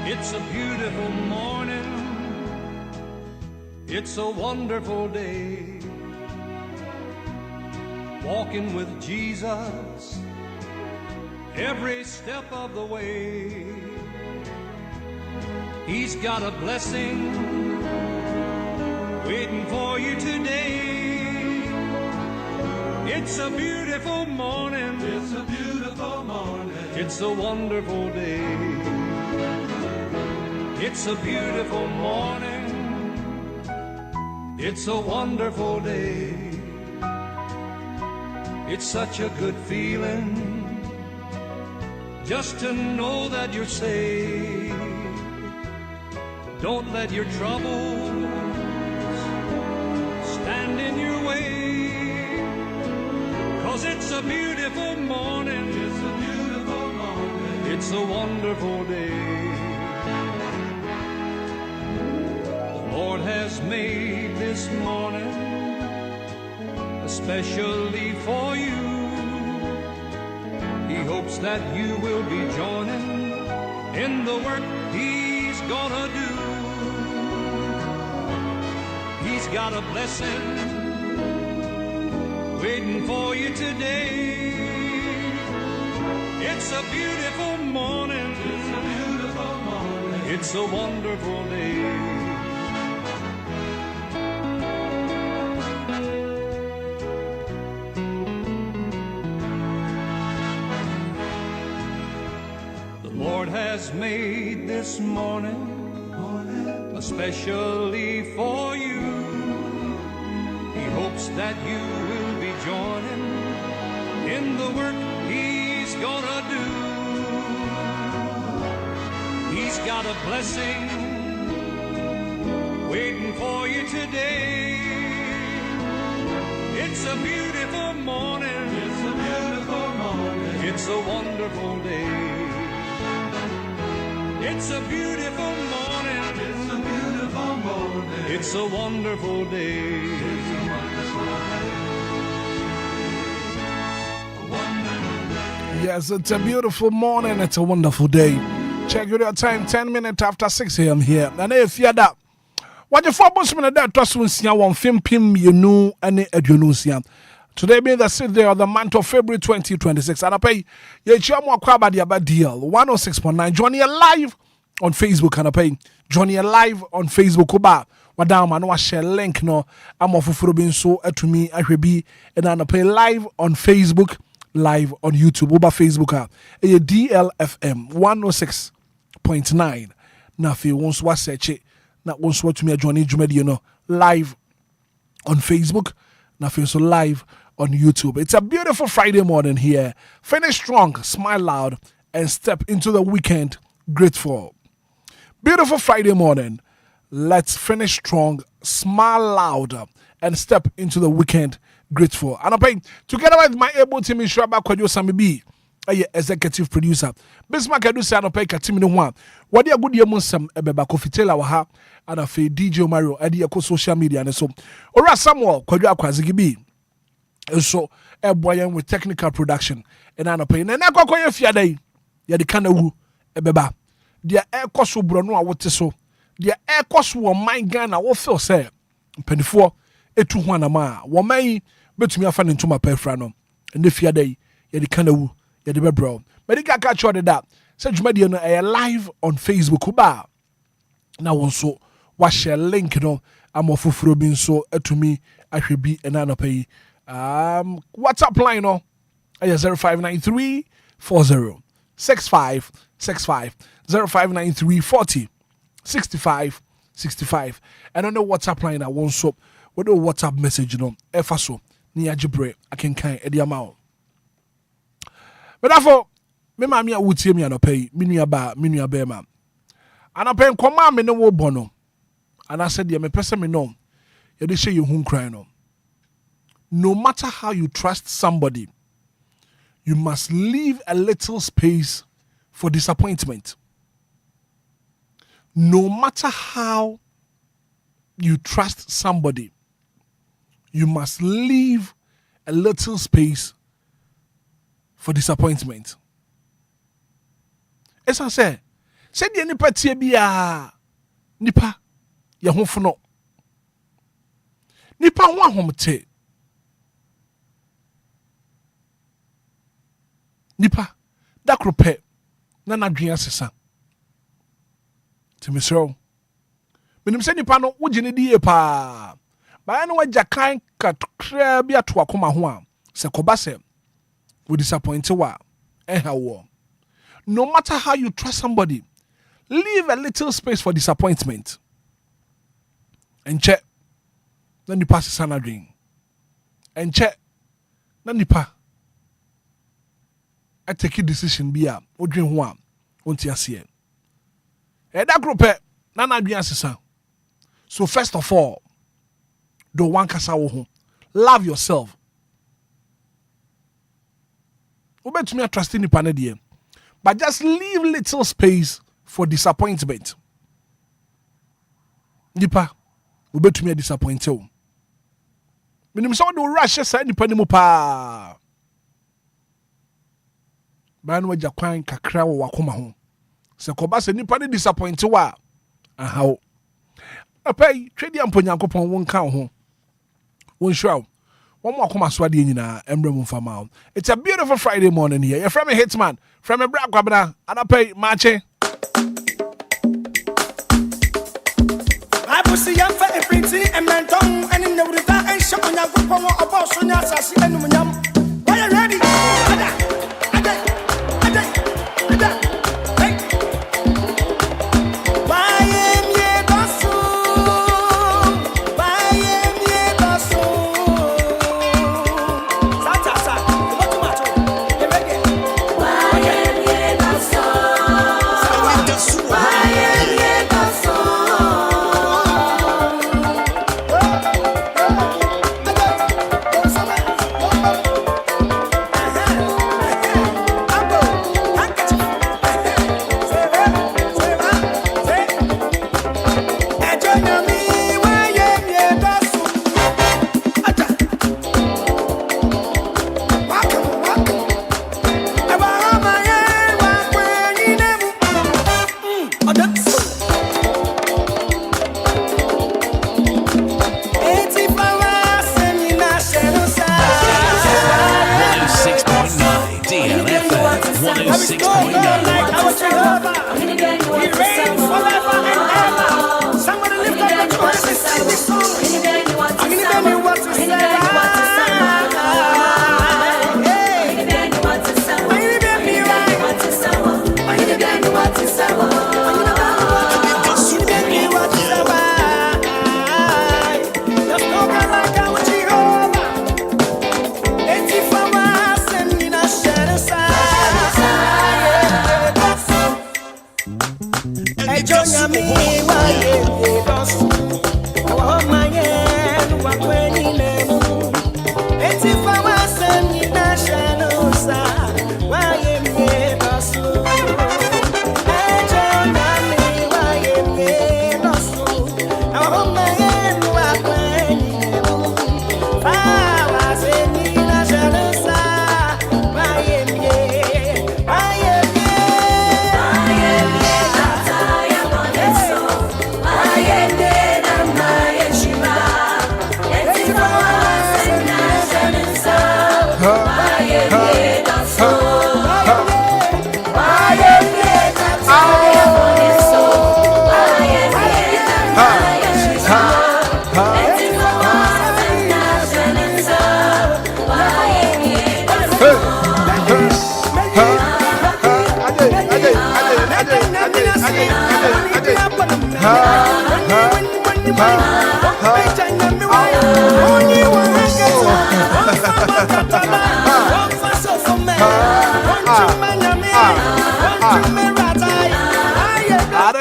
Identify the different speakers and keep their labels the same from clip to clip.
Speaker 1: It's a beautiful morning. It's a wonderful day. Walking with Jesus every step of the way. He's got a blessing waiting for you today. It's a beautiful morning. It's a beautiful morning. It's a wonderful day. It's a beautiful morning. It's a wonderful day. It's such a good feeling just to know that you're saved. Don't let your troubles stand in your way, 'cause it's a beautiful morning. It's a beautiful morning. It's a wonderful day. The Lord has made this morning especially for you. He hopes that you will be joining in the work He's gonna do. He's got a blessing waiting for you today. It's a beautiful morning. It's a beautiful morning. It's a wonderful day. Lord has made this morning especially for you. He hopes that you will be joining in the work He's gonna do. He's got a blessing waiting for you today. It's a beautiful morning. It's a beautiful morning. It's a wonderful day. It's a beautiful morning. It's a beautiful morning. It's a wonderful day. It's a wonderful day.
Speaker 2: Yes, it's a beautiful morning. It's a wonderful day. Check your time, 10 minutes after 6 a.m. here. And if you're that, what your 4 months minute that trust will see one film pim you know any edunusia. Today being the 6th day of the month of February 2026. And I pay your chamo kwaba the about deal 106.9. Join you live on Facebook and I pay. Join you live on Facebook. Oba wadam and share link no. I'm off for being so to me. I will be and I pay live on Facebook, live on YouTube. Oba Facebook a DLFM 106.9. Now if you want to search it, now once what to me join you know live on Facebook. Now if you so live on YouTube. It's a beautiful Friday morning here. Finish strong, smile loud, and step into the weekend grateful. Beautiful Friday morning. Let's finish strong, smile loud, and step into the weekend grateful. And I'm paying together with my able team in Shraba Kwadjo Samibi, executive producer. Bismarck Edu say anopay katimi no one. What dia good yemonsam ebeba kofitela wa ha and afi DJ Mario edi ko social media and so. Ora Samuel Kwadjo Akwazigi bi. So boyan with technical production and anopay na kwakwa ye fiadai ye de kana wu ebeba. Dia ekoso bro no a wote so. Dia ekoso wo man Ghana wo feel say mpanifo etu ho anama wo man betumi afa ne ntoma pafra no. Ne fiadai ye de kana wu ye de bebro. Medical catch order that. Say Jumadi no live on Facebook uba. Now also what share link no I'm of Furobin so to me I should be an anopay. WhatsApp line no 0593 40 65 65 0593 40 65 65. And on the WhatsApp line I want so what the WhatsApp message no efaso ni ajibre I can kind ediamao. But therefore me mami a wutie me anopay minua ba minua be ma anopay nkoma me ne wo bono ana said ye me pese me no ye de hye ye hu nkran no. No matter how you trust somebody, you must leave a little space for disappointment. No matter how you trust somebody, you must leave a little space for disappointment. As I say, Said the nipa tie bia nipa ye ho fono. Nipa ho ahomte. Nipa da krope na nadwen asesa. Timisro. Menim se nipa no wogine die pa. Ba na waja kan kakra bia to akoma ho a se koba se we disappoint wa wo. No matter how you trust somebody, leave a little space for disappointment. And check na nipa sesa na dwen. And check na nipa I take a decision bia odwen ho a onti ase. Da group na nadwen asesa. So first of all, do one kasa wo ho. Love yourself. Obetumi trust nipa na de. But just leave little space for disappointment. Nipa obetumi disappoint you. Menim so do rush say nipa ni mu pa. Ba no waja kwan kakra wo wakoma ho. Se ko ba se nipa ni disappoint wa. Aha. Apai twedi amponyankopon won kan ho. Won hwa. One more come aswadi nyina embrem mfama. It's a beautiful Friday morning here. You're from a Hitman, from a Black Kwabena, and I pay Marche. I will see you for a pretty and menton and in the river and shop on your group about Sonia Sassy and Munyam. Are you ready?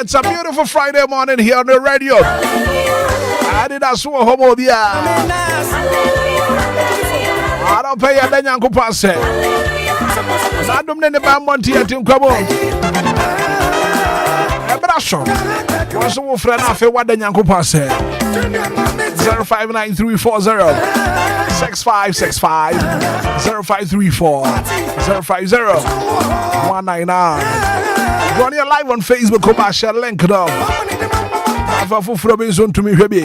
Speaker 2: It's a beautiful Friday morning here on the radio. Anidaso Wɔhɔ Obia. I don't pay a danyanko pass. I don't need the bammonti at Inquabo. Ebrasho. What's the friend of what danyanko pass? 059340 6565 0534 050 199. Join you live on Facebook. Come and share link now. Have a full Robinson to me, baby.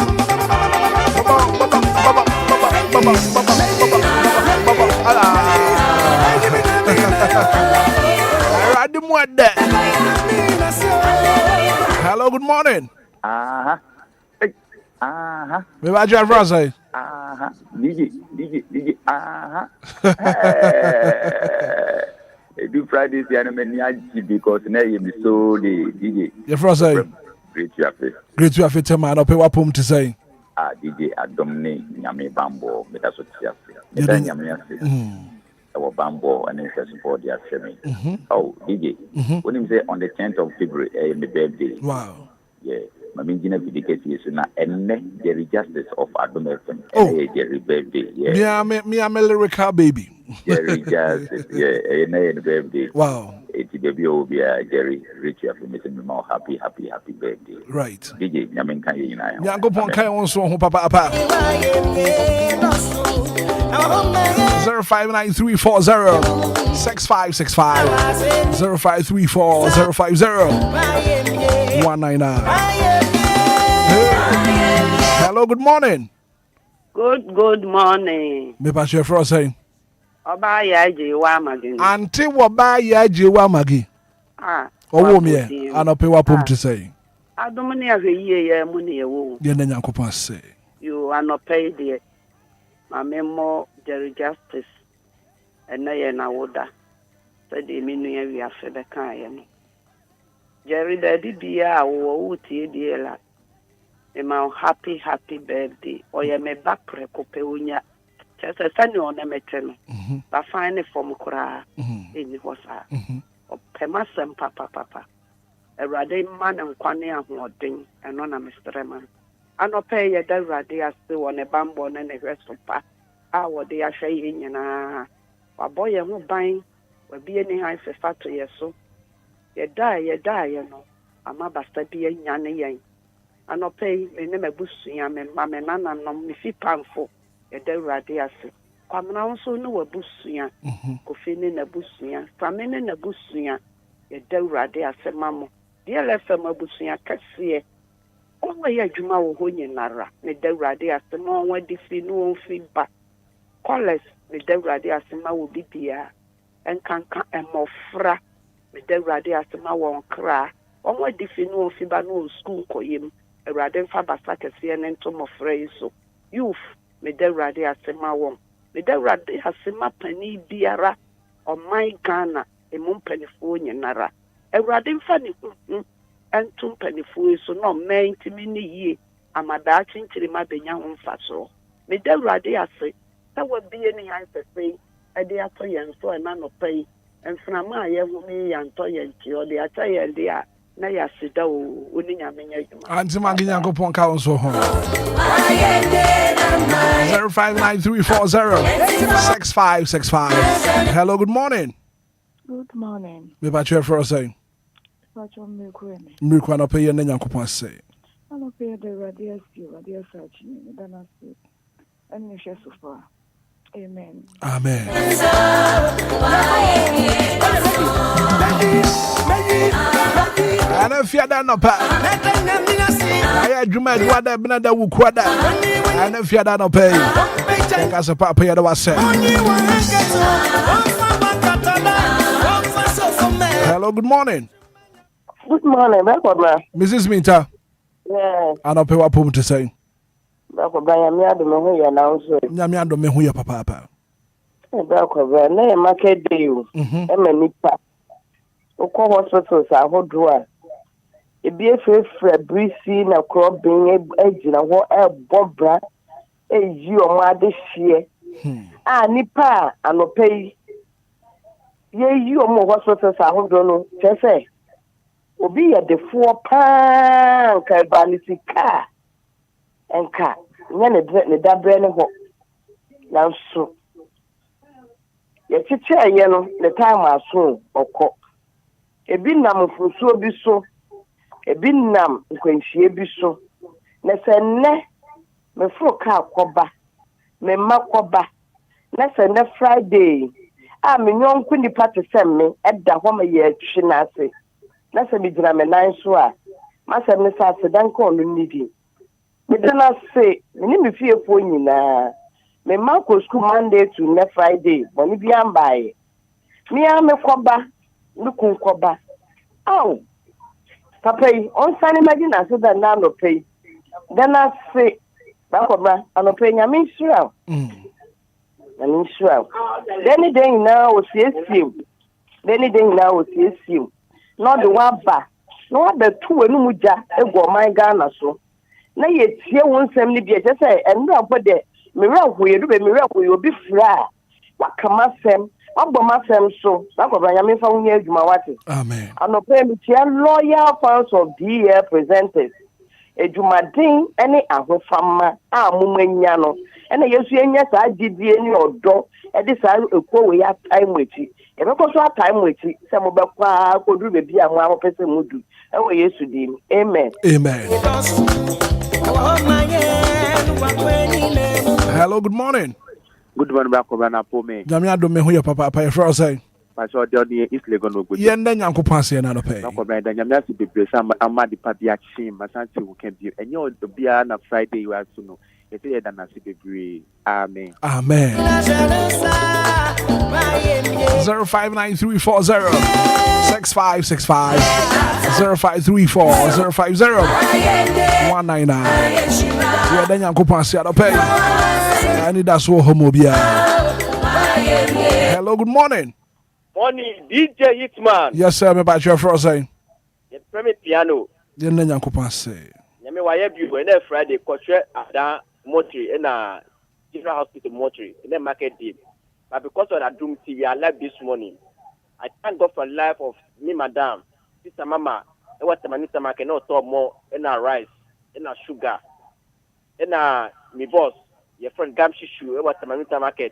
Speaker 2: Hello, good morning. Me va Jeff Rosay.
Speaker 3: DJ. Do Fridays because now you be so the DJ.
Speaker 2: Jeff Rosay.
Speaker 3: Great to have it.
Speaker 2: Great to have it, man. I'll pay what to say.
Speaker 3: DJ Adomne Nyame Bambo, that's what you have. Our Bambo and interest for the assembly. Oh, DJ. When you say on the 10th of February, my birthday.
Speaker 2: Wow.
Speaker 3: Yeah. My engineer is now and Jerry Justice of Adom FM. Jerry birthday.
Speaker 2: Yeah. Me, I'm a lyrical baby.
Speaker 3: Jerry Justice, and birthday.
Speaker 2: Wow.
Speaker 3: It's baby Obia, Jerry, Richie, making more happy birthday.
Speaker 2: Right.
Speaker 3: DJ, Yamin can you know?
Speaker 2: Yeah, go on, can you so papa. 0593406565 0534050199. Hello, good morning.
Speaker 4: Good morning.
Speaker 2: Me pass your first saying.
Speaker 4: Oba yaji wa magi.
Speaker 2: Auntie Waba yaji wa magi. Owo me anope wa pom to say.
Speaker 4: Adomani ahwe ye mu ne wo.
Speaker 2: Ye na Nyankopon say.
Speaker 4: You anope de. Ma memo Jerry Justice. Ena ye na woda. Se de mi nu ye wi afe be kan ye no. Jerry daddy bia wo tie die la. My happy birthday. Or you may back precope unya. Just a sunny on a metal. But find it from Kura in the Hosa. Or Pemasam Papa. A radi man and Quania Hoarding and on a Mr. Man. I no pay a dead radia still on a bamboo and a rest of pa. Our they are saying, a boy who buying will be any high for fat to your so. You die, you know. I'm a bastard be a yanny. Ano pay me me busuya me mama nana no me fi pamfo e da urade ase kwamna nso no wabusuya kofi ne na busuya famene na busuya e da urade ase mamo DLFM abusuya kase onwe ya adwuma wo ho nyinara me da urade ase ma onwa difi no on fi ba college me da urade ase ma wo bibia enkanka emofra me da urade ase ma won kra onwa difi no on fi ba no school koyem Radin Fabasa Cassian and Tom of so youth, me de Radi Asema won. Me de Radi Asema Penny Biara or my Ghana, a moon penny phone nara. A Radin Fanny and 2 penny fool so no main to me ye. I'm a batching to my Benyan Faso. Me de Radi Ase, that would be any answer say, a dear toy and so a man of pay, and from my me and toy and or the attire and the na ya sida o oni nyame nyadwuma
Speaker 2: anti magi Nyankopon ka on so ho 0593406565. Hello, good morning.
Speaker 5: Good morning.
Speaker 2: Me ba chwe for say me kwa no pay na Nyankopon say
Speaker 5: ano pay the radius search me dana say and share so far. Amen.
Speaker 2: And if you're done up, I had you made what I've been at the Wukwada. And if you're done up, as a papa, I was saying. Hello, good morning.
Speaker 4: Good morning,
Speaker 2: Mrs. Minta.
Speaker 4: Yes.
Speaker 2: I don't pay what to say.
Speaker 4: Nyame
Speaker 2: ado me hu ya papa.
Speaker 4: Na market day o. Nipa. Okọ hospitals ahodo a. Ebi efefre brisi na krobin ejina ho ebobra eyi omo ade hie. Nipa anopai. Ye yi omo hospitals ahodo no chese. Obi ya defo pa ka banisi ka. Enka nyane ne dabre ne ho na so ye chiche ye no the time aso okọ ebi nam fuso bi so ebi nam nkwanhie bi so na se ne me fro ka akoba me makoba na se ne Friday a me nyonko nipa te se me eda ho me ye atwi na ase
Speaker 6: na se me gina me nan so a ma se me sa se dan ko no nidi me dana se me ni me fie fo nyina me ma ko school Monday to next Friday boni bi ambaye me a me koba me kun koba aw papa yi on sani magina so da na no pay dana se ba kobra ano pay nya me sura na me sura then den na o siesim no the one ba no the two enu muja ego man Ghana so na ye tie won sem ni bi e say enu afo de me ra hoye do be me ra hoye obi fra wa kama sem Aboma Fem so, Nakobanya fa unye Jumawati.
Speaker 2: Amen.
Speaker 6: Anope mitia loyal fans of DL presenters. Ejumadin any ahofama mumenya no. Ene yesu enya sa gidie ni odo e de sa ekwo we ya time wechi. E be ko so time wechi se mo be kwa koduru be bia mo amopese mudu. E wo Yesu dim. Amen.
Speaker 2: Amen. Hello, good morning.
Speaker 7: Good morning, Bakoba na Pome.
Speaker 2: Jamia do me hu your papa pa your say.
Speaker 7: Pa so de on East Legon no go.
Speaker 2: Ye nda Nyankopon ase na no pay.
Speaker 7: Bakoba da Jamia si bebre sa amadi pa bia chim, masanti wo kan bi. Enye Obia na Friday you are to no. Ye say da na si bebre. Amen.
Speaker 2: Amen. 0593406565 0534050199. Ye nda Nyankopon ase na pay. Anidaso Wɔhɔ Obia. Hello, good morning.
Speaker 8: Morning, DJ Hitman.
Speaker 2: Yes, sir. Me about your first say.
Speaker 8: You play me piano.
Speaker 2: You know Nyankopon say.
Speaker 8: Nyame wa ye bi when Friday kotwe ada motor na General Hospital motor in the market deal. But because of that doom TV, I left this morning. I thank God for the life of me, madam, sister, mama. And what the manita market not talk more in our rice, in our sugar, in our me boss. Your friend Gamshi Shoe, what the Manita market.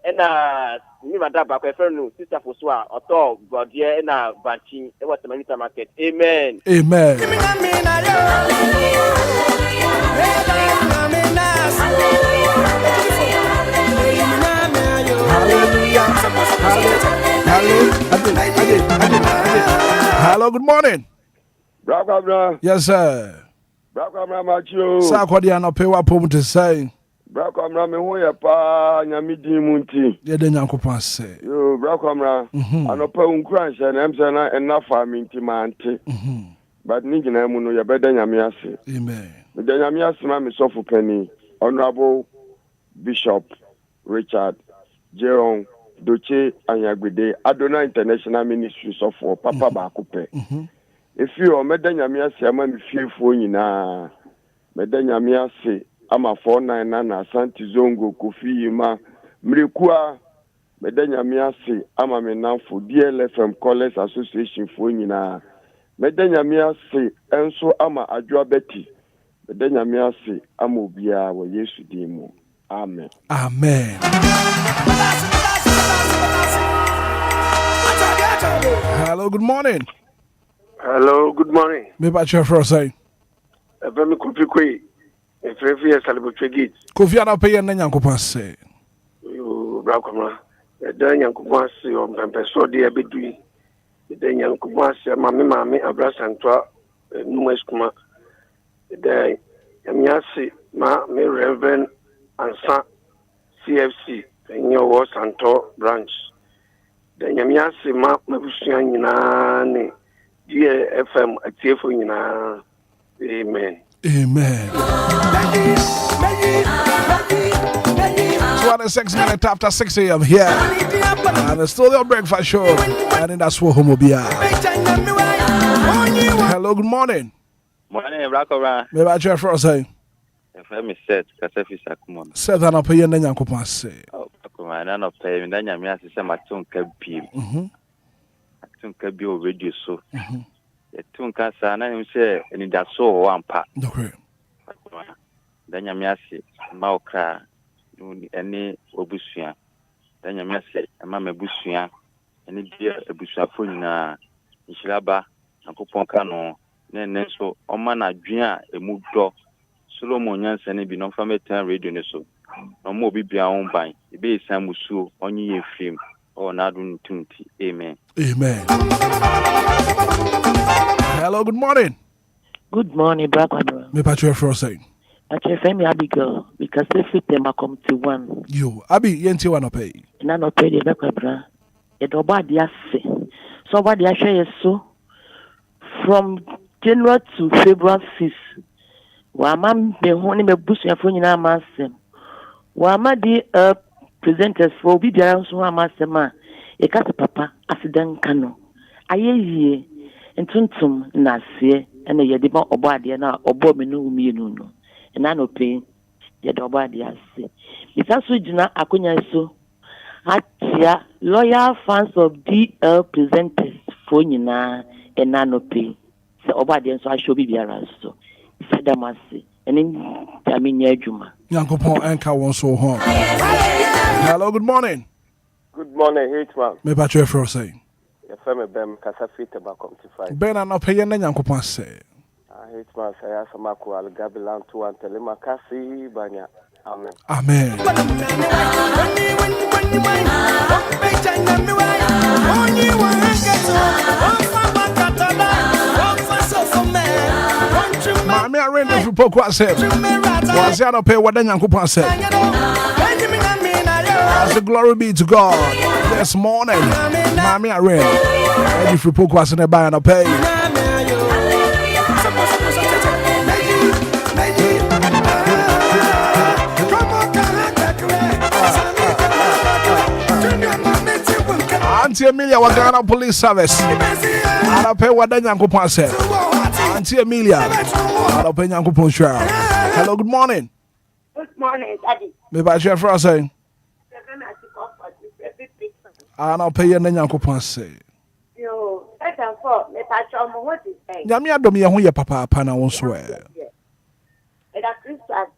Speaker 8: And me, my dad, back my friend, no, sister Foswa, or talk, but yeah, and Banchi, what the Manita market. Amen.
Speaker 2: Amen. Hello, good morning.
Speaker 9: Bra.
Speaker 2: Yes, sir.
Speaker 9: Bra, Macho.
Speaker 2: Sakwadi no pay wa pom to say.
Speaker 9: Bra, me ho ya pa nyame din munti.
Speaker 2: Ye de Nyankopon say.
Speaker 9: Yo, bra, anopa unkran sha na emse na enafa minti mante. But ni gina mu no ya beda nyame ase.
Speaker 2: Amen.
Speaker 9: Me de nyame ase ma me sofu pani. Honorable Bishop Richard Jeron Doche Anyagbede Adona International Ministries of Papa Bakupe. If you are Medanyami ase ama me fiefo nyina Medanyami ase ama 49 na Asante Zongo Kofi Yima Mrekua Medanyami ase ama me namfo DLFM College Association fo nyina Medanyami ase enso ama Adwa Betty Medanyami ase ama Obia wo Yesu dimu. Amen.
Speaker 2: Amen. Hello, good morning.
Speaker 10: Hello, good morning.
Speaker 2: Me about your first say.
Speaker 10: Very Kofi Kwe. If you celebrate gate.
Speaker 2: Kofi ana pay na Nyankopon say.
Speaker 10: You Brakoma. The Nyankopon say on person dey abedui. The Nyankopon say mama abrasantwa numes kuma. The Yamiasi ma me Reverend Ansa CFC in your Santo branch. The Yamiasi ma mabusua nyina ne DLFM atiefo nyina. Amen.
Speaker 2: Amen. 26 minutes after 6 a.m. here. And it's still your breakfast show. And that's what Obia. Hello, good morning.
Speaker 7: Morning, Brakora.
Speaker 2: Me about your first say.
Speaker 7: FM set Kasefi Sakumon.
Speaker 2: Set an up here na Nyankopon say.
Speaker 7: Oh, Brakora, na no pay me nyame ase se matonka bi. Matonka bi o radio so. Tunka sa na him say Anidaso Wɔhɔ ampa.
Speaker 2: Okay.
Speaker 7: Nyame ase ma okra ene obusua. Nyame ase ma mabusua ene dia abusuafo nyina nhiraba Nyankopon ka no na nenso oma na dwen a emu dɔ Solomon nyansa ne bi no fa metan radio ne so no mo bibia on ban ebe isan musuo onye ye film Oh, Nadun Tunti. Amen.
Speaker 2: Amen. Hello, good morning.
Speaker 11: Good morning, Brother.
Speaker 2: Me patch your first saying.
Speaker 11: Actually, friend me Abigail because they fit them come to one.
Speaker 2: You, Abi, yenti wanna pay.
Speaker 11: And I not pay the back, brother. It about the say. So what the share is so from January to February 5th. Wama be honi me busu ya fo nyina amasem. Wama di presenters for obi biara nso amasem a e ka papa accident kano. Ayeye entuntum na se ene ye de ba obo ade na obo me no umi no no. Na no pe ye de obo ade ase. Bisa so gina akonya so atia loyal fans of DL presenters for nyina na no pe. Se obo ade nso a show bi biara so. Sadamasi and in Taminia Juma.
Speaker 2: Yankopon Enka won so home. Hello, good morning.
Speaker 10: Good morning, Hitman.
Speaker 2: Me patch your first saying.
Speaker 10: Your family Ben Casafit about 55.
Speaker 2: Ben and pay and Yankopon say.
Speaker 10: Hitman say Asamaku Al Gabilan to and Telemakasi Banya. Amen.
Speaker 2: Amen. Mami arende for poco accept. Was ya no pay what then Yankopon said. As the glory be to God. This morning, Mami arende. Ready for poco accept and buy and pay. Auntie Emilia wa Ghana Police Service. I'll pay what then Yankopon said. Auntie Emilia. I'll pay Yankopon share. Hello, good morning.
Speaker 12: Good morning, Daddy.
Speaker 2: Me ba share for us saying. I'll pay you then Yankopon say.
Speaker 12: Yo, that's for me touch on what is saying.
Speaker 2: Nyame adom ye ho ye papa pa na won so e.
Speaker 12: E da Christmas.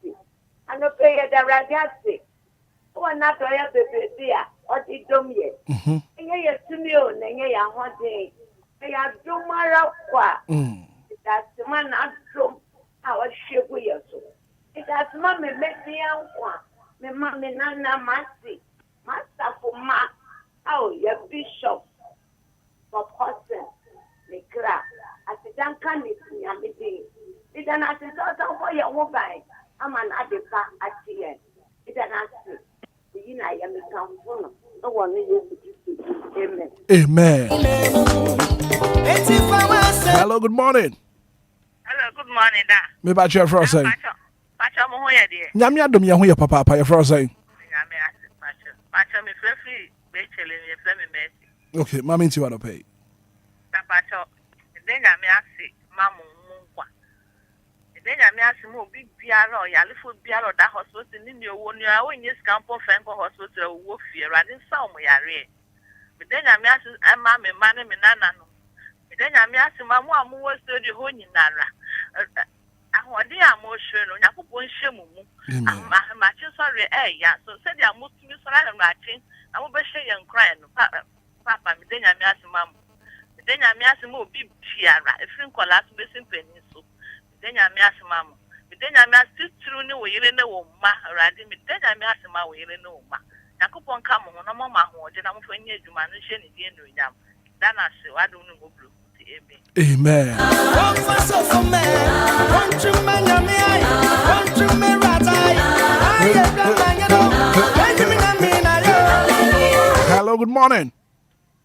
Speaker 12: Ano pay the radiate. One not ya bebe dia. O di dom ye. Enye ye tumi o na enye ya ho den. E ya domara kwa. That's man not drum. Our ship we so. It has mammy make me out. Me mammy nana masi. Master for ma. Oh, your bishop. For person. Me crack. As a duncan is me a meeting. It's an assistant for your mobile. I'm an adepa at the end. It's an assistant. You know, I am a council. No one is amen.
Speaker 2: Amen. Hello, good morning.
Speaker 13: Hello, good morning, da.
Speaker 2: Me ba share for us saying.
Speaker 13: Pacha mo ho ye de.
Speaker 2: Nyame adom ye ho ye papa pa ye for us saying.
Speaker 13: Nyame ase pacha. Pacha me free be chele me free me mercy.
Speaker 2: Okay, mama nti wa do pay.
Speaker 13: Da pacha. De nyame ase mamu nkwa. De nyame ase mo obi biara o yalefo biara da hospital ni ni owo ni a onye scampo fenko hospital owo fie rade nsa o mo yare. De nyame ase ama me ma ne me nana no. De nyame ase mamu amu studio ho nyinara. Ahodi amoshe no Yakobon hwemu mu. Ma chi sorry ya so said ya mutumi sora na machi na mo be hye ye nkran no papa me de nyame ase mamu. De nyame ase mo obi biara efiri nkola so be simpani so. De nyame ase mamu. De nyame ase tru ne wo yire ne wo ma rade me de nyame ase ma wo yire ne wo ma. Yakobon ka mo no mo ma ho de na mo fa nya adwuma no hye ne die no nyam. Dana se wadu no go blu.
Speaker 2: Amen. Hello, good morning.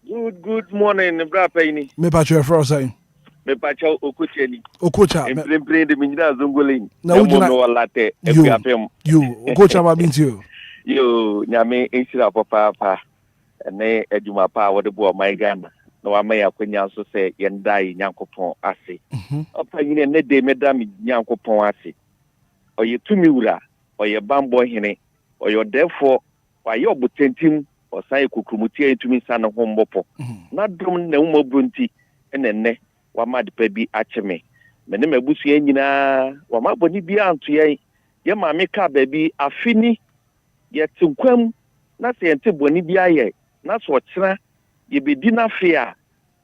Speaker 10: Good morning, Bra Penny.
Speaker 2: Me patch your first saying.
Speaker 10: Me patch Okucheni.
Speaker 2: Okucha.
Speaker 10: And play the Minda Zungulin.
Speaker 2: Na ujuna
Speaker 10: latte.
Speaker 2: You Okucha ma binti you.
Speaker 10: You nyame insira papa ne adwuma pa wo de bo my Ghana. No amaya kwanya so say yendai Nyankopon ase. Opa yine ne de medam Nyankopon ase. Oye tumi wura, oye bambo hene, oye therefore waye obutentim osan ekukumuti entumi sana hombopo. Na drum na umobunti enenne wamade pa bi acheme. Mene mabusu nyina wamaboni bi anto ye maame ka ba bi afini ye tinkwam na se ente boni bi aye na so kyera yebedi na fia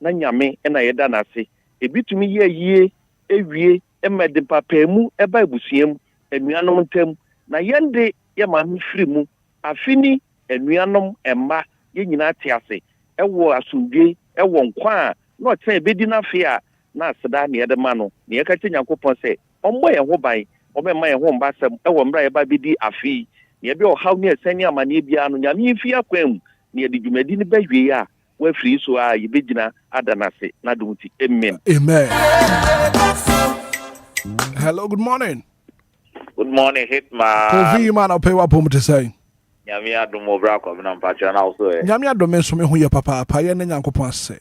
Speaker 10: na nyame na yeda na se ebitumi ye yie ewie emede papamu eba ebusuam enuanom ntam na yende ye maame firi mu afini enuanom emma ye nyina te ase ewo asundwe ewo nkwa na ote bedi na fe a na aseda ne yede ma no ne yeka che Nyankopon se ombo ye ho ban omema ye ho mbasem ewo mbra ye ba bedi afi ne be o haw ne esani amane bia no nyame mfi akwam ne yede dwumadi ne bahwe a wa free so a ye begina adanase na dumuti amen.
Speaker 2: Hello, good morning.
Speaker 14: Good morning, Hitman.
Speaker 2: Kofi man, I'll pay what I'm to say.
Speaker 14: Nyamia dumo brako na mpacha na also eh.
Speaker 2: Nyamia do men so me hu ye papa pa ye na Nyankopon se.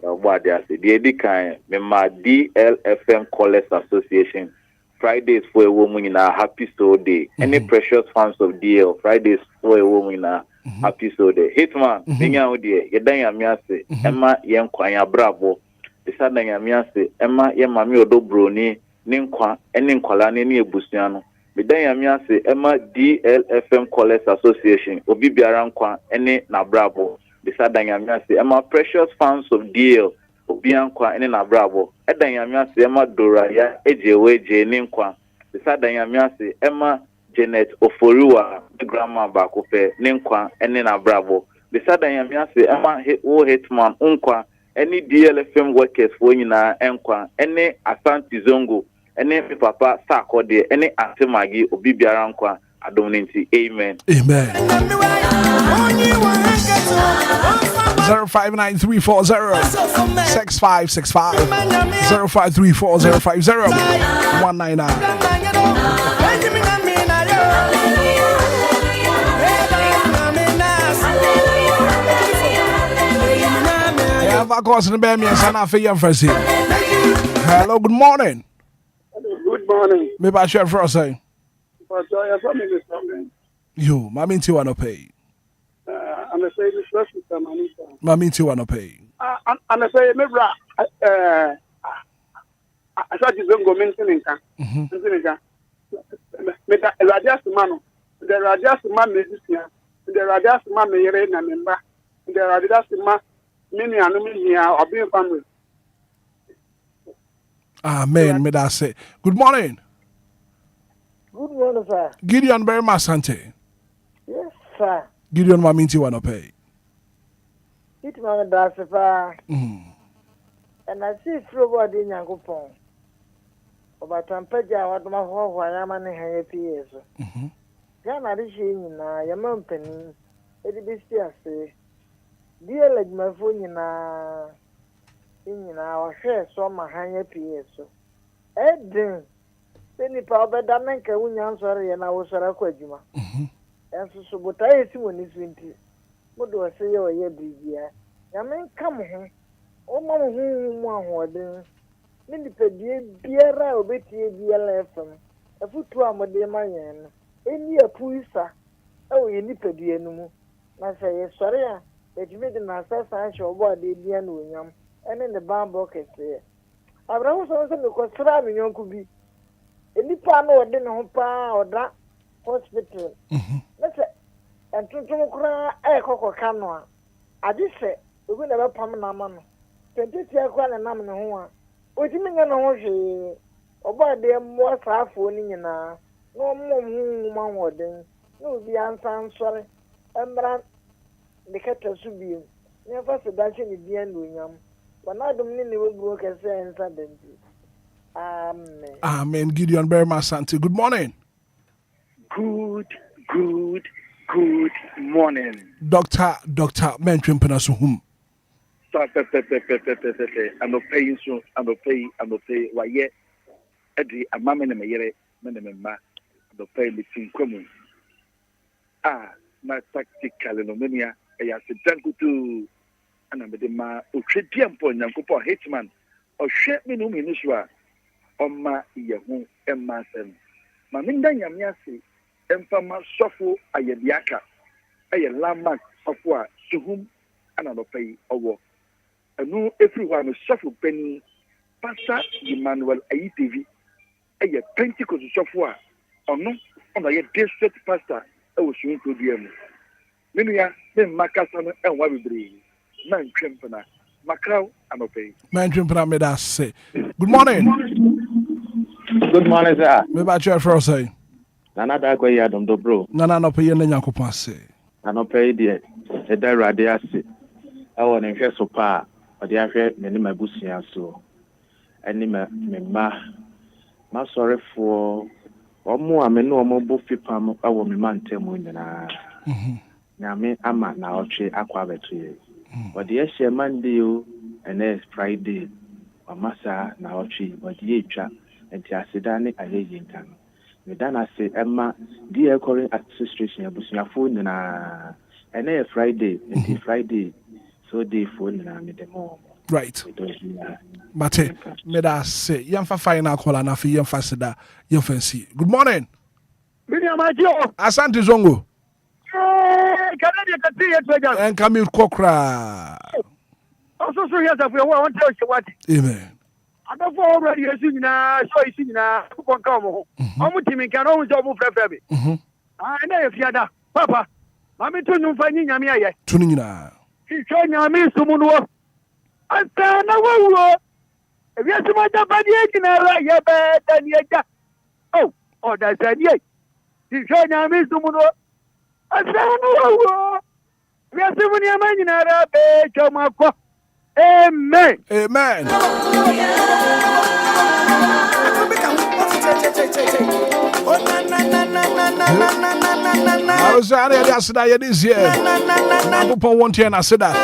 Speaker 14: What they say. The edikan me ma DLFM Callers Association. Fridays for a woman in a happy soul day. Any precious fans of DL Fridays for a woman in a happy soul day. Hitman, ninya odi ye dan Nyamia se. Emma ye nkwan brabo. Bisa dan Nyamia se. Emma ye mami odobroni ni nkwan eni nkwala ni ebusua no. Bidan Nyamia se Emma DLFM Callers Association. Obi biara nkwan eni na brabo. Bisa dan Nyamia se Emma precious fans of DL. Obia nkwa ene na brabo edan Nyamia se Emma Dora ya ejeweje ni nkwa bisa dan Nyamia se Emma Janet Oforiwa grandma ba ko pe ni nkwa ene na brabo bisa dan Nyamia se Emma Hitman nkwa ene DLFM workers fo nyina nkwa ene Asante Zongo ene papa Sakode ene Atemagi obi biara nkwa adomnenti amen.
Speaker 2: 0593406565 0534050199. Hello, good morning.
Speaker 15: Good morning.
Speaker 2: Maybe I share for us. You, Mammy, you want to pay.
Speaker 15: I'm a say this person,
Speaker 2: Mammy, you want to pay.
Speaker 15: I'm a say, maybe I thought you don't go mentioning. Make a radius man, the radius man musician, the radius man may reign and member, the radius man, many anomalies are being family.
Speaker 2: Amen, may I say. Good morning.
Speaker 16: Good morning, sir.
Speaker 2: Gideon very much, Sante.
Speaker 16: Yes, sir.
Speaker 2: Gideon, Mammy, you want to pay.
Speaker 16: Hitman does a and I see through what in Yankopon. About Tampeja, what my whole Wayaman and happy. Ghana this year, your mum penny, it be still say, dear, like my phone in our share, so my happy. Ed, Penny Power Damanka, when you answer, and I was a quajuma. And so, but I see when it's winter. What do I say? Oh, yeah, dear. I mean, come here. Oh, Mamma, who one then. Minipedi, Biera, Obeti, DLFM. A foot to a Mayan. Any a puisa. Oh, you nipedi, no. I say, sorry, that you made an assassin show what they did, William, and in the barn bucket there. I was also because Travis could be. Any pan or dinner or that hospital. Let's say, and to cry a cocoa canoa. I just say, we will never pam na man. 20 years ago, and I'm no one. What you mean, I know she about them more phone no more woman, no, the answer, sorry. And the cat should be never said that she is the end, William. But now the minute will work as an incident.
Speaker 2: Amen. Gideon Berma Santi. Good morning.
Speaker 15: Good morning.
Speaker 2: Doctor Mentrim Penasuhum.
Speaker 15: I'm not paying soon. I'm not paying. Why yet? Eddie, a mamma and a yere, Menema, the pay between common. My tactical nomania, I asked Tanku to and I'm the ma, Utritian point, Yankupo Hitman, or share me no minuswa. On my Yahoo and Massen. Maminda Yamiasi, Empama Sofu Ayadiaka, a landmark of what to whom another pay or I know everyone is Sofu Penny, Pastor Emmanuel ATV, a Pentecost software, or no, on a district pastor, I was soon to the end. Minia, then Macasan and Wabibri, Man Crimpana, Macau, and Opay.
Speaker 2: Man Crimpana made us say, good morning.
Speaker 17: Good morning, sir.
Speaker 2: Me ba chair for say.
Speaker 17: Nana da ko ya dom do bro.
Speaker 2: Nana no pe yen Nyankopon say.
Speaker 7: anɔpɛ yi deɛ ɛda Awurade ase ɛwɔ ne hwɛ so pa a ɔde ahwɛ me ne m'abusua so ɛne me mma m'asɔrefoɔ ɔmo a me ne ɔmo bɔ fipam ɛwɔ me mantam nyinaa nyame ama na ɔtwe akɔ abɛto yɛ ɔde ɛhyɛ Monday o ɛnɛ Friday ɔmasa na ɔtwe ɔde yɛ twa nti aseda ne ayɛ yɛ nka no meda na se ɛma Enquiries administration abusuafoɔ nyinaa ɛnɛ yɛ Friday nti Friday so day for nyinaa me demo
Speaker 2: right but meda se yɛmfa final call na fi yɛmfa seda yɛmfa nsi good morning Asante Zongo and come in kokra
Speaker 18: also so yes if we want to tell you what
Speaker 2: amen
Speaker 18: I don't for already as you know so you see now come I'm team can always double frebe I know if you ada papa mami to no fani nyame aye
Speaker 2: to nyina
Speaker 18: show nyame sumu no asa na wo if you see my body na ya be dan ya oh that's it show nyame sumu no asa na wo we are seven years na ra be chomako amen
Speaker 2: amen I was yesterday this year. I put one ten I said that.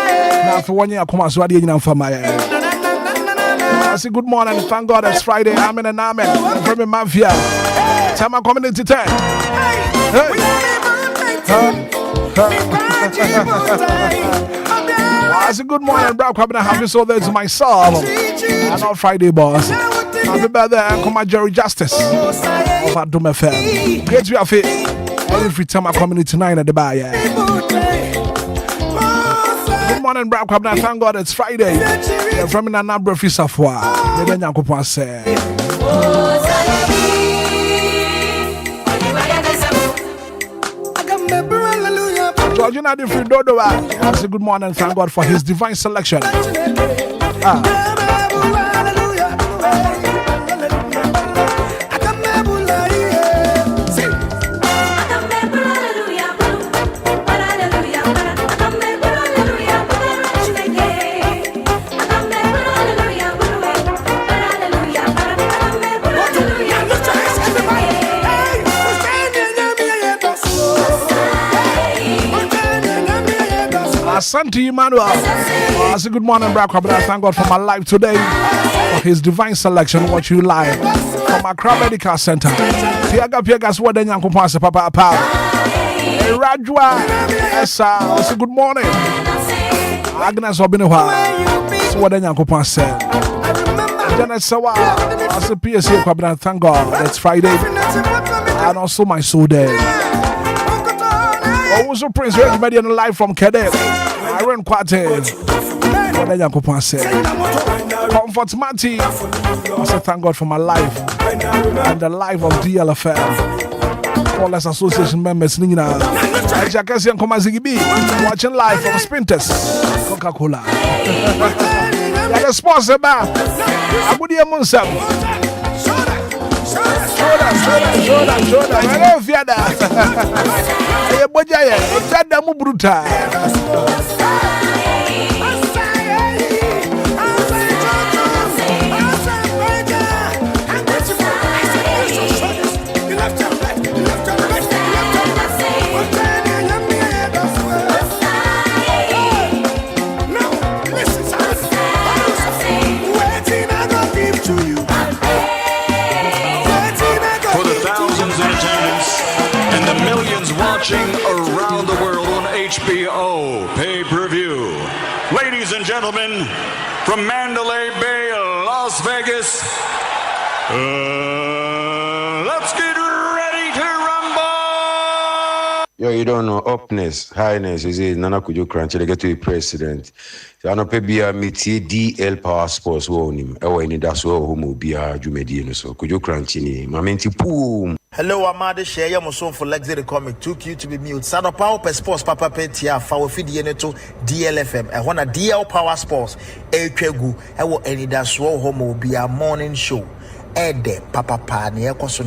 Speaker 2: Now for 1 year, come on, so I didn't for my. I say good morning. Thank God it's Friday. Amen and amen. From the mafia. Time I coming into 10. I say good morning, bro. Coming to have you so there's my soul. I'm not Friday, boss. Happy birthday, Uncle my Jerry Justice. Of Adom FM. Great to have it. Every time I come in tonight at the bar, yeah. Good morning, bro. Thank God it's Friday. From in a number of Fisafwa. Maybe I'm going to say. Georgina de Fridodo. I say good morning. Thank God for his divine selection. Asante Emmanuel. I say good morning, bro. Thank God for my life today. For his divine selection, what you like. From Accra Medical Center. Piagas, what then Yanko Pasa Papa. Rajwa. Yes, I say good morning. Agnes Obinwa. So what then Yanko Pasa. Janet Sawa. I say PSA Kwabra. Thank God. It's Friday. And also my soul day. Also Prince Reggie live from Cadet. Iron Quartet. Comfort Matty. I say thank God for my life and the life of DLFM. Callers Association members Nina. Jakasi and Komazigi B. Watching live from Spinters. Coca-Cola. The sponsor back. Abudia Munsam. Shoda. Hello, Fiada. Bojaya, Jada Mubruta.
Speaker 19: Watching around the world on HBO pay-per-view. Ladies and gentlemen, from Mandalay Bay, Las Vegas, let's get ready to rumble!
Speaker 20: Yo, you don't know, upness, highness, is it Nana Kujo Crunch, they get to be president. So I know Pebia Miti DL Power Sports Wonim, Anidaso Wɔhɔ Jumedino, so Kujo Crunchini, Mamenti Poom.
Speaker 21: Hello, Amade share your son for luxury comic. Too cute to be mute. Sado Power per Sports Papa Petia, Fowl Feed Yeneto, DLFM. I want a DL Power Sports. Echegu. I will Anidaso Wɔhɔ Obia morning show. ede papa ne ekoso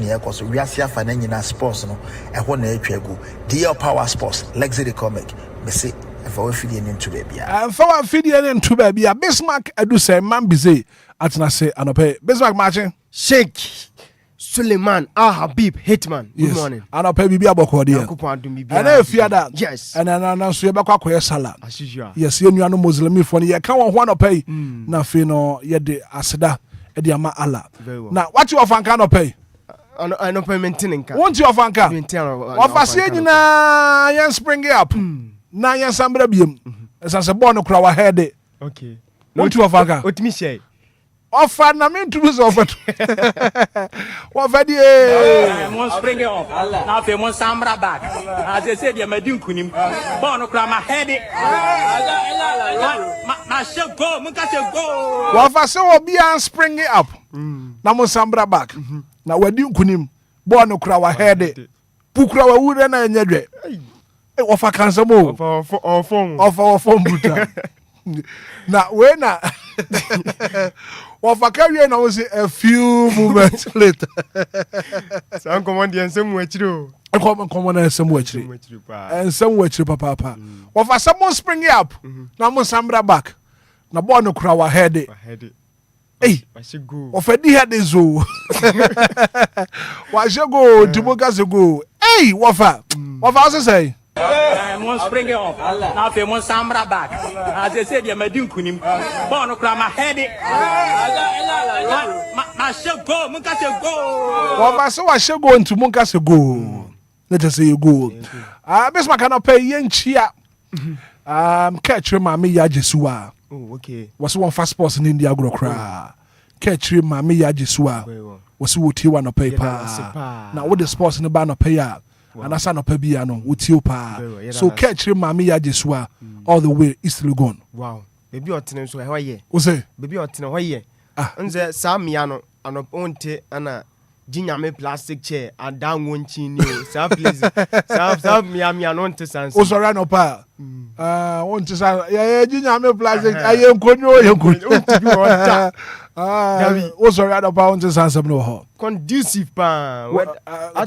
Speaker 21: wiase afa na nyina sports no eho na etwagu DL Power Sports luxury comic me say efa wa fidie ne ntu bia
Speaker 2: efa wa fidie ne ntu bia Bismarck edu say man bize atna say anope Bismarck matching
Speaker 1: Sheikh Suleiman Habib Hitman. Good morning.
Speaker 2: Anope bibi aboko dia and efiada
Speaker 1: yes
Speaker 2: and na so ye bekwa koye sala
Speaker 1: as usual
Speaker 2: yes ye nuano Muslim fo ne ye kan wo ho anope na fe no ye de aseda e de ama Allah na what you ofanka anope
Speaker 1: anope maintaining ka
Speaker 2: won't you ofanka ofase nyina yen spring up na yen sambra biem esanse born no kura wa head
Speaker 1: okay
Speaker 2: won't you ofanka
Speaker 1: otimi share
Speaker 2: offer na me introduce offer di
Speaker 22: mon spring up na fe mon sambra back as I said, my dinkunim born kura ma head ma should go mun ka go
Speaker 2: offer say Obia spring up na mon sambra back na wadi nkunim born kura wa head pukura wa wure na nyadwe offer kansamo offer buta na we na offer carry na we say a few moments later
Speaker 1: san command yen sem wachiro
Speaker 2: command na sem wachiri and sem wachiri papa offer someone spring up na mo sambra back na born no kura wa head hey offer di head zo wa shego diboga go hey offer also say
Speaker 22: mon spring up na fe mon sambra back as I said, my dinkunim born kura ma head ma should go mun ka go
Speaker 2: offer so wa shego ntu mun ka go let us say you go Bismarck cannot pay yenchia catch mama ya jesuwa
Speaker 1: oh okay
Speaker 2: was one fast sports in India gro kra catch mama ya jesuwa was wo tie wa no paper na wo the sports no ba no pay ya and asa no pabia no wo tie pa so catch mama ya jesuwa all the way east Legon
Speaker 1: wow baby otene so ho ye
Speaker 2: wo say
Speaker 1: baby otene ho ye nze samia no anonte ana jinyame plastic chair adan wonchi ni sa please sa mia no nte sans
Speaker 2: o sorry no pa wonte sa ya jinyame plastic aye nkonyo ye nkonyo o sorry no pa wonte sans no ho
Speaker 1: conducive pa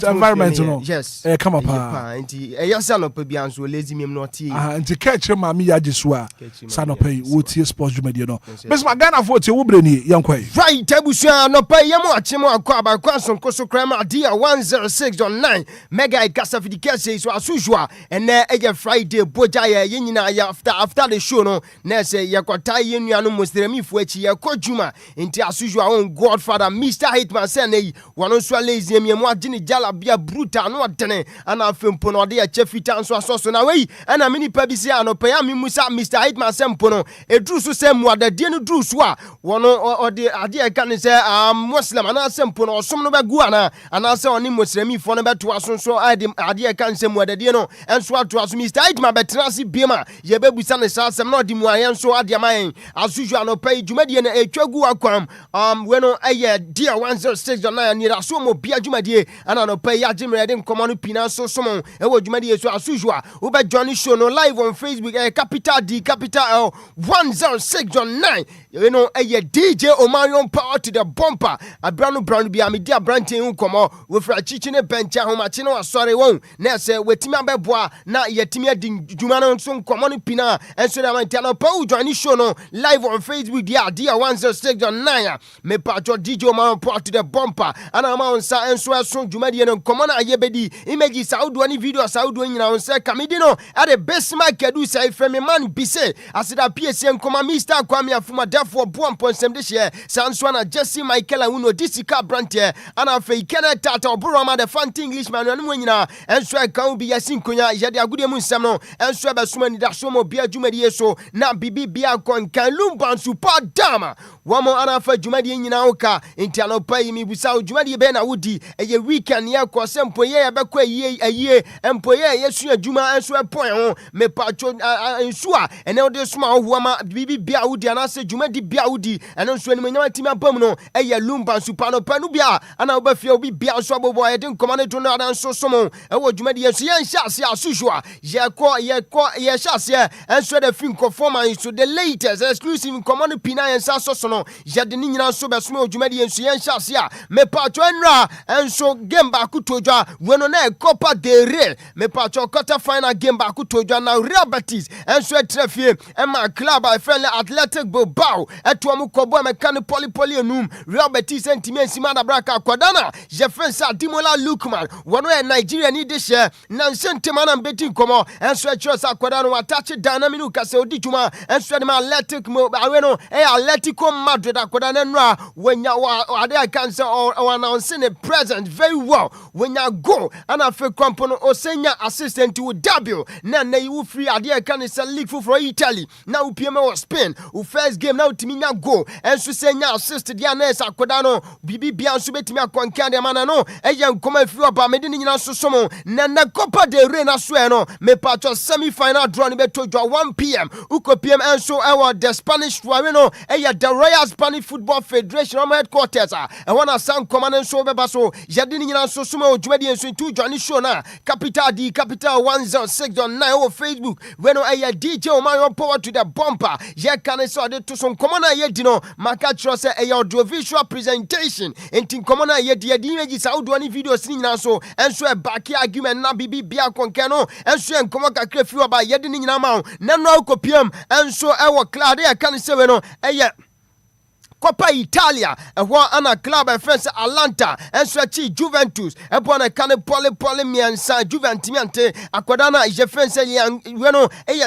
Speaker 2: environment no
Speaker 1: yes
Speaker 2: come up pa
Speaker 1: nti yasa no pa bia so lazy mem no tie
Speaker 2: nti catch mama ya jesua sa no pay wo tie sports media no Bismarck Ghana for tie wo bre ni yankoi
Speaker 1: right abusua no pa yemu achemo akwa ba kwason koso krama dia 106.9 mega ikasafidikase so asujua ene eye Friday boja ya yenyina ya after the show no na say yakota yenuanu muslimifo achi yakodjuma nti asujua on godfather Mr Hitman say wano so lazy emiemu agini jala bia brutal no adene ana afempo no de ya chefita nso asoso na wei ana mini pa bi se anopa ya mimusa Mr Hitman sempo no edru so se muadade no dru so a wono ode ade e kan se muslim ana sempo no osom no begu ana se oni muslimi fo no beto asonso ade e kan se muadade no enso ato aso Mr Hitman betena se biema ye bebusa ne sa asem no ode mu ayen so ade amayen asuju anopa dwumade na etwagu akwam weno eye dia 106 na Anidaso mo bia dwumadie ana no pay ya jimrede nkomo no pina so somo e wo dwumadie so asujua wo be join show no live on Facebook capital D capital L 106.9 you know DJ Omarion power to the bumper abrano brand bia me dia brantin nkomo wo fra chichi ne bencha homache no asore won na se wetimi abeboa na yetimi adin dwuma no so nkomo no pina enso da man tano pa wo join show no live on Facebook dia 106.9 me patcho DJ Omarion power to the bumper ana ma onsa enso eso dwumadie no nkomo na ayebedi image saudo ni video saudo nyina onsa kamedi no ade Bismarck kedu sai frame man bise asida PSC nkoma Mr Kwame Afuma defo boampo nsem de hye sanso na Jesse Michael Awuno disika brantie ana fe ikene tata oburo ma de fanti Englishman no nyina enso kan bi yasin konya yede agudie mu nsem no enso be suma Anidaso mo bia dwumadie so na bibi bia konkan Lumba super dama wamo ana fa dwumadie nyina oka entiano pai mi busa dwumadie be na wudi eye weekend ye ko sempo ye be kwa ye empo ye yesu adwuma enso epon ho me pacho enso a ene ode suma hoama bibi bia wudi ana se dwumadi bia wudi ene enso ani manyama timi abam no eye Lumba super no panu bia ana obafia obi bia so abobo ye de nkoma ne to no adan so somo ewo dwumadi yesu ye nhyase asusua ye hyase enso de fin performance so the latest exclusive nkoma no pina ye nsa so no ye de ni nyina so be suma dwumadi yesu ye nhyase a me pacho enra enso game back to dwa weno na Copa del Rey me pacho quarter final game back to dwa na Real Betis enso etrefie ema club a friendly Athletic Bilbao eto mu kobo me kan poli enum Real Betis entimi ensima da braka kwadana je fensa Dimola Lukman wono e Nigeria ni de she na nsentema na mbeti komo enso echosa kwadana watache dynamic kase odi juma enso de Athletic mo aweno Atletico Madrid akwadana nra wenya ade kan say or announcing a present very well when you go and I feel compono osenya assistant to debut na you free ade kan say league for Italy now PM or Spain who first game now timinya go and so senya assist dia na esa kodano bibi bia so betimi akonkan de mana no eya nkoma free oba mede ni nyina so somo na Copa del Rey na so no me patcho semi final draw ni beto 1 p.m. uko PM and so the Spanish no eya the Royal Spanish Football Federation headquarters and one San command and so bebaso yadini nyina so somo dwedi enso tu join show na capital 106.9 over Facebook when eya DJ Oman power to the bumper ye can so de to some common ye dino maka tro say eya audiovisual presentation enti common ye de image sa audio ni videos ni nyina so enso e back argument na bibi bia konke no enso en komo kakra fi oba ye de ni nyina ma na no kopiam enso e wo cloud ye kan say we no eya Coppa Italia, ana club and friends Atalanta, and Swachi Juventus, upon a can poly miansa Juventimiante, Aquadana, Jefferson,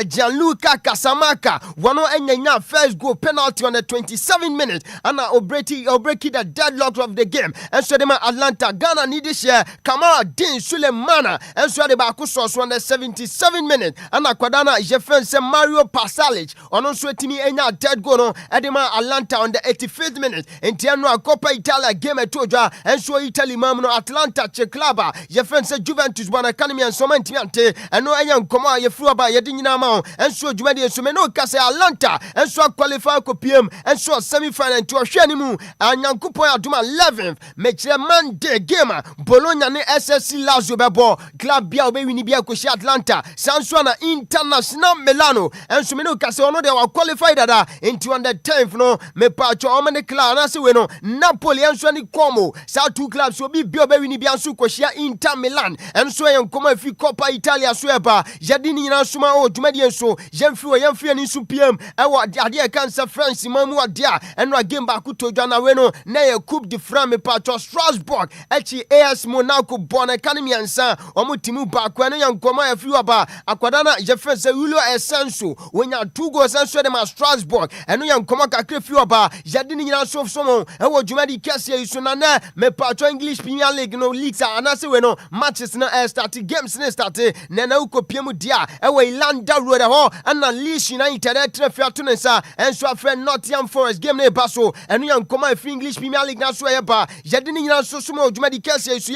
Speaker 1: Gianluca Casamacca, one enya first goal penalty on the 27 minutes, and breaking the deadlock of the game, and Swadema Atlanta, Ghana need this year, Kamara Din Sulemana, and Swadeba Kusos on the 77 minutes, and Aquadana, Jefferson Mario Pasalic, on Sweatimi enya dead goal, Edema Atlanta on the 85th minute entiano Coppa Italia game etoja enso Italy mamuno Atlanta che club yefense Juventus bwana kanemi ensoma ntiante eno enya nkoma yefru aba yedi nyina ma enso dwumadi enso me no kase Atlanta enso qualify ko PM enso semi final to hwe ni mu anyankopon aduma 11th mechire Monday game Bologna ne SSC Lazio bebo club bia obewini bia ko shi Atlanta sanso na International Milano enso me no kase ono de wa qualify dada into on the 10th no me pacho omane club na se we no Napoli enso ni Como sa two clubs so bi obewini bia so ko shi Inter Milan enso yen koma fi Coppa Italia so eba yadi ni nyina suma o dwumadi enso yemfi ni su PM ewo ade cancer France mamu ade eno game ba ku tojwa na we no na ye Coupe de France me pacho Strasbourg echi AS Monaco bon academy ansa omotimu ba kwa no yankoma ya fi oba akwada na Jefferson Julio Essenso wonya 2 goals enso de ma Strasbourg eno yankoma kakre fi oba yadi ni nyina so somo ewo dwumadi kese isu na me pacho English Premier League no leagues anase we no matches na start games na start na ukopiem dia ewo Ilanda Road ho ana Leeds United trafia to nsa enso afre Nottingham Forest game na baso eno yankoma fi English Premier League na so yeba yadi ni nyina so somo dwumadi kese isu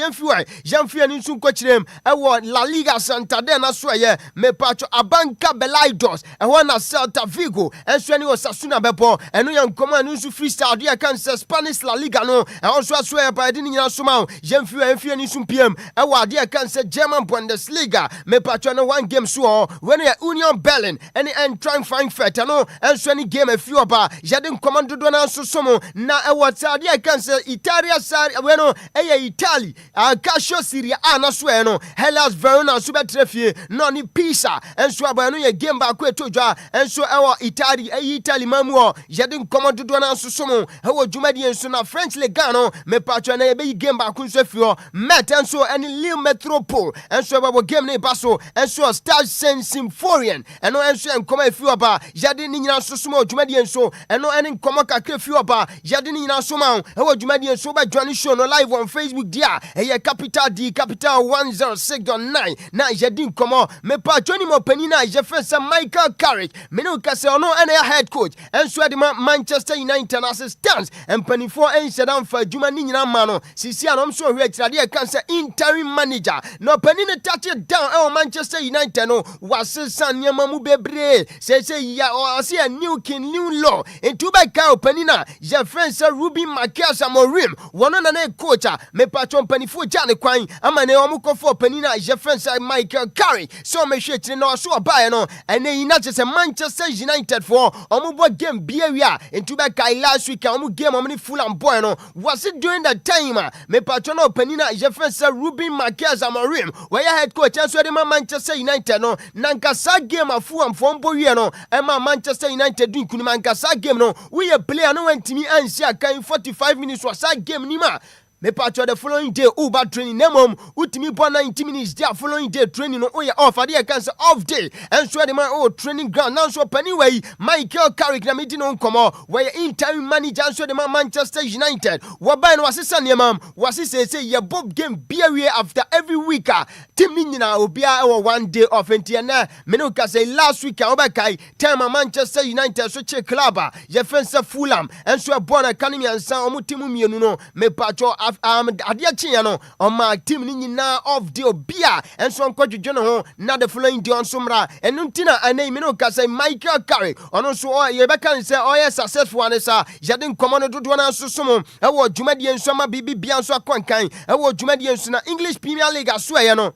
Speaker 1: yemfi ani nsu kwachirem ewo La Liga Santander na so ye me pacho Abanca Belaidos ewo na Celta Vigo enso ani Osasuna bebo eno yankoma ani nsu freestyle dia kan Spanish La Liga no enso so ye ba yadi ni nyina so ma yemfi ani nsu PM ewo ade kan German Bundesliga me pacho no one game so when ya Union Berlin any Eintracht Frankfurt no enso ani game afi oba yadi commando do na so somo na ewo ade kan Italia sari we no Italy Calcio Serie A na so no Hellas Verona so betrefie no ni Pisa enso aba no ye game ba ko etojwa enso ewo Italy mamu yadi commando do na so somo ewo dwumadi enso na French Ligue no me pacho na ye be game ba ko so fio Met enso any Lille Metropole enso aba game na baso enso Stade Saint-Symphorien eno enso enkoma afi oba yadi ni nyina so somo dwumadi enso eno ene nkoma kakra afi oba yadi ni nyina so ma ewo dwumadi enso ba join show no live on Facebook dia eye capital 106.9 na yadi nkomo me pa Johnny Mopani na Jefferson Michael Carrick me no kase ono ene ya head coach enso de Manchester United assistants empanifo enshedam fa dwuma ni nyina ma no sisi anom so hwe tirade kansa interim manager no pani ne touch down Manchester United no wasesa nyama mu bebre say ya o say a new king new law into by ka pani na Jefferson Ruben Marquez Amorim wono na coach me patron panifo jane kwan amane omukofo panina Jefferson Michael Carrick so me hwetire na so obae no ene ina se Manchester United for omubo game biawia into by last week game omni full and boy no was it during that time me patrono penina Jefferson Ruben Marquez Amorim where head coach and so Manchester United no nankasa game afu am fombo wie no Manchester United do kunima nankasa game no we a player no wentimi ansia kan 45 minutes was that game nima me patcho the following day Uber training nemom utimi bo 90 minutes there following day training no oya off ade can say off day and so the man training ground now so anyway Michael Carrick na meeting on come where interim manager so the man Manchester United wabai no asisa nemam wasi say ya bob game beer after every week team ni nyina Obia e 1 day off enti na me no ka say last week obakai time Manchester United so che club ya fensa Fulham and so born academy and san omu team mienu no me patcho adia chia no on my team ni nyina of the Obia and so nkwadwodwo no ho na the following day on somra enu ntina anai me no ka say Michael Carrick ono so ye be kan say successful one sa yade nkomo no dodo na so somo e wo dwumadie nso ma bibi bia nso akwankan e wo dwumadie nso na English Premier League aso ye no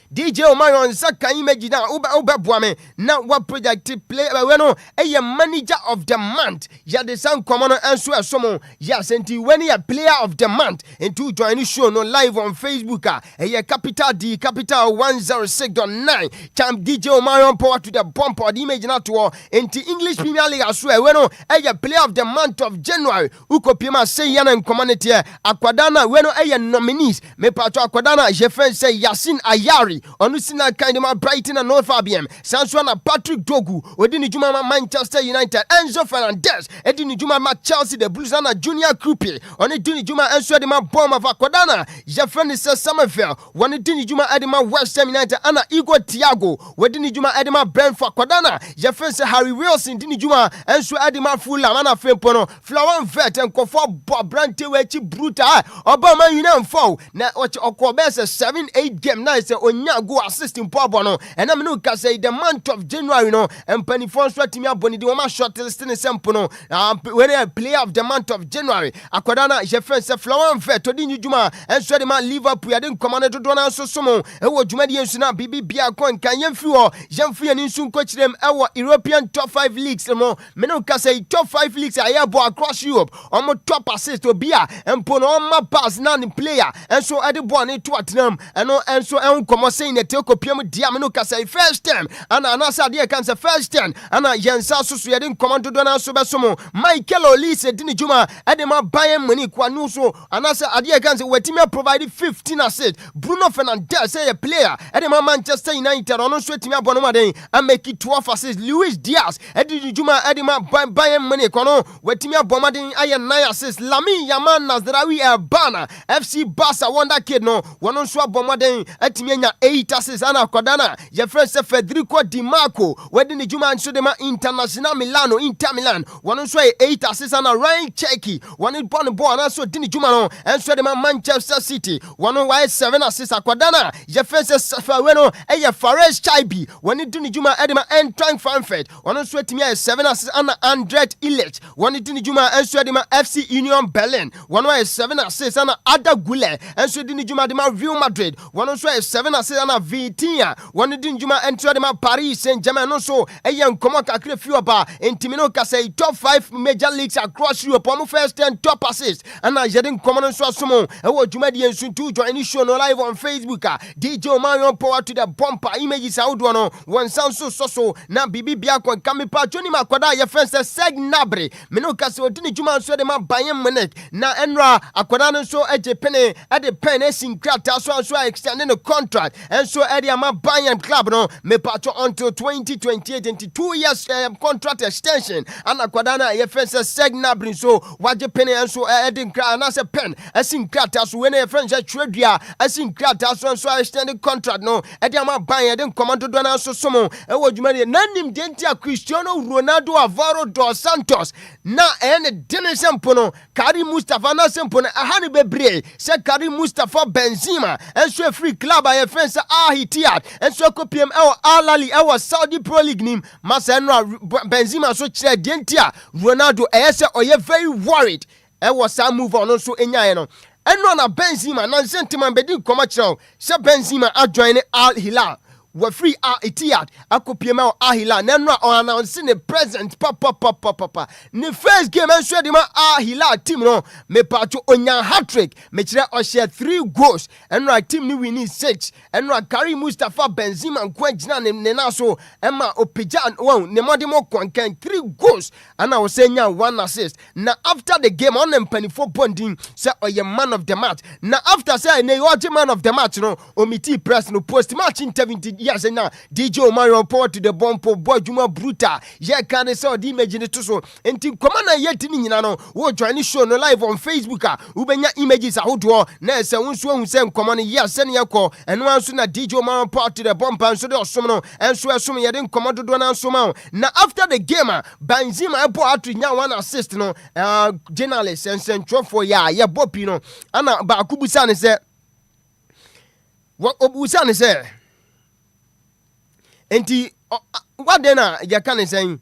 Speaker 1: DJ Omarion Saka image na uba boame na wa project play we no a manager of the month ya de san common enso esomo ya senti when ya player of the month into join show no live on Facebook capital D capital 106.9 champ DJ Omarion power to the bump or the image na to into English Premier League aso we no a player of the month of January ukopima say yana in community akwadana we no a nominees me pato akwadana je friend say Yasin Ayari Onusina Kindema Brighton and North Fabian, Sanswana Patrick Dogu, Odini Juma Manchester United, Enzo Fernandez, Edini Juma Chelsea, the Bluesana Junior Krupi, Onidini Juma and Swedima Bomb of Aquadana, Jeffrey Summerfield, Wanidini Juma Edima West Ham United, Anna Igor Tiago, Wedini Juma Edima Brentford Aquadana, Jeffrey Harry Wilson, Dini Juma, and so Edima Fula, Mana Fempono, Flower Vet, and Kofo Bob Brante Wechi Bruta, Obama Union Foul, now what Okobes 7-8 game nice on go assisting Pobono, and I'm no say the month of January no, and Penny Fons Ratimia Boni, the Oma short listing Sempono, when a player of the month of January, Aquadana, Jeffrey Flower Vet, Todini Juma, and Swedima Liverpool, I didn't command to Dona Sosomo, and what Jumadian Suna, Bibi Biacon, Kanyan Fuo, Jamfree and Insun coach them our European top 5 leagues, no, Menoka say top 5 leagues I have across Europe, on my top assist to Obia, and Ponoma pass non player, and so I did one to Tottenham, and so I come saying that Toko Piam Diamano say first time, and Anasa dear can say first time, and Yansa Susu didn't come to Dona Sobasomo, Michael Olise Dini Juma, Edema Bayern Munich, Kwanuso, Anasa Adia can say Wetimia provided 15 assists, Bruno Fernandes say a player, Edema Manchester United, on Swetimia Bonomade, and make it 12 assists, Luis Diaz, Edini Juma, Edema Bayern Munich, Wetimia Bomadin, Iron 9 assists, Lami Yaman Nazrawi Abana, FC Barca, Wonder Kid, no, one on Swab Bomadin, Etimia 8 assists, Anna Kodana, Jeffrey Federico Di Marco, Wedini Juma and Sudema International Milano, Inter Milan, one on Sway 8 assists, and a Ryan Cheki, one in Bonabo, and also Dini Jumano, and Sudema Manchester City, one on Y 7 assists, Aquadana, Jeffrey Safaweno, a Fares Chaibi, one in Dini Juma, Edema, and Trank Fanfed, one on Swetimia 7 assists, and Andret Illich, one in Dini Juma, and Sudema FC Union Berlin, one on 7 assists, and Ada Gule, and Sudini Juma, Real Madrid, one on Sway 7 assists, and Vitinha, one in Juma, and Sudema Paris Saint-Germain, also a young Komaka Crefuaba, and Timino say top 5 major leagues across Europe, on first 10 top assists, and I didn't come on Swasumo, and what Jumadian soon to join show no live on Facebook, DJ Marion power to the bumper, images out one sound so, now Bibi Biako and Kamipa, Johnny Makwada, your friends, Seg Nabre, Minoka, so Dini Juma, Sudema Bayern Munich, na Enra, Aquadano, so at the penny, at the penny, in Krata, so extending the contract, and so Eddie Ama Bayern Club, no, me pato until 2028, and 2 years contract extension, and Aquadana, your friends, Seg Nabre, so what the penny, and so Eddie Krata, as a pen, as in Krata, so when a friend, Tredia, as in Krata, so extended contract, no, Eddie Ama Bayern, then come on to Dona Sosomo, and what you mean, Nanim Dentia Cristiano Ronaldo Avaro dos Santos, na and Dennis Sempono, Karim Mustafa na Sempono, Ahani Bebre, se Karim Mustafa Benzema, and so free club by a fence Ahitiat, and so copium Alali, our Saudi Pro League name, Masenra Benzema, so Dentia, Ronaldo, or you're very worried, and was some move on also in Yano. And on a Benzema, non sentiment, but didn't come out, so Benzema are joining Al Hilal. were free Etihad akopiem Ahila nenra on announce ne present papa ne first game and share ma Ahila team no me pacho onya hat-trick me kire o share 3 goals and right team ni win 6 and right carry Mustafa Benzema and Kwajina ne na so Emma Opejan won ne modimo kwankan 3 goals and I was saying 1 assist na after the game on them 24 bonding say oye man of the match na after say ne oje man of the match no omiti press no post match interview yes na DJ Omar report to the bompo boy Juma Bruta ye can say the image ne to so enti komana yeti ni nyina no wo join show no live on Facebook ubenya images ahodo na say wonso hu say komana yes ne yakọ eno anso na DJ Omar report to the bompo anso de osom no enso esom ye de komodo do na anso ma na after the game Benzema ebo atu nya 1 assist no journalist and central for ya bopi no ana ba kubusa ne say what obusa ne say enti what then ya can say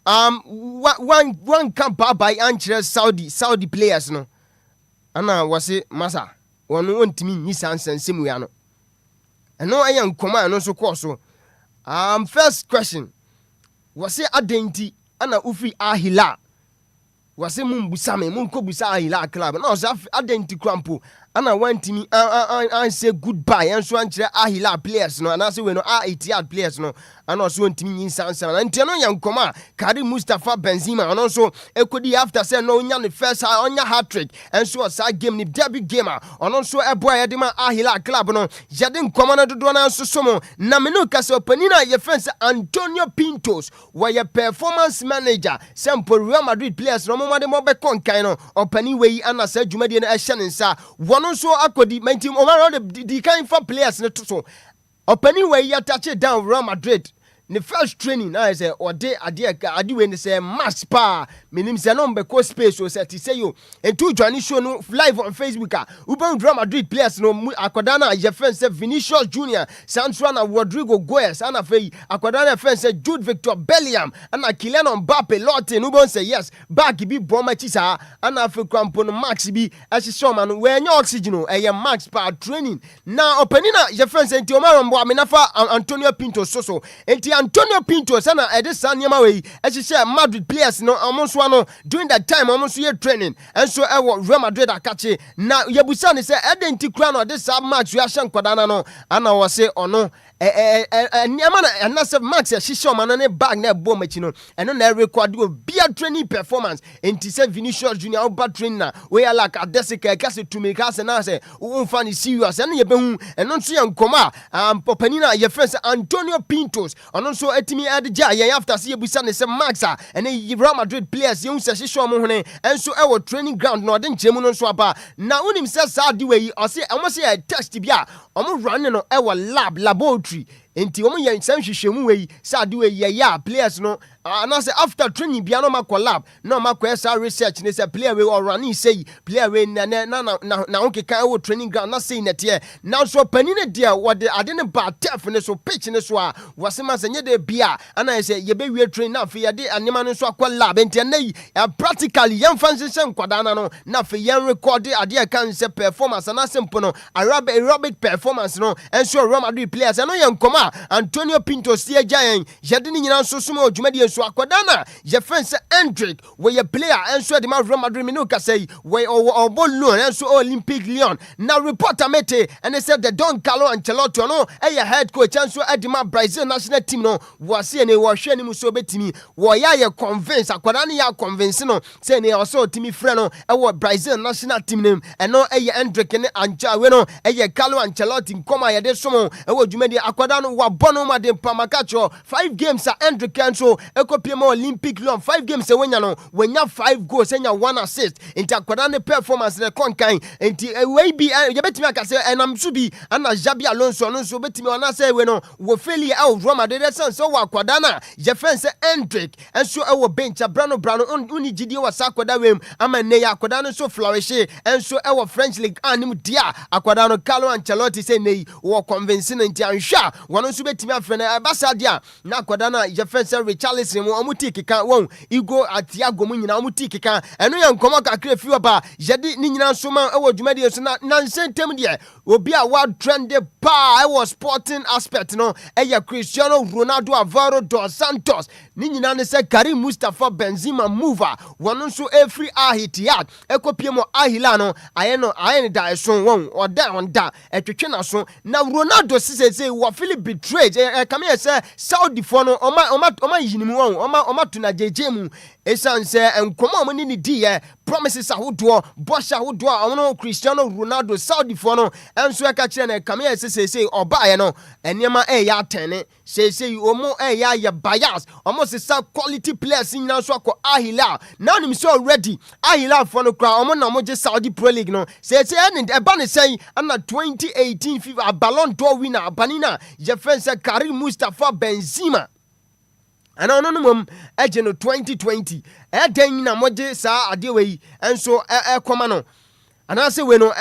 Speaker 1: one camp by anchor Saudi players no ana wase masa wonu ontimi ni sansensem ya no eno ayan koma no so course so first question wase adenti ana ufi Ahila wase mumbusa me munko busa Ahila club na so adenti krampo ana wantimi an say goodbye and so anchire Ahila players no ana say we no Etihad players no ana so wantimi nyin sansan na ntia no yankoma carry Mustafa Benzema ana so ekodi after say no nya the first onya hat-trick and so sa game ni derby gamer ana so eboy ye de ma Ahila club no yede nkoma na dodo na so somo na me no kase opanina ye fence Antonio Pintos where performance manager sample Real Madrid players no mo de mo be konkan no opani we ana sa dwumade na ehye ne nsa so akodi my team over the kind for players ne to so opani way ya touch down Real Madrid the first training na say ode ade we ne say match pa menim say no be ko space so say say yo entu join show no live on Facebook Uban Real Madrid players no akoda na je fan say Vinicius Junior Sancho na Rodrigo Goes ana fei akoda na fan say Jude Victor Bellingham ana Kylian Mbappe Lotte no bon say yes back bi bon match sa ana fe kwampo no max bi ehye man we nya oxygen no max pa training na opani na je fan say nti o ma mbo amenafa Antonio Pinto so enti Antonio Pinto sana edisa nyama we ehye Madrid players no amonso no during that time amonso ye training and so Real Madrid akache na yebusa ne say edenti kura no this match we ahye nkwadana no ana wo say ono nyama na anase max ehye man ne bag na ebo machi no eno na record go bia training performance enti say Vinicius Junior oba train na we like adesika kase to make us na say unfa ni serious eno ye behu eno nso ye nkoma popanina ye friend Antonio Pintos so etimi adja ye after see busa ne se maxa and Real Madrid players you say shisho mo hune and so e training ground no de nchemu no so aba na unim say saadi we o say almost say test bia omo run no e laboratory enti omo ye nsam hwehwemu we saadi we ye ya players no and say after training bia no makọ lab no makọ esa research ne say player we or run say player we na onke kan we training ground na say net here now so panine dia what the ade ne ba tef ne so pitch ne so a wasema say nye de bia ana say ye be we train na fe ye de anima no so akọ lab enti na yi practically yan fancy say nkwada na no na fe yan record ade kan say performance na simple no aerobic performance no and so Real Madrid players no yan koma Antonio Pinto sie giant ye de ni nyina so suma odwumade so akodana je fence Hendrick we a player and so the Real Madrid minuka say we Obolo and so Olympic Lyon now reporter mete and they said the Don Carlo Ancelotti no head coach and so Edima Brazil national team no was see ne wo hwe ni muso betimi wo ya convince akodana ya convince no say ne also timi frɛ no e Brazil national team name and no Hendrick ne Anja we no Carlo Ancelotti nkoma ye de somo e wo dwumadi akodana wa bono ma de pamakacho 5 games Hendrick and so Ekopiem Olympic Lyon 5 games wenya 5 goals enya 1 assist inti akwada ne performance ne konkan inti we bi ye betimi aka say enam so bi ana Xabi Alonso no so betimi ona say we no wo failure Real Madrid sense so wa akwada na je fence Hendrick and so e wo bench brano uni gidi wa sakwada we ama ne ya akwada no so flourish and so e wo French league anim dia akwada no Carlo Ancelotti say nei wo convince inti anhwa ɔno nso betimi afrɛ no ɛbasa dia na akoda na je fɛ sɛ Richarlison mu ɔmuti keka wɔn Igo Atiago mu nyina ɔmuti keka ɛno yɛ nkɔmɔ kakra fi ɔba yɛde ne nyina nso ma ɛwɔ dwumadi so na nsɛntɛm deɛ obi a wa trend pa ɛwɔ sporting aspect no ɛyɛ Cristiano Ronaldo Alvaro dos Santos ne nyina ne sɛ Karim Mustafa Benzema mover wɔno nso free Ahitiyad ekopie mo Ahila no ayɛ da ɛso wɔn ɔda onda ɛtwetwe na so na Ronaldo sisese wɔ Philip betrayed kame yɛ sɛ Saudi fo no ɔma yinimu wɔn ɔma to na jeje mu esan sɛ nkɔmɔ ɔmo ne di yɛ promises ahodoɔ bɔhyɛ ahodoɔ a ɔmo Cristiano Ronaldo Saudi fo no ɛnso ɛka kyerɛ na kame yɛ sisese ɔbaayɛ no ɛnneɛma ɛyɛ atɛne sese ɔmo ɛyɛ ayɛ bias ɔmo sisa quality players nyina nso akɔ Ahila now nim so already Ahila fo no kra ɔmo na ɔmo gye Saudi Pro League no sese ɛne ɛba ne sɛn ana 2018 FIFA Ballon d'Or winner abanina je fɛn Karim Mustafa Benzema ana ono mum eje no 2020 ɛdan na moje saa ade wei enso ɛkɔma no anase we no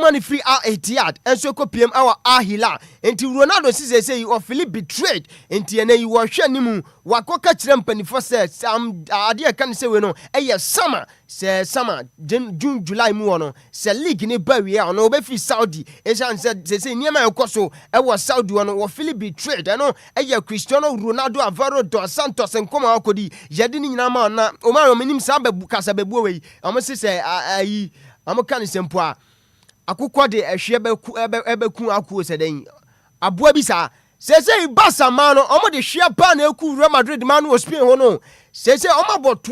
Speaker 1: money free Etihad enso kopiem our Ahila enti Ronaldo sisese o Philip betrayed enti ene yi wo hwɛ nimu wakoka kyerɛ mpanifo sɛ sam ade aka ne sɛ we no ɛyɛ summer June July mu no sɛ league ne ba wie a no obefi Saudi ɛsan sɛ niema ɛkɔ ɛwɔ Saudi no wo Philip betrayed ɛno ɛyɛ Cristiano Ronaldo Alvaro dos Santos nkɔma akodi yɛde ne nyina ma na o ma menim sa bebu kasa bebu wei ɔmo sɛ ayi amuka ni sempo a akukɔ de ehwe ebeku akuo sɛdan aboa bi sa sese Barca man no ɔmo de hwe pa na eku Real Madrid man no Spain ho no sese ɔmo bɔ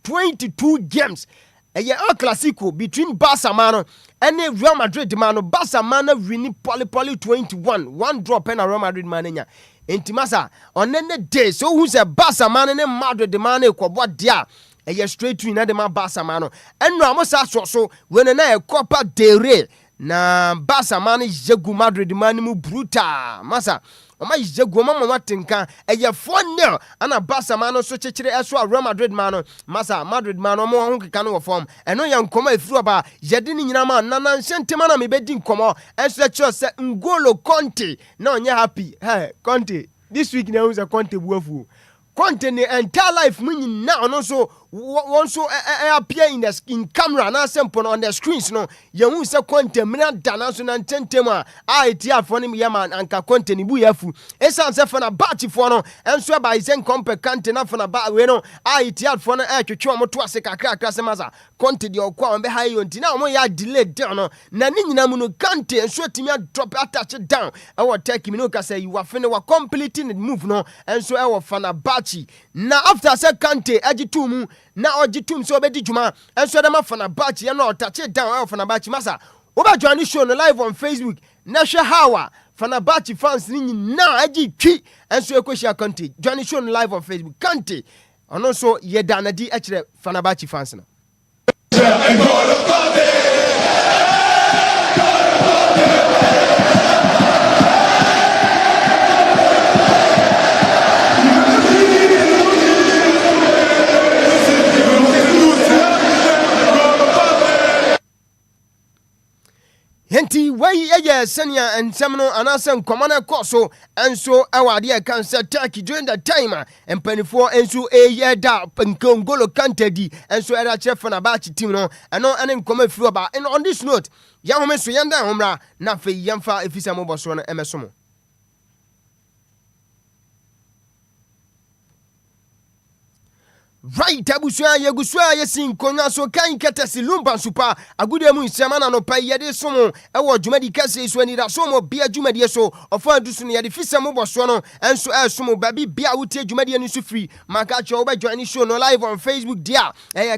Speaker 1: 22 games ɛyɛ El Clasico between Barca man no ɛne Real Madrid man no Barca man na win poly 21 one drop na Real Madrid man nya enti masa ɔnene day so hu sɛ Barca man ne Madrid man e kɔbɔ dia ɛyɛ straight win na de ma Barca man no ɛno amo sa so when na e Copa del Rey na Barca man yegu Madrid man mu brutal masa ɔma yegu mama tenka ɛyɛ 4-0 ana Barca man no so kyekere ɛso a Real Madrid man no masa Madrid man no mo ho keka no wɔ form ɛno yɛ nkɔmɔ efiri ɔba yɛde ne nyina ma na nhyɛntema na mebedi nkɔmɔ ɛso kyerɛ sɛ N'Golo Conte na ɔnyɛ happy Conte this week na hu sɛ Conte buafu Conte ne entire life mu nyina ono so won so appear in camera na sempo on the screens no yehu se Conte mena dana so na ntentem a Etihad fo ne yema anka Conte ni bu yafu esan se fa na batch fo no enso ba isen competent na fa na ba we no Etihad fo no twetwe omo to ase kakra se masa Conte de okwa on be high yonti na omo ya delay down no na ni nyina mu no Conte enso timi drop attach down e wo take me no ka say you are finish wa completing the move no enso e wo fa na batch na after say Conte agitu mu na ogitum so obedi djuma enso dem afa na batch ye na otache down afa na batch masa oba join show no live on Facebook na hwe hawa fana batch fans ni na agi twi enso ekohia Conte join show no live on Facebook Conte ono so ye danadi a kire fana batch fans no Henti wei eye senia ensem no anase nkɔmɔ na kɔ so enso awade e kan se Turkey during the time empanifo enso eye da N'Golo Kante di enso era chef na ba team no eno ene nkɔmɔ afiri oba and on this note ya home so yenda homra na fe yemfa efisa mo boso no emeso Right, abusua yegusua yesin konya so kan ketesi Lumba super agude mu nsema na no pa yede somo ewo dwumadi kase so Anidaso Obia dwumadi so ofo adusu no yede fisem boso no enso somo babi bia wotie dwumadi ani so free maka cho oba join show no live on Facebook dia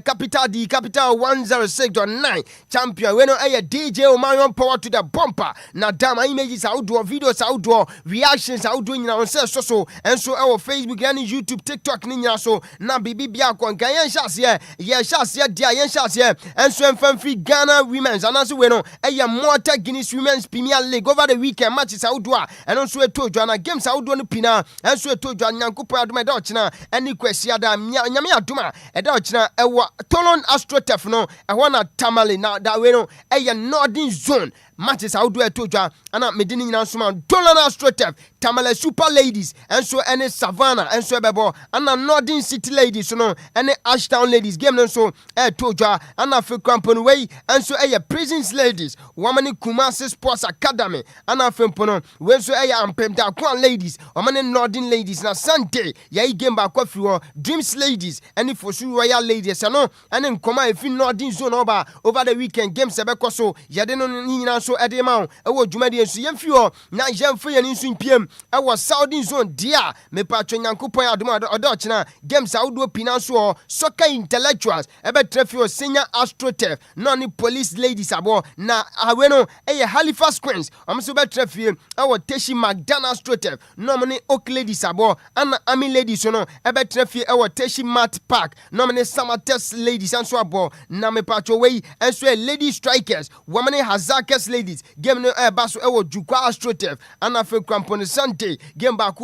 Speaker 1: capital 106.9 champion we no DJ Omarion power to the bumper na dama images outdoor videos outdoor reactions outdoor nyina on so enso ewo Facebook and YouTube TikTok ni nyina so na bibi bia konka yen hyase ye hyase dia yen hyase enso emfamfri Ghana women's anaso we no eye Malta Guinness Women's Premier League over the weekend matches awdo a eno so etojo na games awdo no pina enso etojo Nyankopon adoma da ochina eni kwasi ada nyame adoma eda ochina ewo Tolon Astrotef no ehwo na Tamale na da we no eye Northern Zone matches awdo etojo ana medini nyina nsoma Tolon Astrotef Tamale Super Ladies enso ene Savannah enso ebebo ana Northern City Ladies no ene Ashtown Ladies game no so etojo ana fe company we enso eye Prisons Ladies Womani Kumasi Sports Academy ana fe mpono we so eye Ampemda Kwan Ladies Womani Northern Ladies na Sunday ye game ba kwa fi Dreams Ladies ene Fosu Royal Ladies no ene nkoma e fi Northern Zone over the weekend games ebekọ so yede no nyina so ede ma ewo dwumade enso yemfi na yemfe ye nso mpiem ewo Southern Zone dia me patro Nyankopon adoma odochina games awdo pina so soccer intellectuals ebe trafio senior Astrotef non police ladies abo na aweno eye Halifax Queens omso be trafio ewo Teshi McDonald Astrotef no moni Oak Ladies abo ana Army Ladies no ebe trafio ewo Teshi Mat Park no moni Samates Ladies anso abo na me patro we enso Lady Strikers womani Hazakes Ladies game no baso ewo Jukwa Astrotef ana fe krampon Sunday game back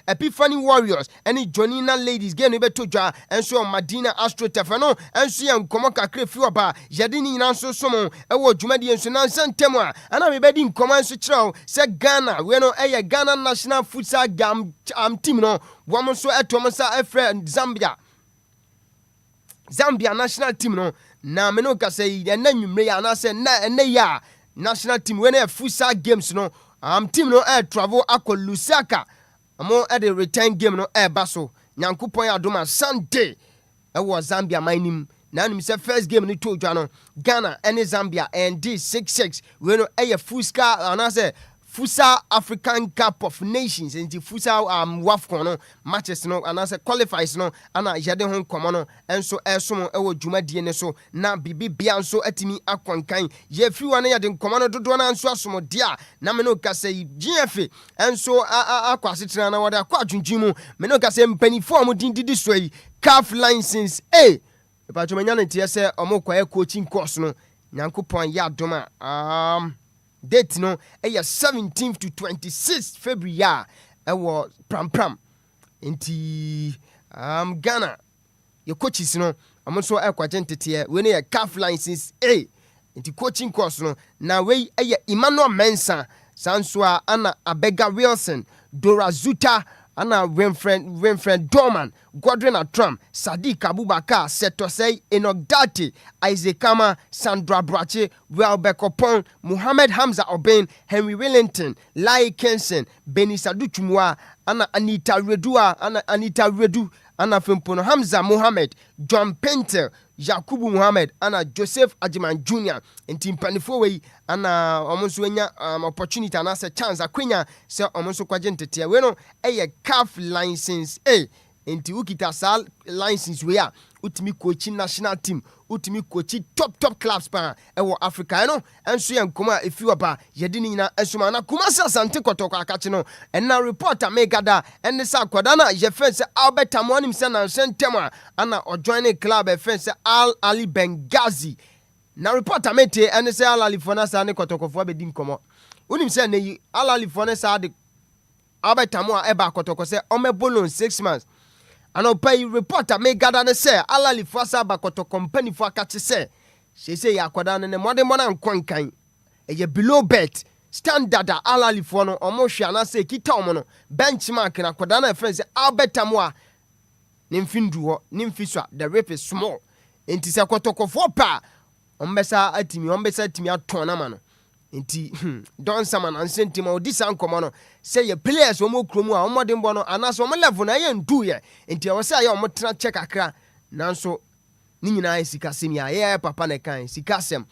Speaker 1: Epiphany Warriors any Jonina Ladies game no be toja enso Madina Astrotef no enso yan komo kakre fi oba yedini nyina nso somo ewo dwumadi enso na nsantemu a ana me bedi nkomo enso kirao se Ghana we no eye Ghana National Futsal team no womo so etom sa efre Zambia national team no na me no ka say na nwumre ya na se na ene ya national team we na futsal games no team no travel akọ Lusaka amo at the return game no baso Nyankopon adoma Sunday ewo Zambia minim na nim se first game ni tojo no Ghana and Zambia and D66 we no fuska ana se Futsal African Cup of Nations and the Futsal WAFCON no matches no and as qualifies no ana yade hon komo no enso esomo ewo dwumadie ne so na bibi bia nso atimi akwankan ye fiwa na yade komo no dodo na nso asomo dia na me no kase GF enso akwase tena na wode akwa dwundwimu me no kase mpanifo mo dindidi so yi CAF license pacho manya ne tie se omo kwaye coaching course no Nyankopon ya doma date no 17th to 26th February ewo pram enti Ghana your coaches no amonso kwagentete we ne CAF license enti coaching course no na we Emmanuel Mensah Sansua ana Abega Wilson Dora Zuta ana Winfred Dorman Godwin Atram Sadiq Abubakar Setosei Enogdati Isaac Kama Sandra Brache Welbekopon Muhammad Hamza Oben Henry Wellington Lai Kenson Beni Saduchumwa ana Anita Redu ana Fempono Hamza Muhammad John Pentel Yakubu Muhammad ana Joseph Ajiman Jr. enti mpanifo we ana omonso enya opportunity ana se chance akwenya se omonso kwagentete we no CAF license enti ukita sal license we a utimi coaching national team utimi coaching top clubs pa ewo Africa no enso ye nkoma efi oba yede ni nyina ensoma na Kumasi Asante Kotoko akache no na reporter megada enne sa kwada na ye fense Albert Amonim se na nsentema ana ojoin club fense Al Ali Benghazi na reporter mete enne se Al Ali fona sa ne Kotoko fo be di nkomo unim se ne Al Ali fona sa de Albert Amo eba Kotoko se omebolo 6 months ano pay reporter me gada ne say alali fasa bakoto company for akache say ya kwada ne mode mona nkwankan eye below bet standard alali fo no omo hwa na say kita omo no benchmark na kwada na friend say Albert Amoa nimfindu ho nimfiswa the rip is small enti say kotoko fo pa ombesa atimi aton na ma no enti don sama na nsentima odisa nkomo no say ye players omo kromu a omo dembo no anaso omo level na ye ndu ye enti o say ye omo tena check akra nanso ni nyina ye sikasem ya ye papa ne kan sikasem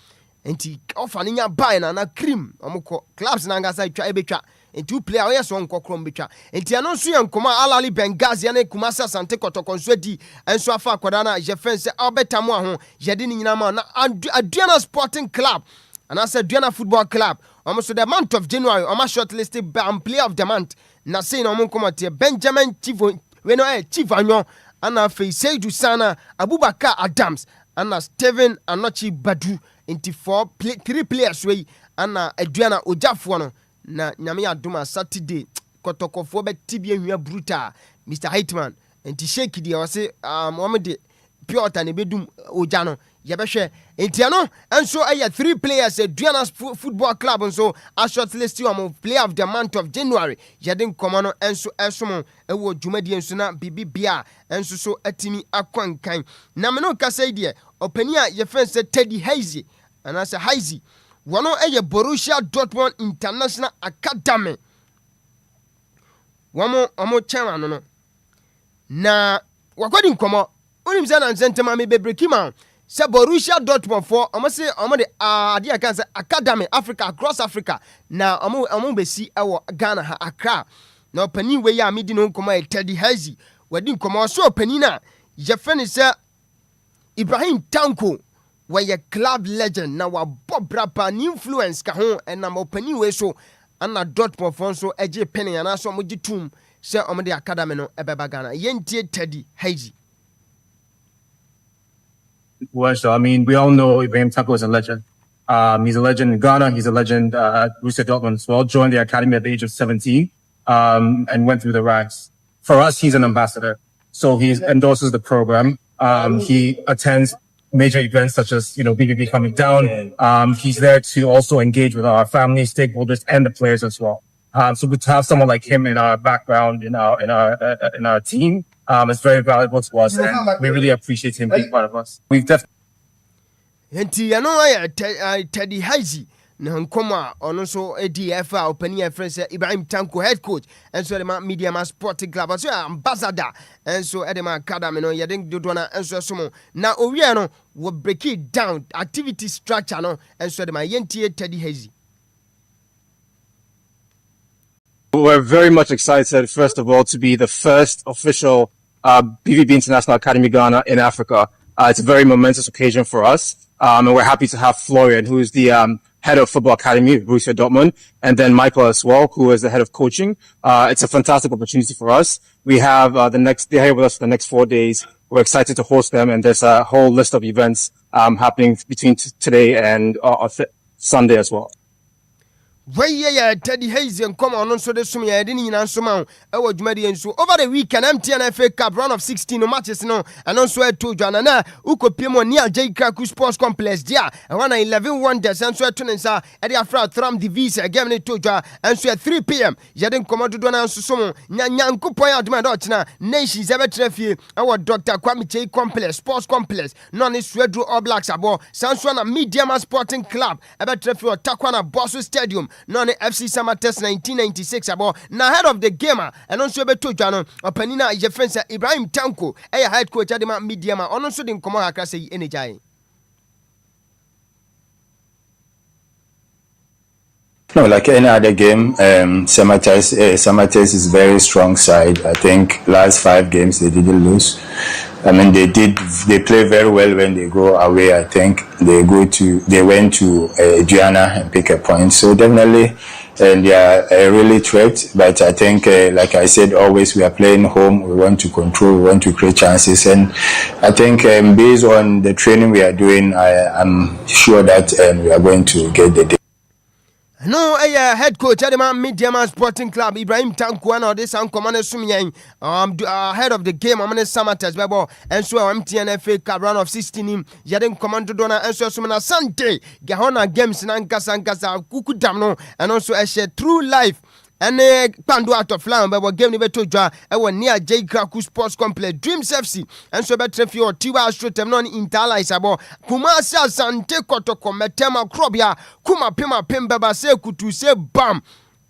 Speaker 1: enti ofa ni nya buy na cream omo ko clubs na ngasa twa ebetwa enti u player o ye so nkokrom betwa enti anonso ye nkomo alali Benghazi na Kumasi Asante Kotoko nso di enso afa akoda na je fense Albert Amoa ho je di ni nyina ma na Aduana Sporting Club and I said Diana Football Club almost the month of January almost shortlisted player of the month na saying omo komate Benjamin Chivo we no Chivanyo ana fe Seidu Sana Abubakar Adams ana Steven Anochi Badu inti 3 players wey ana Adriana Ojafo no na nyame adoma Saturday kotokofo betibia hwia brutal Mr. Hitman inti shake dia wase Mohammed Piotr ne bedum oja no yebehwe entiano enso 3 players Adriana Football Club enso a shortlist you player of the month of January yedin komono enso esomo ewo dwumadi enso na bibia enso so atimi akwankan na me no kasa die opani a yefense Teddy Hazy anasa Hazy wono Borussia Dortmund International Academy omo chairman no na wakodi nkomo onim se na nsentema me bebrekima se Borussia Dortmund for omo se omo de ade kan se academy Africa across Africa na omo besi ewo Ghana ha Accra na opani we ya medi no nkomo Teddy Hazy wadi nkomo so opani na je feni se Ibrahim Tanko were club legend na wa bobrapa ni influence ka ho na opani we so ana Dortmund for so eje penny na so mo gitum se omo de academy no ebeba Ghana yentie Teddy Hazy.
Speaker 3: Well, so I mean, we all know Ibrahim Tanko is a legend. He's a legend in Ghana. He's a legend at Borussia Dortmund as well. Joined the academy at the age of 17 and went through the ranks. For us, he's an ambassador. So he endorses the program. He attends major events such as, BBB coming down. He's there to also engage with our family, stakeholders, and the players as well. So to have someone like him in our background, in our team, it's very valuable to us, and we really appreciate him being part of us. We've definitely.
Speaker 1: Teddy Hazy na nkoma ono so DLFM opani friends Ibrahim Tanko head coach and so the media man sporting club so ambassador and so edema academy no yedin dodona and so somo na owie no we break it down activity structure no and so the yentie Teddy Hazy.
Speaker 3: We're very much excited, first of all, to be the first official BVB International Academy Ghana in Africa. It's a very momentous occasion for us. And we're happy to have Florian, who is the head of football academy at Borussia Dortmund, and then Michael as well, who is the head of coaching. It's a fantastic opportunity for us. We have they're here with us for the next 4 days. We're excited to host them, and there's a whole list of events happening between today and Sunday as well.
Speaker 1: Teddy Hazy and come on so the sumi I didn't answer man over the weekend MTN FA Cup round of 16 matches no and also to Janana uko pimo near J Kraku Sports Complex dia and 11 wonders and so tunensa e dia fra tram divise again ne toja and so 3 p.m. yedin komodo do na so so nyanyanko point aduma do china nations ebe trafie our Dr. Kwame J Complex Sports Complex no ne Swedru All Blacks abo sanso na Media Sporting Club ebe trafie Takwana Bosso Stadium no ne FC Samates 1996 abo na head of the gamer and also beto dwano opanina je friends Ibrahim Tanko head coach adema Media ma ono so de nkomo akra sei enejai.
Speaker 5: No, like any other game, Samates is very strong side. I think last 5 games they didn't lose. I mean, they play very well when they go away. I think they went to Guyana and pick a point. So definitely, and they are a really threat. But I think, like I said, always we are playing home. We want to control. We want to create chances. And I think based on the training we are doing, I'm sure that we are going to get the day.
Speaker 1: No, head coach Adema Media Sporting Club Ibrahim Tanko and this and commander Sumiyan head of the game Amane Samatas Bebo and so MTN FA Cup round of 16 Yadin Commander Dona and so Sumana Sante Gahona Games Nankasa Kukudamno and also a share True Life. And Pandu out of line, but game never to draw. I was near J Kraku Sports Complex, Dreams FC, and so better for your Tiwa Street, non Interlice about Kumasa Sante Kotoko, Metema Krobia, Kuma Pima Pimbaba, say Kutu, say Bam,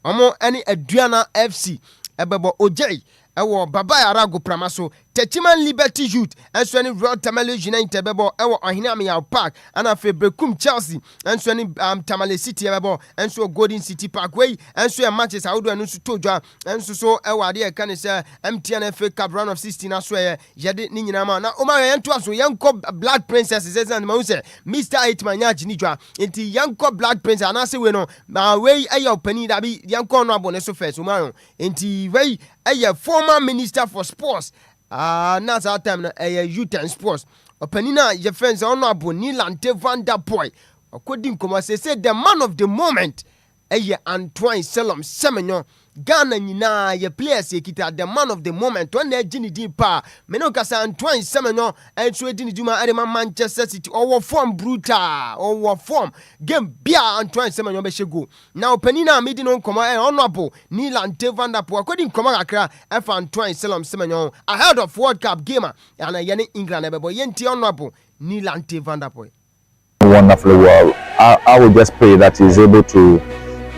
Speaker 1: Amo any Adriana FC, Ebebo OJ. Ewo Baba Arago Pramaso, Techiman Liberty Youth, and so any Royal Tamale United Bebo, Ewo Ahinami Park, and a Febrecum Chelsea, and so any Tamale City Bebo, and so Golden City Parkway, and so matches I would do Toja, and so Ewa dear can say MTN FA Cup round of 16 as well, Yadi Ninama. Now Omar Yantuaso, young Black Princess is and Mose, Mr. Hitman Yajinidra, into young Black Prince, and I say we know, my way a penny that be young Conrabo Neso First, Umaro, into way a former Minister for Sports na sa time no youth and sports opanina ye friends honorable Nilante Van Der Boy according to say the man of the moment Antoine Selom Semenyo Ghana nyina ye players ye kita the man of the moment when they gini di pa meno kasa Antoine Semenyo enso edi ni djuma ade Manchester City owo form brutal owo form game bia Antoine Semenyo be shego na opanina medi no komo honorable Nilante Van Der Boy according komo kakra f Antoine Selom Semenyo ahead of World Cup game and ye England ebebo ye nti honorable Nilante Van Der Boy
Speaker 4: wonderfully well. I would just pray that he's able to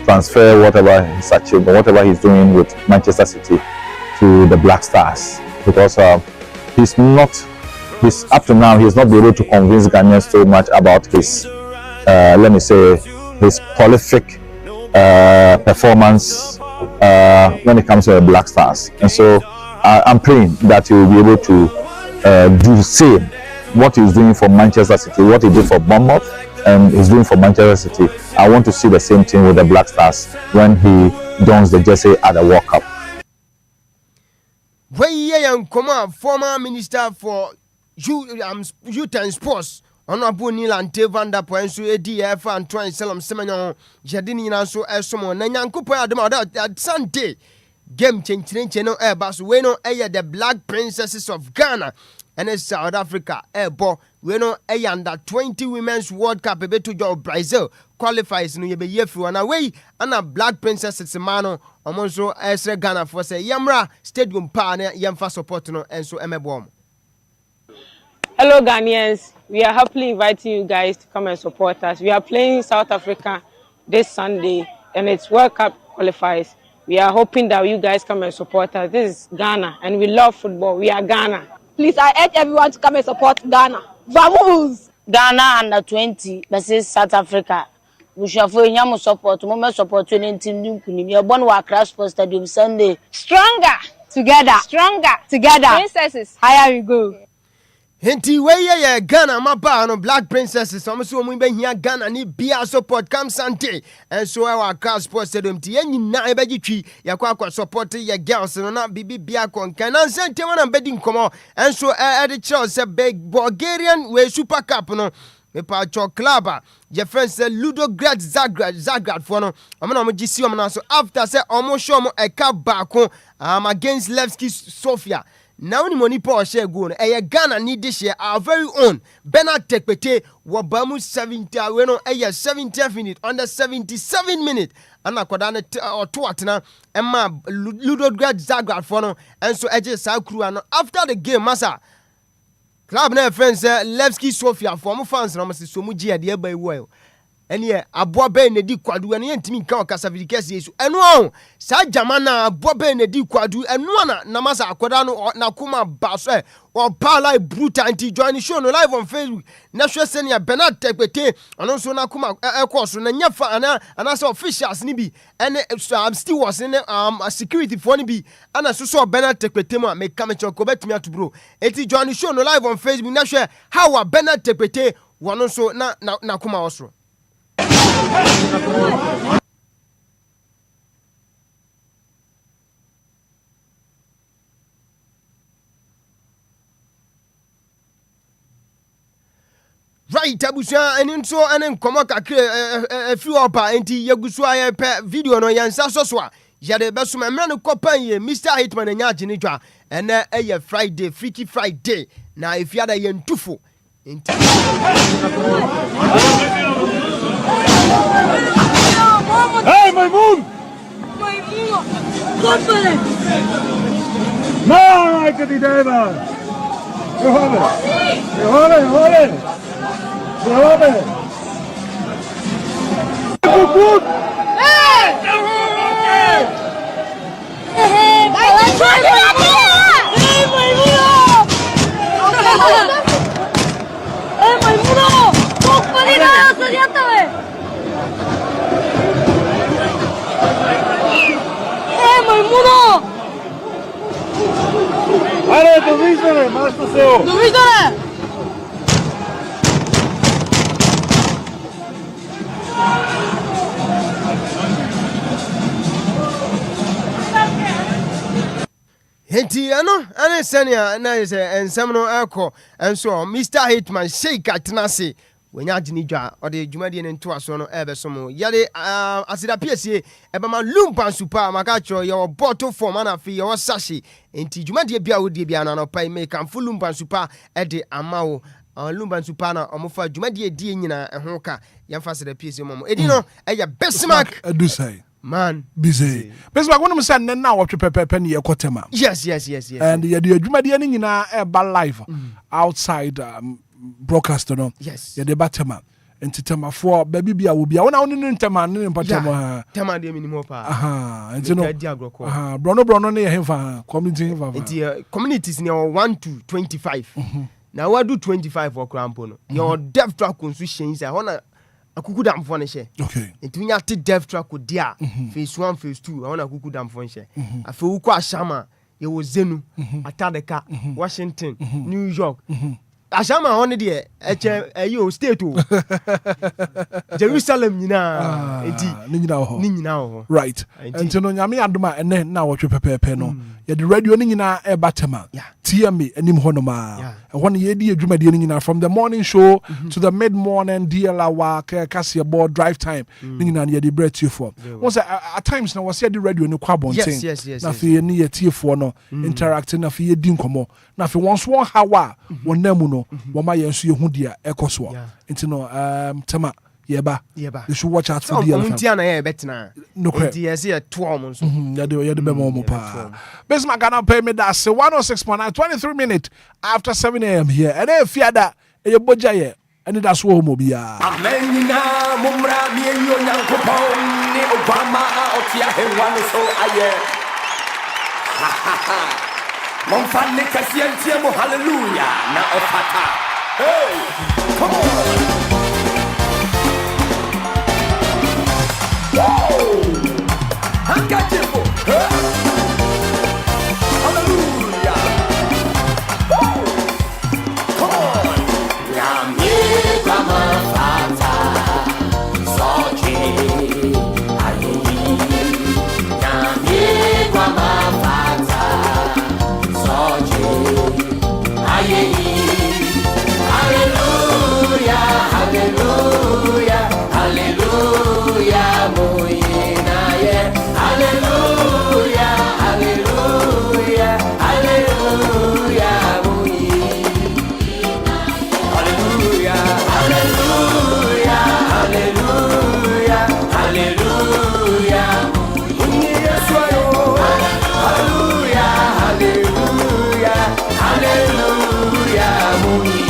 Speaker 4: transfer whatever he's achieved, whatever he's doing with Manchester City to the Black Stars, because he's up to now he's not been able to convince Ghanaians so much about his let me say his prolific performance when it comes to the Black Stars, and so I'm praying that he will be able to do the same. What he's doing for Manchester City, what he did for Bournemouth, and he's doing for Manchester City. I want to see the same thing with the Black Stars when he dons the jersey at the World Cup.
Speaker 1: Former Minister for Youth and Sports, Honorable Nilante Van Der Boy, so ADF and Antoine Selom Semenyo, Jadini Naso Esomo, Nanyankupo Adama that Sunday game change no airbus we no the Black Princesses of Ghana and South Africa airbo we no under 20 Women's World Cup to jo Brazil qualifies no be yefu and away and a Black Princesses mano omonso esre Ghana for say yamra stadium pa na yamfa support no enso emebom.
Speaker 6: Hello Ghanaians, we are happily inviting you guys to come and support us. We are playing South Africa this Sunday and it's World Cup qualifies. We are hoping that you guys come and support us. This is Ghana and we love football. We are Ghana.
Speaker 23: Please, I urge everyone to come and support Ghana. Vamos!
Speaker 24: Ghana under 20 versus South Africa. We shall support. We support 20 team. We are born to crash for Stadium Sunday.
Speaker 23: Stronger together. Stronger together. Princesses, higher we go.
Speaker 1: Henti weye Ghana maba no Black Princesses so mo be hia Ghana ni bia support come Sunday and so our car sports stadium ti nyina e begitwi yakwa support ye girls no na bibi bia konkan na Sunday wana bedi nkomo and so e de chel se big Bulgarian we Super Cup no me pa cho club je friends Ludogorets Zagreb for no amana mo gisi amana so after say omo show mo e ka baako against Levski Sofia. Now ni money power share go no Ghana need this year our very own Bernard Tekpete wabamu 70 we no 70th minute under 77 minute ana kwada na to atena emma Ludogorets Zagreb for no and so eje sa crew no after the game massa club na friends Levski Sofia for mo fans na mo se so mu gia de ba iwo ene aboa be na di kwadu ene yentimi nka okasa vidikesi yesu eno sa jamana aboa be na di kwadu eno na masa akoda no na kuma baso o pala brutal anti join show no live on Facebook na hwe senia Bernard Tekpete ono so na kuma ekoso na nyafa ana so officials ni bi ene stewards ne security for ni bi ana so Bernard Tekpete ma me kamecho ko betumi atubro eti join show no live on Facebook na hwe how Bernard Tekpete wono so na kuma osro. Right, abusia enso enen komo kakre fi opa enti yegusu aye pe video no yansa so yade beso me no kopan ye Mr. Hitman enya agene dwa ene eye Friday Freaky Friday na ifiada ye ntufo enti
Speaker 18: Hey, Maymoon! Confident! No, I can be there, man. You hold it. You hold it, hold it. You hold it. Good! Hey! Hey! Allez, dovíždele, máš to silu.
Speaker 23: Dovíždele!
Speaker 1: Henti ano ane senia na is ensem no eko enso Mr. Hitman shake atnase wenya gini dwa ode dwumade ne nto aso no ebesom yade asida piesie ebema Lumba super maka cho ye bottle form ana fi ye sashi enti dwumade bia wodie bia na no pai make am full Lumba super ede amawo Lumba super na omofa dwumade die nyina eho ka yemfa asida piesie momo edi no eya Bismarck
Speaker 2: adusai
Speaker 1: man
Speaker 2: busy Bismarck wonu say nen na wotwe pepepe ne yekotema
Speaker 1: yes
Speaker 2: and ye de adwumade ne nyina eba live outside broadcaster no
Speaker 1: yes
Speaker 2: ye de batema entitema for baby bia wo bia wona wonu ntema ne mpatema ha
Speaker 1: tema de minimo pa
Speaker 2: enti no brono ne ye hemfa community hemfa
Speaker 1: enti communities ne 1 to 25 na wadu 25 for crampo no your dev track konsu shen say hona akuku damfo ne hye
Speaker 2: okay
Speaker 1: enti nya te dev track dia phase 1 phase 2 hona akuku damfo hye afi wo kwa shama ye wo zenu atadeka Washington New York Ashama hone de ayo state o Jerusalem nyina enti
Speaker 2: ni nyina ho right enti no nyame adoma ene na wotwe pepepe no ye de radio ni nyina e batema TMA anim hono ma ehone ye di adwumade ni nyina from the morning show to the mid morning DLR kase board drive time ni nyina ye de break you for once at times na was ye the radio ni kwa bonten na fe ni ye tiefo no interacting na fe ye di nkomo na fe once one hour wonamu no woma yenso ye hu dia ekoso enti no tema yeba you should watch out for DLFM
Speaker 1: untia na ye betena enti ye se to om so
Speaker 2: ya de be mo pa Bismarck gonna pay me that 106.9 23 minutes after 7 a.m. here and if fiada e boja ye Anidaso Wɔhɔ Obia
Speaker 22: amenyina mumra mi enyo nyankopon ni Obama otia hewa no so aye Monfane kasientie mo hallelujah na ofata hey come on whoa handkerchief hallelujah whoa come on nyame kama fata soje ayi nyame kama fata hallelujah, hallelujah, hallelujah, moyena ye. Hallelujah, hallelujah, hallelujah, moyena. Hallelujah, hallelujah, hallelujah, hallelujah. Yes, hallelujah, hallelujah, hallelujah, moyena.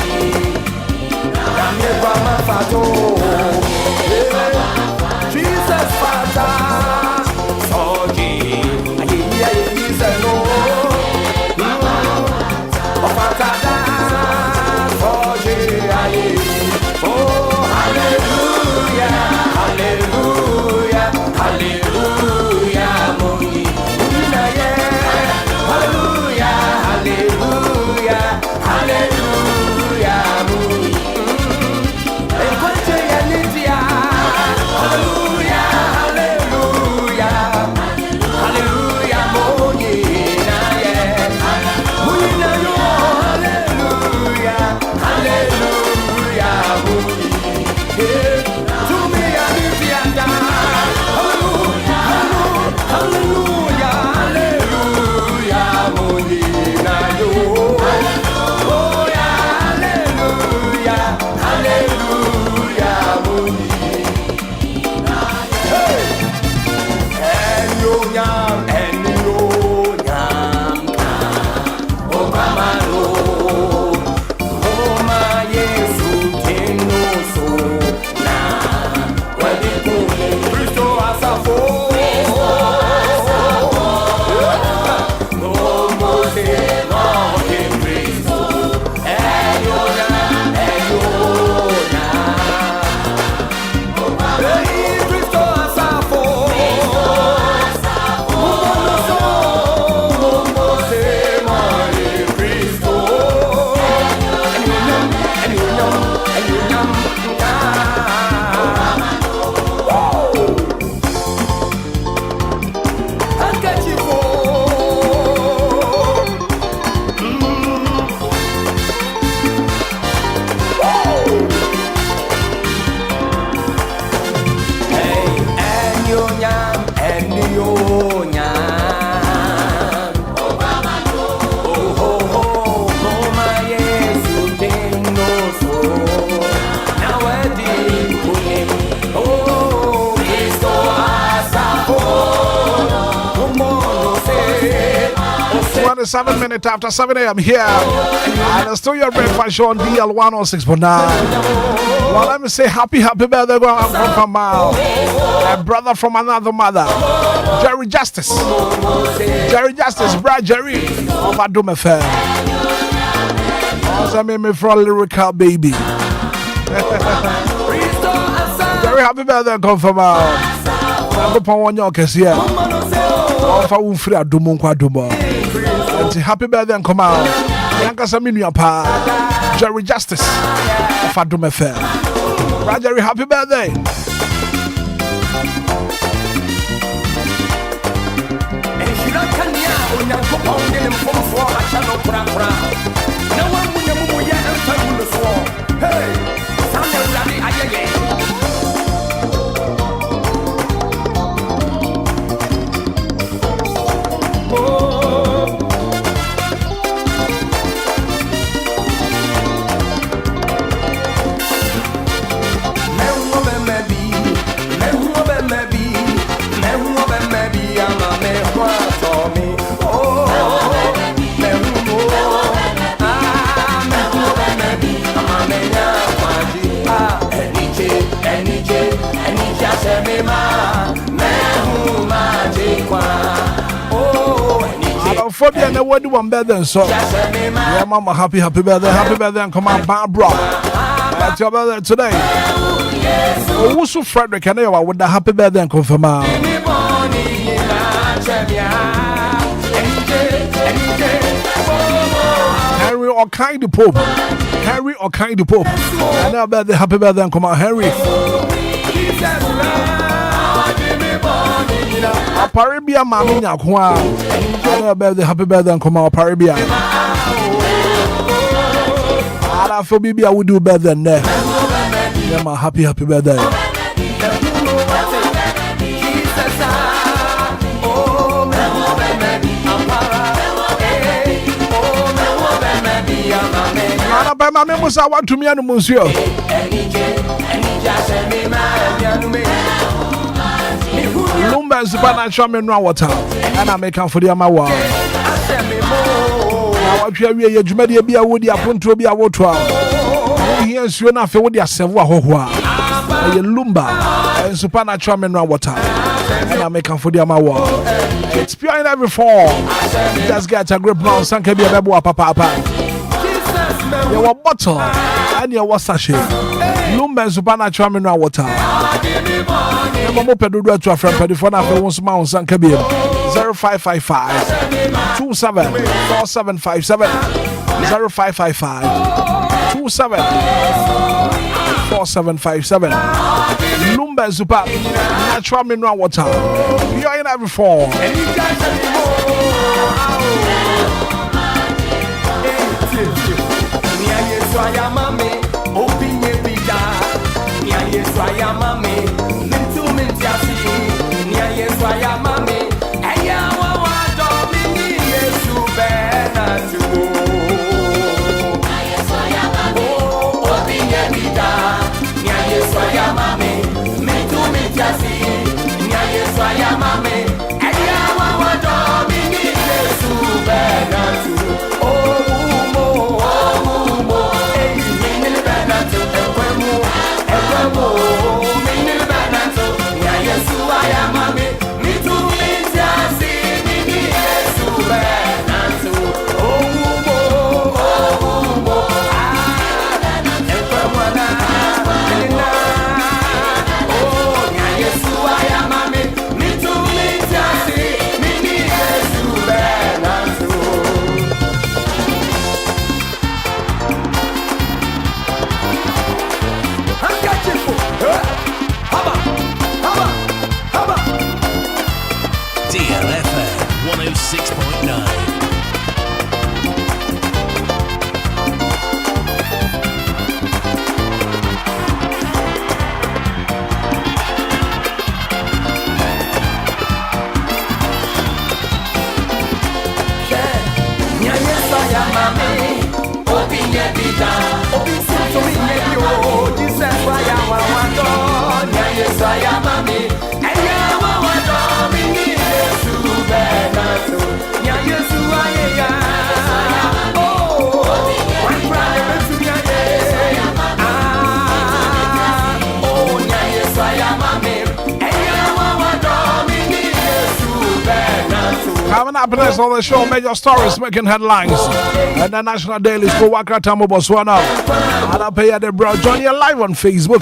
Speaker 22: Jesus Father, Soji, Jesus no, oh hallelujah, hallelujah, hallelujah, hallelujah, hallelujah, hallelujah.
Speaker 2: Minutes after 7 a.m. here. And it's still your breakfast show on DL 106.9. Well, let me say happy birthday from a brother from another mother, Jerry Justice. Jerry Justice, Brad Jerry of Adum FM. Also made me for a lyrical baby. Jerry, happy birthday come from I'm upon one your case here. If I won't free Adum Quadumo. Happy birthday and come out. Yankasa Minya Pa Jerry Justice of Adum FM. Jerry, happy birthday. Phobia and what do one better so yeah, mama, happy birthday and come on, Barbara. That's your birthday today. Oh, Wusu Frederick and I with the happy birthday and confirm. Henry or kind of Pope. And I bet the happy birthday and come on, Henry. Paribia Mammy Nakwa. I bet the happy birthday and come out Paribia. I feel maybe I would do better than that. Yeah, my happy birthday. My members I want to me and monsieur. Lumba is the financial mineral water, and I make up for the Amawa. I want to hear you made be a woody upon to be a water. Here's you enough with your Sewa Hoa, Lumba, and supernatural mineral water, and I make up for the Amawa. It's pure in every form. Just get a grip now, San can be a babu papa. Your bottle and your sachet. Lumba and supernatural mineral water. I'm to a friend, but if one of the ones mounts and Kabir 0555 274757 0555 274757 Lumba Super natural mineral water. You are in every form.
Speaker 8: DLFM 106.9.
Speaker 2: Coming up next on the show, major stories making headlines. And the National Daily for Wakatamo Botswana. And I'll pay the bro. Join you live on Facebook.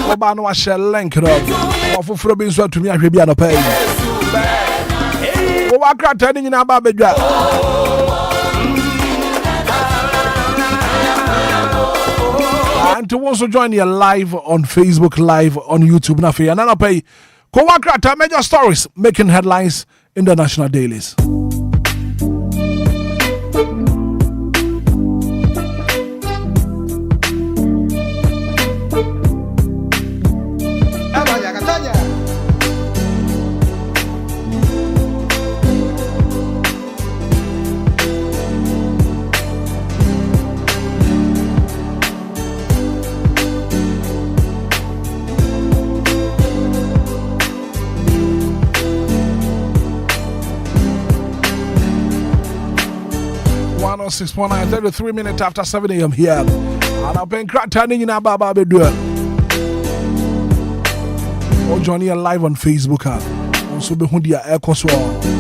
Speaker 2: Obano I shall link it up. For Frobins to me, I will be on the page. Wakata in Ababedra. And to also join you live on Facebook, live on YouTube. Nafi and I'll pay. Kowakrata major stories making headlines in the national dailies. On 6.9, 33 minutes after 7 a.m. here. And I'm paying crack turning in Ababa Bedua. Or Johnny live on Facebook. Also, Behundia Air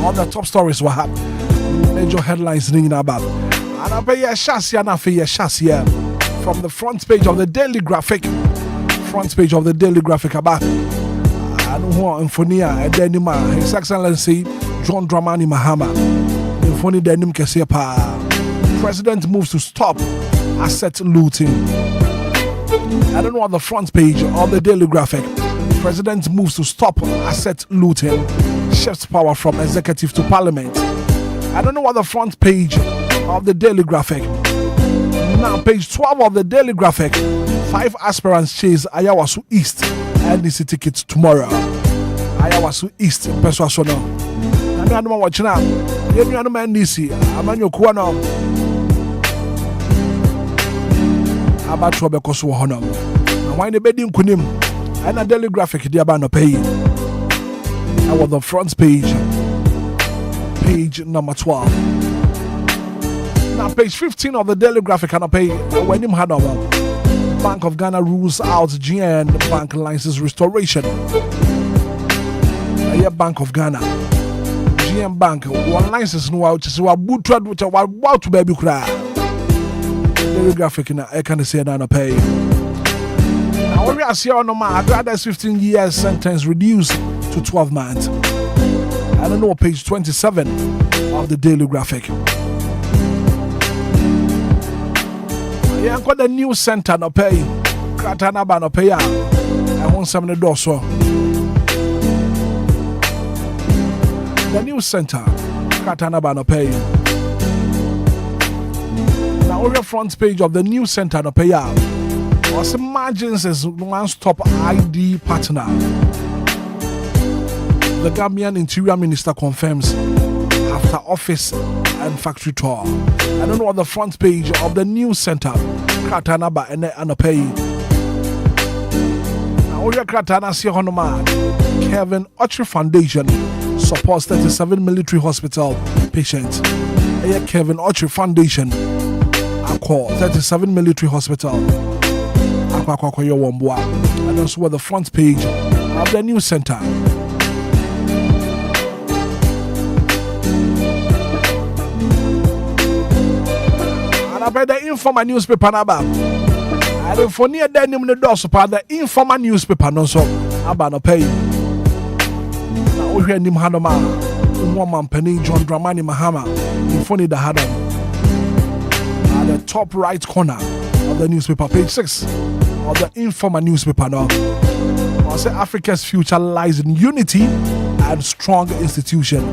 Speaker 2: all the top stories were happening. Major headlines in Ababa. And I'm paying a chassis and I pay a chassis from the front page of the Daily Graphic. Front page of the Daily Graphic about. And who in Fonia and Denima, His Excellency John Dramani Mahama. In Foni Denim Kesia Pa. President moves to stop asset looting. I don't know what the front page of the Daily Graphic. President moves to stop asset looting. Shifts power from executive to parliament. I don't know what the front page of the Daily Graphic. Now page 12 of the Daily Graphic. 5 aspirants chase Ayawasu East NDC tickets tomorrow. Ayawasu East persuasion. I don't know what you know. You know NDC. I'm on your corner. About trouble because we're honor. And why the bedding kunim and a Daily Graphic, the Abano pay. I was the front page, page number 12. Now, page 15 of the Daily Graphic, and I pay when him had over. Bank of Ghana rules out GN bank license restoration. A Bank of Ghana, GN Bank, one license no out, so I boot trade which I was about to baby cry. Daily Graphic in I can say that I pay. Now we are seeing on my brother's 15 years sentence reduced to 12 months. I don't know, page 27 of the Daily Graphic. Yeah, got the news center no pay. Kratana ba no pay. I want some the door so. The news center. Kratana ba no pay. Now, on the front page of the news center, no pay out. Was margins as one-stop ID partner. The Gambian Interior Minister confirms after office and factory tour. I don't know what the front page of the news center, Kratanaba and Anopay. Now, we are Kratana Sihonoma, Kevin Ochi Foundation supports 37 military hospital patients. Kevin Ochi Foundation. 37 military hospital. And also with the front page of the news center. And I bet the Informer newspaper number. I don't for near the name the door support the Informer newspaper no so about no pay. Now we hear him Hanoma, woman Penny John Dramani Mahama, in funny the Hadam. The top right corner of the newspaper, page 6 of the Informer newspaper now. I say Africa's future lies in unity and strong institution,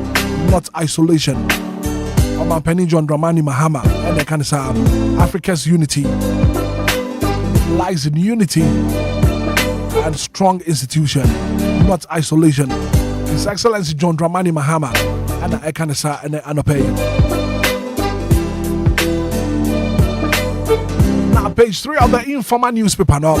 Speaker 2: not isolation. Oman Penny John Dramani Mahama and the kind of Africa's unity lies in unity and strong institution, not isolation. His Excellency John Dramani Mahama and the kind of and the Anopay. Page 3 of the Informer newspaper now.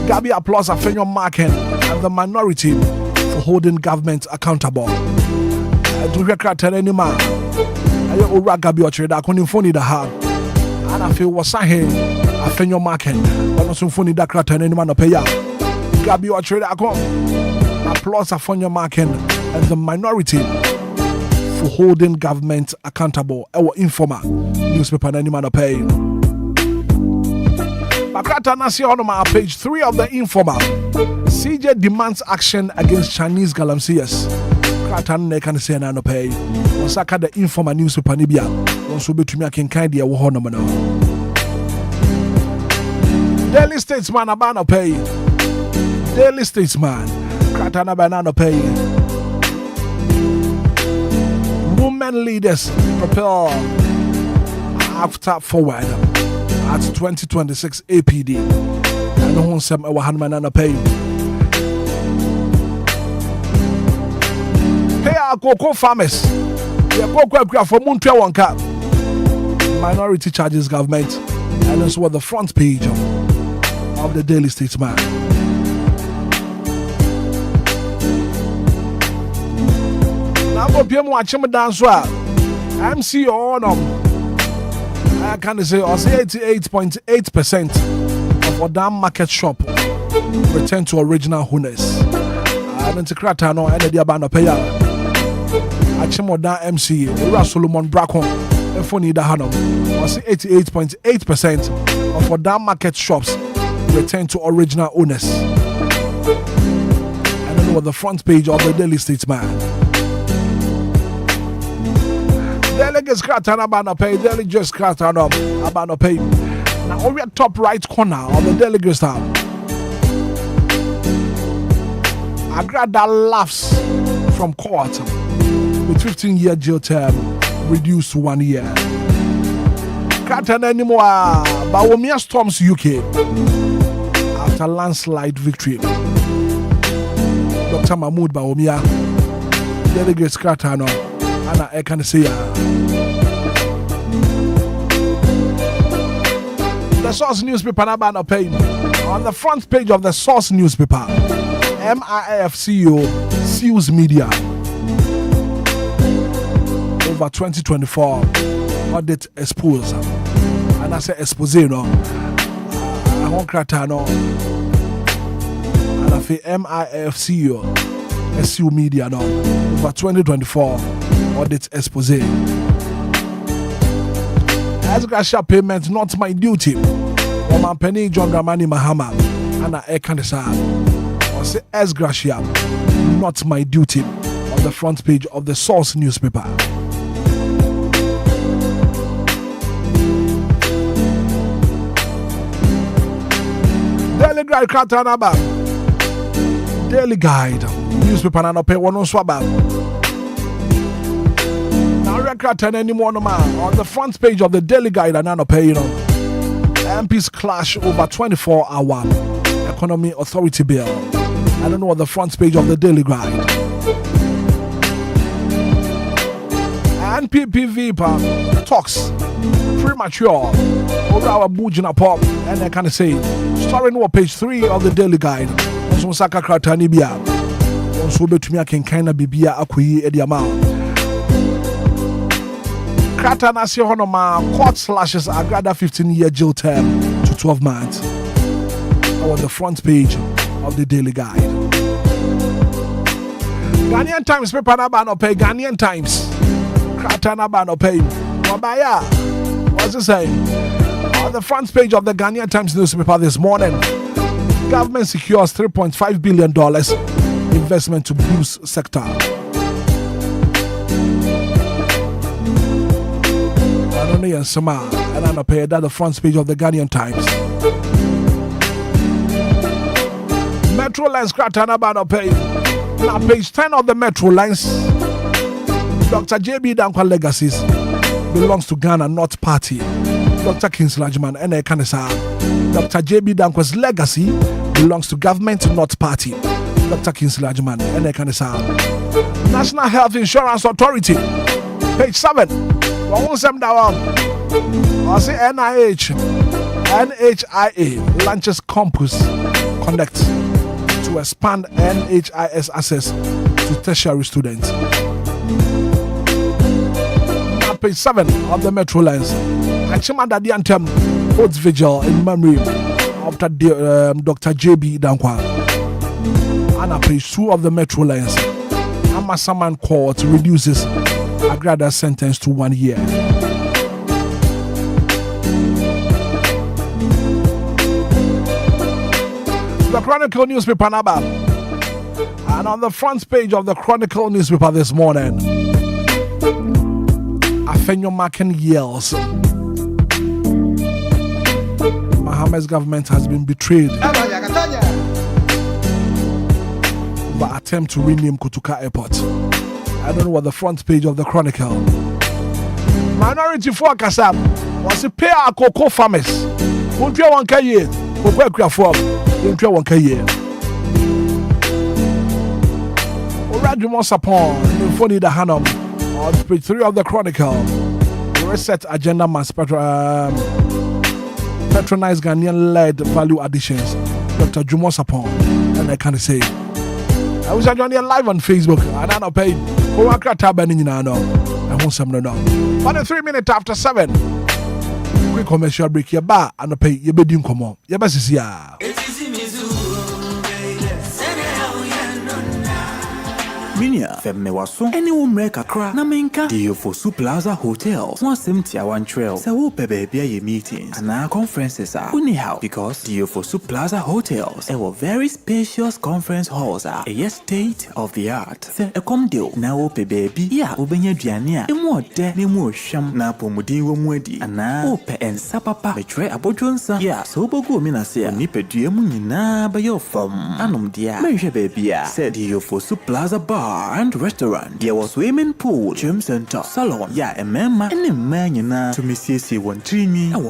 Speaker 2: Gabi applauds Afenyo Marken and the minority for holding government accountable. To hear Kraten anymore. I Ura Gabi Ochre, I couldn't phone the hard. And I feel was I here. Afenyo Marken, but also phone the Kraten anymore no pay out. Gabi Ochre, I come. Applauds Afenyo Marken and the minority for holding government accountable. Our Informer newspaper na man pay. Bakrata Nasi on page 3 of the Informer. CJ demands action against Chinese galamseyers. Kratan ne kan say na no pay. Osaka the Informer newspaper ni bia. Onso betumi akenkan de wo hono no. Daily Statesman abano pay. Daily Statesman. Kratan abano pay. Women leaders propel after forward at 2026 APD. I know some our handman pay. Hey, our cocoa farmers. The cocoa for Muntia Wanka. Minority charges government. And that's what the front page of the Daily Statesman. Now, go PM watch him dance. MC on I can say 88.8% of Odam market shop return to original owners. I don't think that no any dia bana pay. Achimoda MC Ura Solomon Bracon Efoni da Hanum. 88.8% of Odam market shops return to original owners. I don't know what the front page of the Daily Statesman. Delegates Kratan Abano Pay, delegates Kratan Abano Pay. Now, over at top right corner of the delegates tab, Agrada laughs from court with 15-year jail term reduced to 1 year. Kratan anymore, Bawumia storms UK after landslide victory. Dr. Mahmoud Bawumia, delegates Kratan. I can say the Source newspaper on the front page of the Source newspaper. MIF CEO sues media over 2024 audit expose. And I say expose no. I won't crata no. And I say MIF CEO sue media no over 2024 audit expose. As Gracia payment not my duty. Woman Penny John Dramani Mahama and I can decide. Or say as Gracia not my duty on the front page of the Source newspaper. Daily Guide Kratanaba. Daily Guide newspaper and pay one on swaba. Anymore on the front page of the Daily Guide and MPs clash over 24-hour economy authority bill. I don't know what the front page of the Daily Guide. And PPV talks premature over our Bujina pop and I can say starring on page 3 of the Daily Guide. Also Saka Kratanibia. Also betumi can kind of bibia akuyi ediama. Kratan Nasi Honoma court slashes Agrada 15-year jail term to 12 months. On the front page of the Daily Guide. Ghanaian Times paper no pay. Ghanaian Times. Kratan no pay. Wabaya. What's it saying? On the front page of the Ghanaian Times newspaper this morning, government secures $3.5 billion investment to boost sector. And Sama and I pay that the front page of the Ghanaian Times. Metro Lines Kratanaba pay. Now page 10 of the Metro Lines. Dr. JB Dankwa legacies belongs to Ghana, not party. Dr. Kingsley Ajman and Ekanesa. Dr. JB Dankwa's legacy belongs to government, not party. Dr. Kingsley Ajman and Ekanesa. National Health Insurance Authority. Page 7. I say NHIA launches campus conduct to expand NHIS access to tertiary students. Now page 7 of the Metro Lines. Achimanda Diantem holds vigil in memory of Dr. JB Dankwa. And page 2 of the Metro Lines. Amasaman Court reduces Agrada sentenced to 1 year. The Chronicle newspaper number. And on the front page of the Chronicle newspaper this morning, Afenyo Macken yells, Mohammed's government has been betrayed. The attempt to rename Kutuka Airport. I don't know what the front page of the Chronicle. Minority focus up was a pair of cocoa farmers. Won't you want to year? Won't you want to year? Already more support in Funny the Hanum on page 3 of the Chronicle. Reset agenda must patronize Ghanaian-led value additions. Dr. Jumo Sapon, and I can't say. I was joining live on Facebook. I don't know pay. Who are Kratabani in I want some no. 43 minutes after 7. Quick commercial break. Your bar and pay your bidding come on. Your best is ya.
Speaker 9: Minia femme waso any umre kakra na menka Diofosu Plaza Hotels wasem tia one trail se wo pe baby ye meetings and our conferences are anyhow because Diofosu Plaza Hotels were very spacious conference halls are a state of the art se ekom deal na wo pe baby ya obenya duane a emu ode na emu ohwam na pomudin wo mu adi ana wo pe ensa papa betre abodwonsa ya so bogu mi na se ni pedue mu nyina ba yo fam anom dia menhwe baby a se Diofosu Plaza Bar and restaurant. There was swimming pool, gym center, salon. Yeah, a member and a man to Mrs. Wontrini. A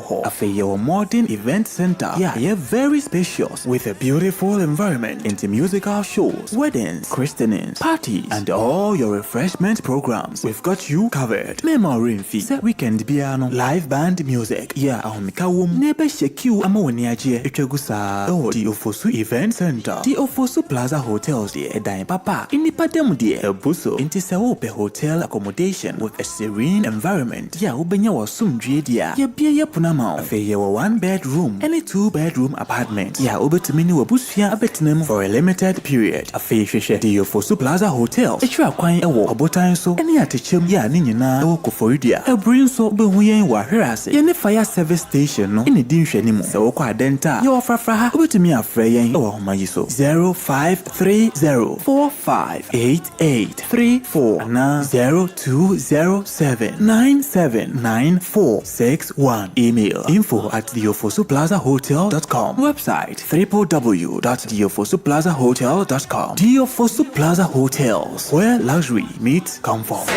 Speaker 9: modern event center. Yeah, very spacious with a beautiful environment into musical shows, weddings, christenings, parties, and all your refreshment programs. We've got you covered. Memory fee, weekend piano, live band music. Yeah, Mikawum, neighbor Sheku Amoniaje, Echegusa, Diofosu Event Center, Diofosu Plaza Hotels, the Edine Papa, in the Padem. Buso into Saope hotel accommodation with a serene environment. Ya ubenya wa sumdwe dia. Ya bia ya punama. Afe ya wa 1 bedroom and a 2 bedroom apartment. Ya ubetumini wa busfia abetinem for a limited period. Afe sheshe Diofosu Plaza Hotel. Echu akwan ewo obotan so ene atechem ya ni nyina ewo koforidia. Ebrin so behuyen wa hwerase. Ya ne fire service station no ene di nhwani mu. Se wo kwa denta. Ya ofrafra ha ubetumi afre yen ewo homayi so 0530458834 na 0207979461. Email info@diofosuplazahotel.com. Website www.diofosuplazahotel.com. Diofosu Plaza Hotels, where luxury meets comfort.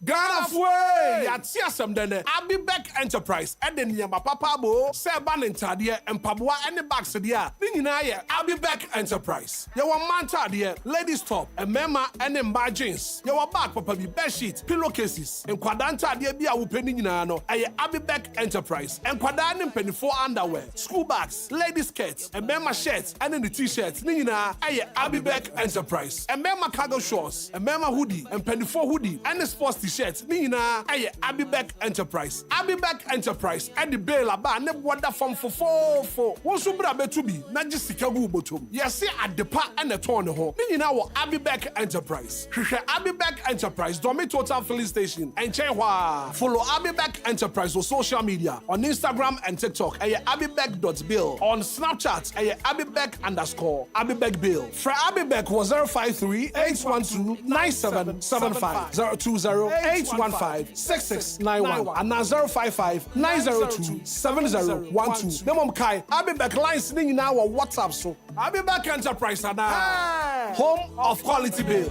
Speaker 2: Ghana Fue, Yatia Samdene, Abi Beck Enterprise, and then Yama Papa Bo, Seban and Tadia, and Pabua and the Baxadia, Ninaya, Abi Beck Enterprise. You want Mantadia, ladies top, and Mema and then bar jeans. You want back Papa bed sheets, pillowcases, and Quadanta Dia Bia Upeninano, a Abi Beck Enterprise, and Quadan and Penny 4 underwear, school bags, ladies skirts, and Mema shirts, and then the t-shirts, Nina, a Abi Beck Enterprise, and Mema cargo shorts, and Mema hoodie, and Penny 4 hoodie, and the sports t-shirts, Nina, a Abi Beck Enterprise. Abi Beck Enterprise, and the bail about ne wonder from for 4. What's your brother to be? Not just Chicago bottom. Yes, at the park and the torn home. Nina, Abi Beck Enterprise. Abi Beck Enterprise, Domi Total Filling Station, and Chewa. Follow Abi Beck Enterprise on social media on Instagram and TikTok. abibeck.bill. On Snapchat, abibeck_ Abi Beck Bill. For Abi Beck was 053-812-9775 020-815-6691 and now 055-902-7012. Them Kai Abi Beck lines singing now on WhatsApp so Abi Beck Enterprise and home of quality bill.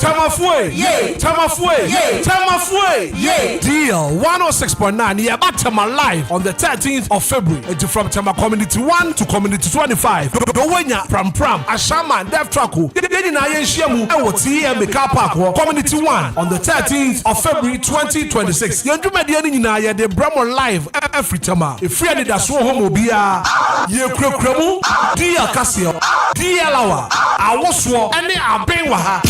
Speaker 2: Tamafue, yeah. Tamafue, yeah. Tamafue, yeah. Deal 106.9. Yeah, back to my live on the 13th of February. And from Tama Community 1 to Community 25. Dowenya, Pram, Ashama, Dev Traku. Yedina Yenshiamu, and what TM Car Park, Community 1 on the 13th of February 2026. Yandu Medianina, the Brahmo live every Tama. If Anidaso Wɔhɔ Obia, Ye Kremu, Dia Casio, Dia Lawa, Awoswo, and they are Benwaha.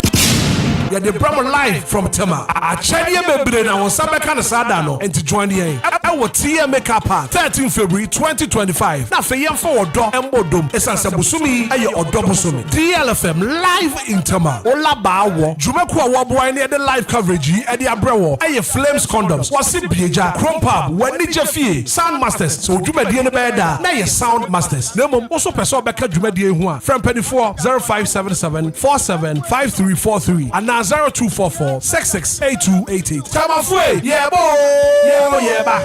Speaker 2: Yeah, the Brahmo live from Tema. A Chania Bebre na on Sabaka Sadano and to join the ɛwɔ TMA car park 13 February 2025 na afei yɛmfa wɔdɔ ɛmbɔdom ɛsiane sɛ bosome ɛyɛ ɔdɔ bosome. DLFM live interma olaba awɔ dwumako a wɔaboa ne ɛde live coverage yi ɛde abrɛ wɔ ɛyɛ Flames Condoms wɔse bieja Chrome Pub wɔanigye fie Sound Masters so dwumadie no bɛyɛ da na yɛ Sound Masters na mmom wɔso pɛ sɛ ɔbɛka dwumadie ho a frɛ mpanifoɔ 0577 475343 anaa 0244 668288. Tamafwe yebo yeba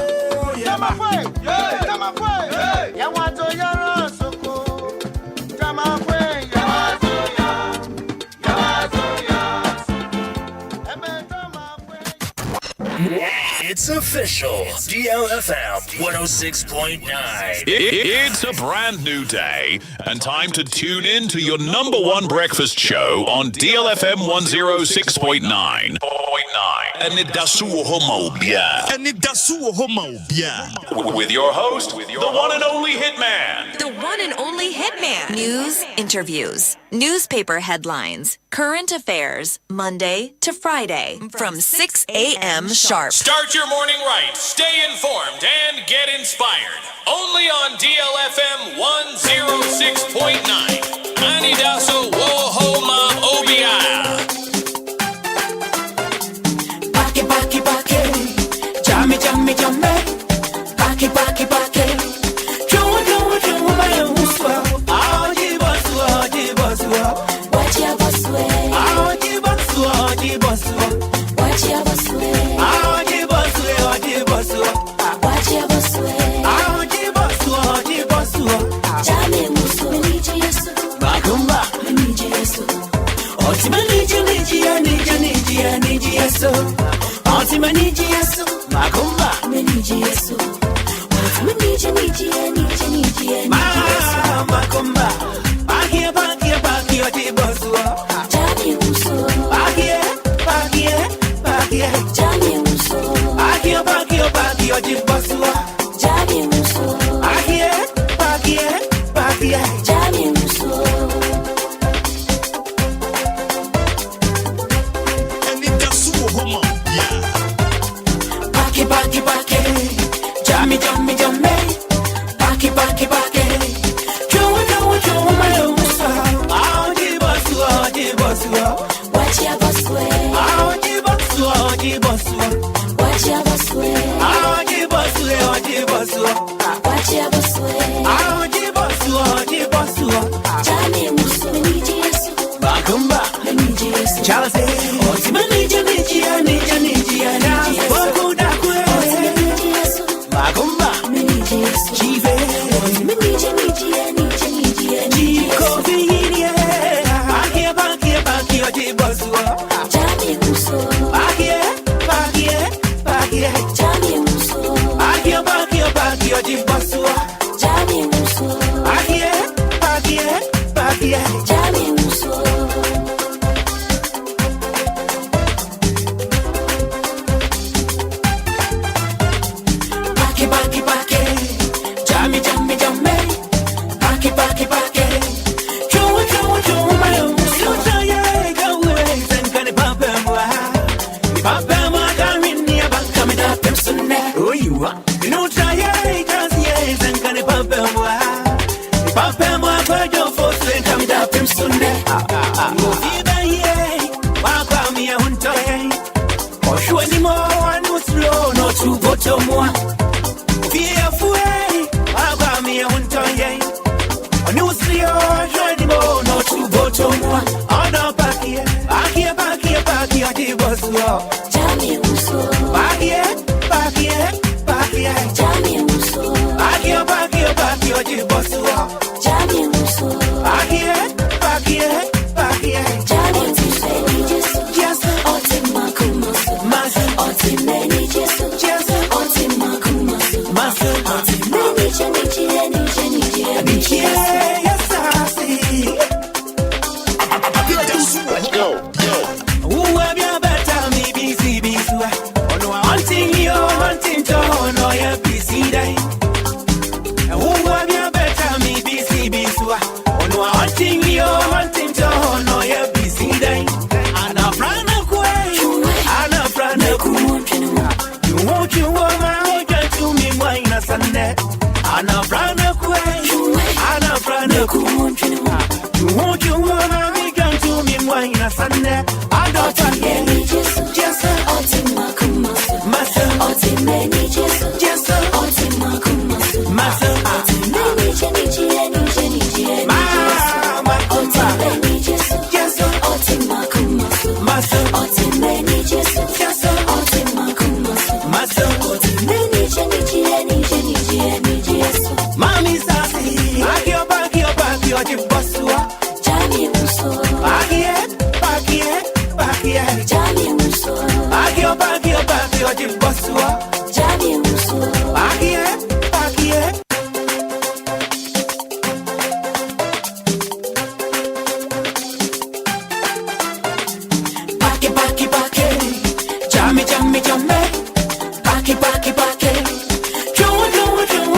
Speaker 8: It's official. DLFM 106.9.
Speaker 19: It's a brand new day and time to tune in to your number one breakfast show on DLFM 106.9. Anidaso Wɔhɔ with your host, the one and only Hitman.
Speaker 10: The one and only Hitman. News, interviews, newspaper headlines, current affairs, Monday to Friday from 6 a.m. sharp.
Speaker 19: Start your morning right, stay informed, and get inspired. Only on DLFM 106.9. Anidaso Wɔhɔ Obia.
Speaker 11: Jammy, jammy, jammy. Baki, baki, baki. Chua, chua, chua, my uswa. Aji baswa, aji baswa. Wachi baswa. Aji baswa, aji baswa. Wachi baswa. Aji baswa, aji baswa. Wachi baswa. Aji baswa, aji baswa. Jammy musu, niji yesu. Bagumba, niji yesu. Otima niji, niji, niji, niji, niji yesu. Otima niji yesu. Magumba, niji yesu. Otima niji, niji, niji, niji, niji yesu. Magumba, bagie, bagie, bagie, oti bosua. Jami muso. Bagie, bagie, bagie. Jami muso. Bagie, bagie, bagie, oti bosua. Jami muso. Bagie, bagie, bagie. Jami muso. Baki, baki, jammy, jammy, jammy. Baki, baki, baki. Chua, chua, chua, my usa. Aji basua, aji basua. Wachi basua. Aji basua, aji basua. Wachi basua. Aji basua, aji basua. Wachi basua. Aji basua, aji basua. Jammy musu, niji yesu. Bagumba, niji yesu. Chalaze. Otima niji, niji, niji, niji, niji yesu. Magumba, niji yesu. Chive, otima niji, niji, niji, niji, niji yesu. Kofiye, bagie, bagie, bagie, oti bosua. Jami muso. Bagie, bagie, bagie. Jami muso. Bagie, bagie, bagie, oti bosua. Jami muso. Bagie, bagie, bagie. Jami muso. Baki, baki, jammy, jammy, jammy. Baki, baki, baki. Chua, chua, chua, my usa. Chaya, go away, and can pump him. Pump him, I can't win near back coming up him soon. Oh, you are. You know, Chaya, yes, and can pump him. Pump him, I got your force and coming up him soon. No fever, yeah. Welcome me a hunter. Or show any more, no slow, no to go to more. Fearful, I'll me a hunter, yeah. On you see your journey, no to go to one. On the back here, back here, back here, back here, the bus walk. Jammy Muso. Back here, back here, back here. Jammy Muso. Back here, back here, back here, the bus walk. Jammy Muso. Back here, back here, back here. Jammy Muso. Yes, Otima Kumoso. Mas, Otima Nijesu. Yes, Otima Kumoso. Mas, Otima Nijesu. Yes, I see. Let's go. Who have you better me busy, busy? Oh no, I'm hunting you, hunting to no, you're busy day. Who have you better me busy, busy? Oh no, I'm hunting you, hunting to no, you're busy day. And I'm running away, and I'm running away. You won't, you want my own to me. Sunday. I don't want any Jesus. Ultima Kumasu. Master. Ultimate Jesus. Just Ultima Kumasu. Master. Ultimate Jesus. Mama. Ultimate Jesus. Just Ultima Kumasu. Master. Ultimate Jesus. Just Ultima Kumasu. Master. Ultimate Jesus. Mami Sasi. Back your Jibosua. Jani Muso. Back here. Jani Muso. Back your Jibosua. Jani Muso. Back here. Back. Jammy. Back. Joe,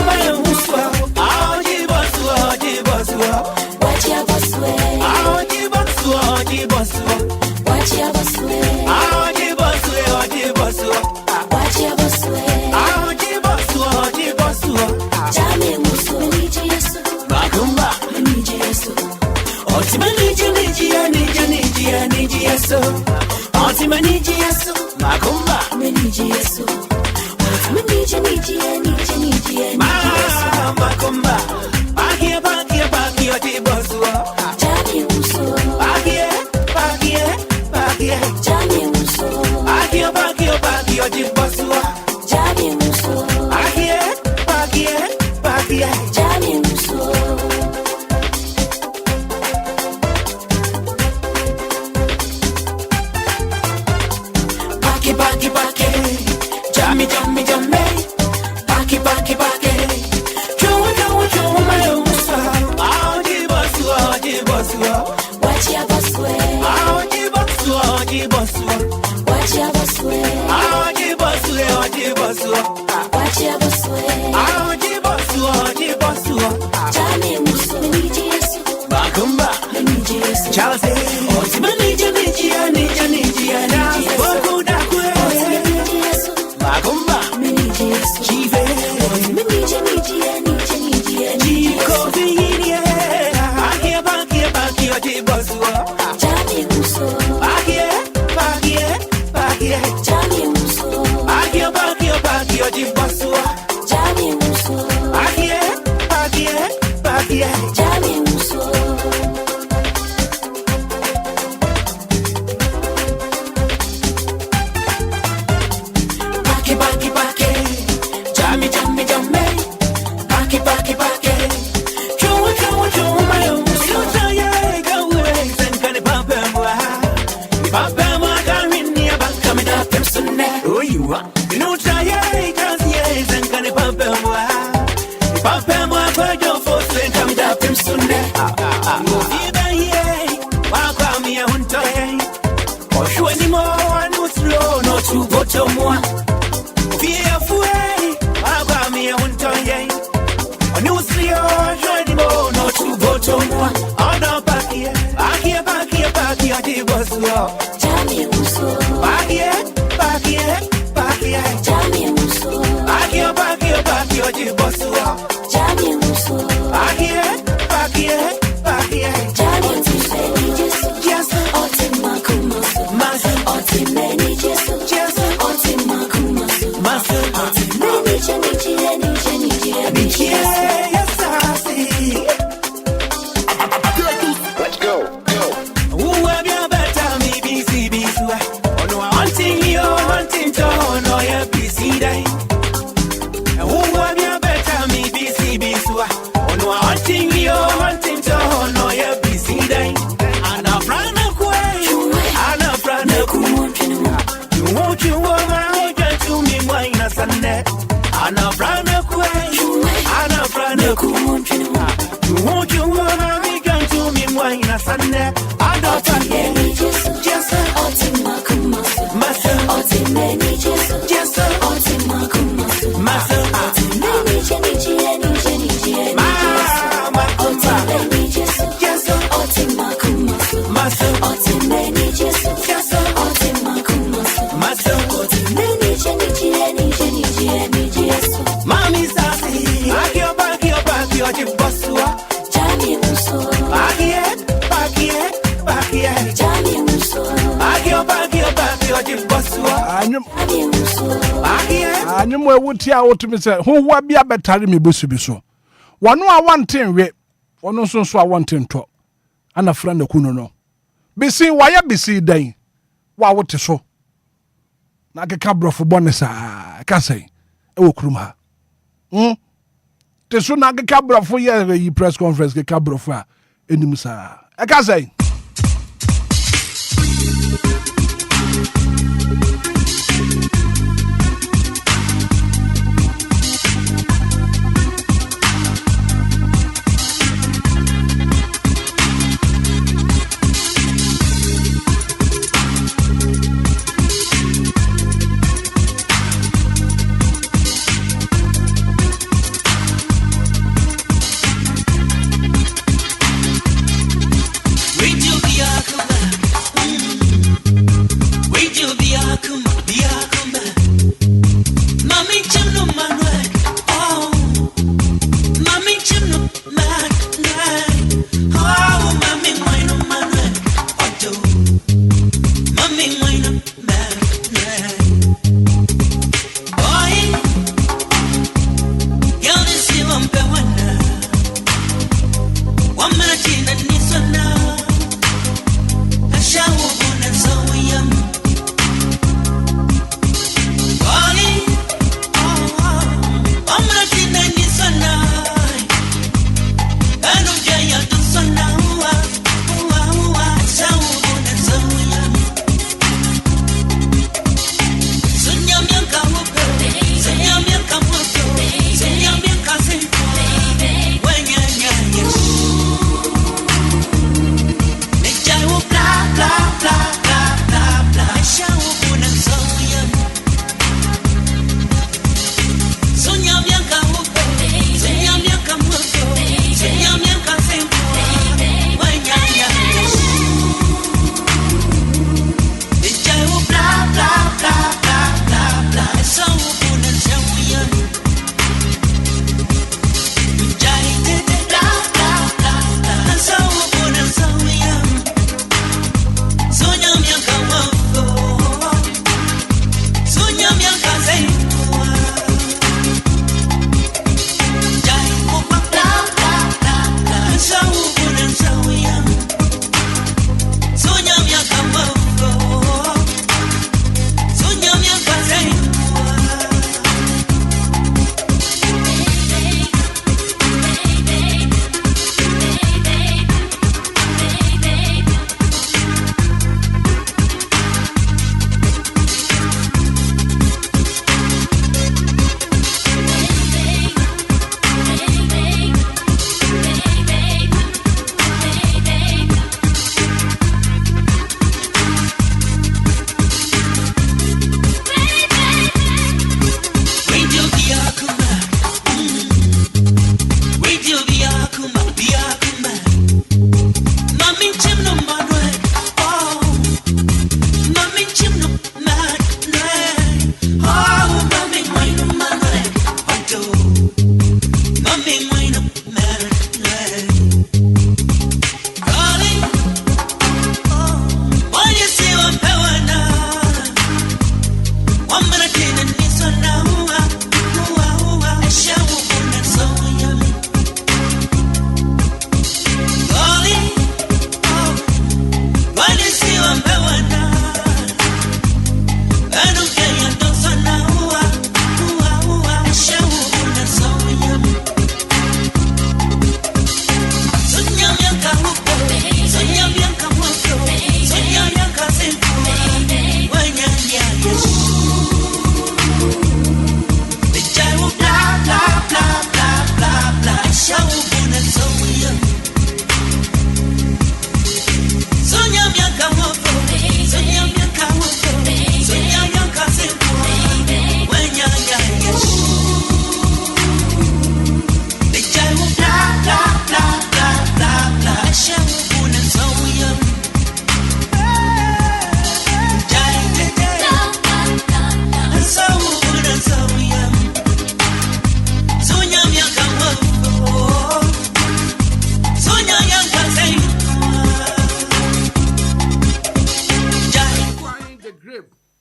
Speaker 11: my Muswa. Oh, Jibosua. Watch your Bosua. Oh, Jibosua. Watch your Bosua. Oh, Jibosua. Watch your Bosua. Oh, Jibosua. Jammy Musu. Nijiasu. Bagumba. Nijiasu. Ultimately, Nijiasu. Ultimately, Nijiasu. Bagumba. Nijiasu. Bagumba. Back here, Jibosua. Jammy Musu. Back here. Jammy Musu. Back here, Jibosua. Jammy Musu. Back here. Jammy Musu. Back. Jammy. Back. Joe, my Musa. Oh, Jibosua. Watch your Bosua. Oh, Jibosua. Watch your Bosua. Oh, Jibosua. Watch your Bosua. Oh, Jibosua. Jammy Musu. Nijiasu. Bagumba. Nijiasu. Chelsea. Ultimately, Bagumba. Nijiasu. Chive. Back here, Jibosua. Jammy Musu. Back here. Jammy Musu. Back here, Jibosua. Jammy Musu. Back here. Jammy Musu. Back. Jammy. Back. Joe, my Musu. Oh, you are. You know, try yes, and can pump them. Pump them up, your force, and come down from Sunday. Walk on me, I won't tell you. Or show anymore, no slow, no true, but your more. Fearful, walk on me, I won't tell you. Or no slow, show anymore, no true, but your more. Oh, no, back here, Jibosua. Jammy Musu. Back here. Jammy Musu. Back here, Jibosua. Jammy Musu. Back here. Jammy Musu. Yes. Ultima Kumasu. Masu. Ultimate Jesus. Yes. Ultima Kumasu. Masu. Ultimate Jesus. Yes, I see. Let's go. Who have you better me BC? Oh no, I'm hunting you, hunting to no, you're BC day. Who have you better me BC? Oh no, I'm hunting you, hunting to no, you're BC day. And I'm running away, and I'm running away. You won't you want my to me, mine a Sunday. And I'm running away, and I'm running away. You won't you want my to me, mine a Sunday. I don't just Ultima Kumasu. Master. Ultimate Jesus. Just Ultima Kumasu. Master. Ultimate Mama. Ultimate Jesus. Just Ultima Kumasu. Master. Ultimate Jesus. Just Ultima Kumasu. Master. Ultimate Jesus. Mami Sasi. Back your Jibosua. Jammy Musu. Back here.
Speaker 2: Anyum wuti a wotumi say ho wa bia betare me bosu bi so. Wono a wanten we, wono so a wanten to. Ana fra na kunu no. Bisi waya bisi dan. Wa wote so. Na keka brofo bonesa ka say e wo kurum ha. Te so na keka brofo ye press conference keka brofo a enim sa. E ka say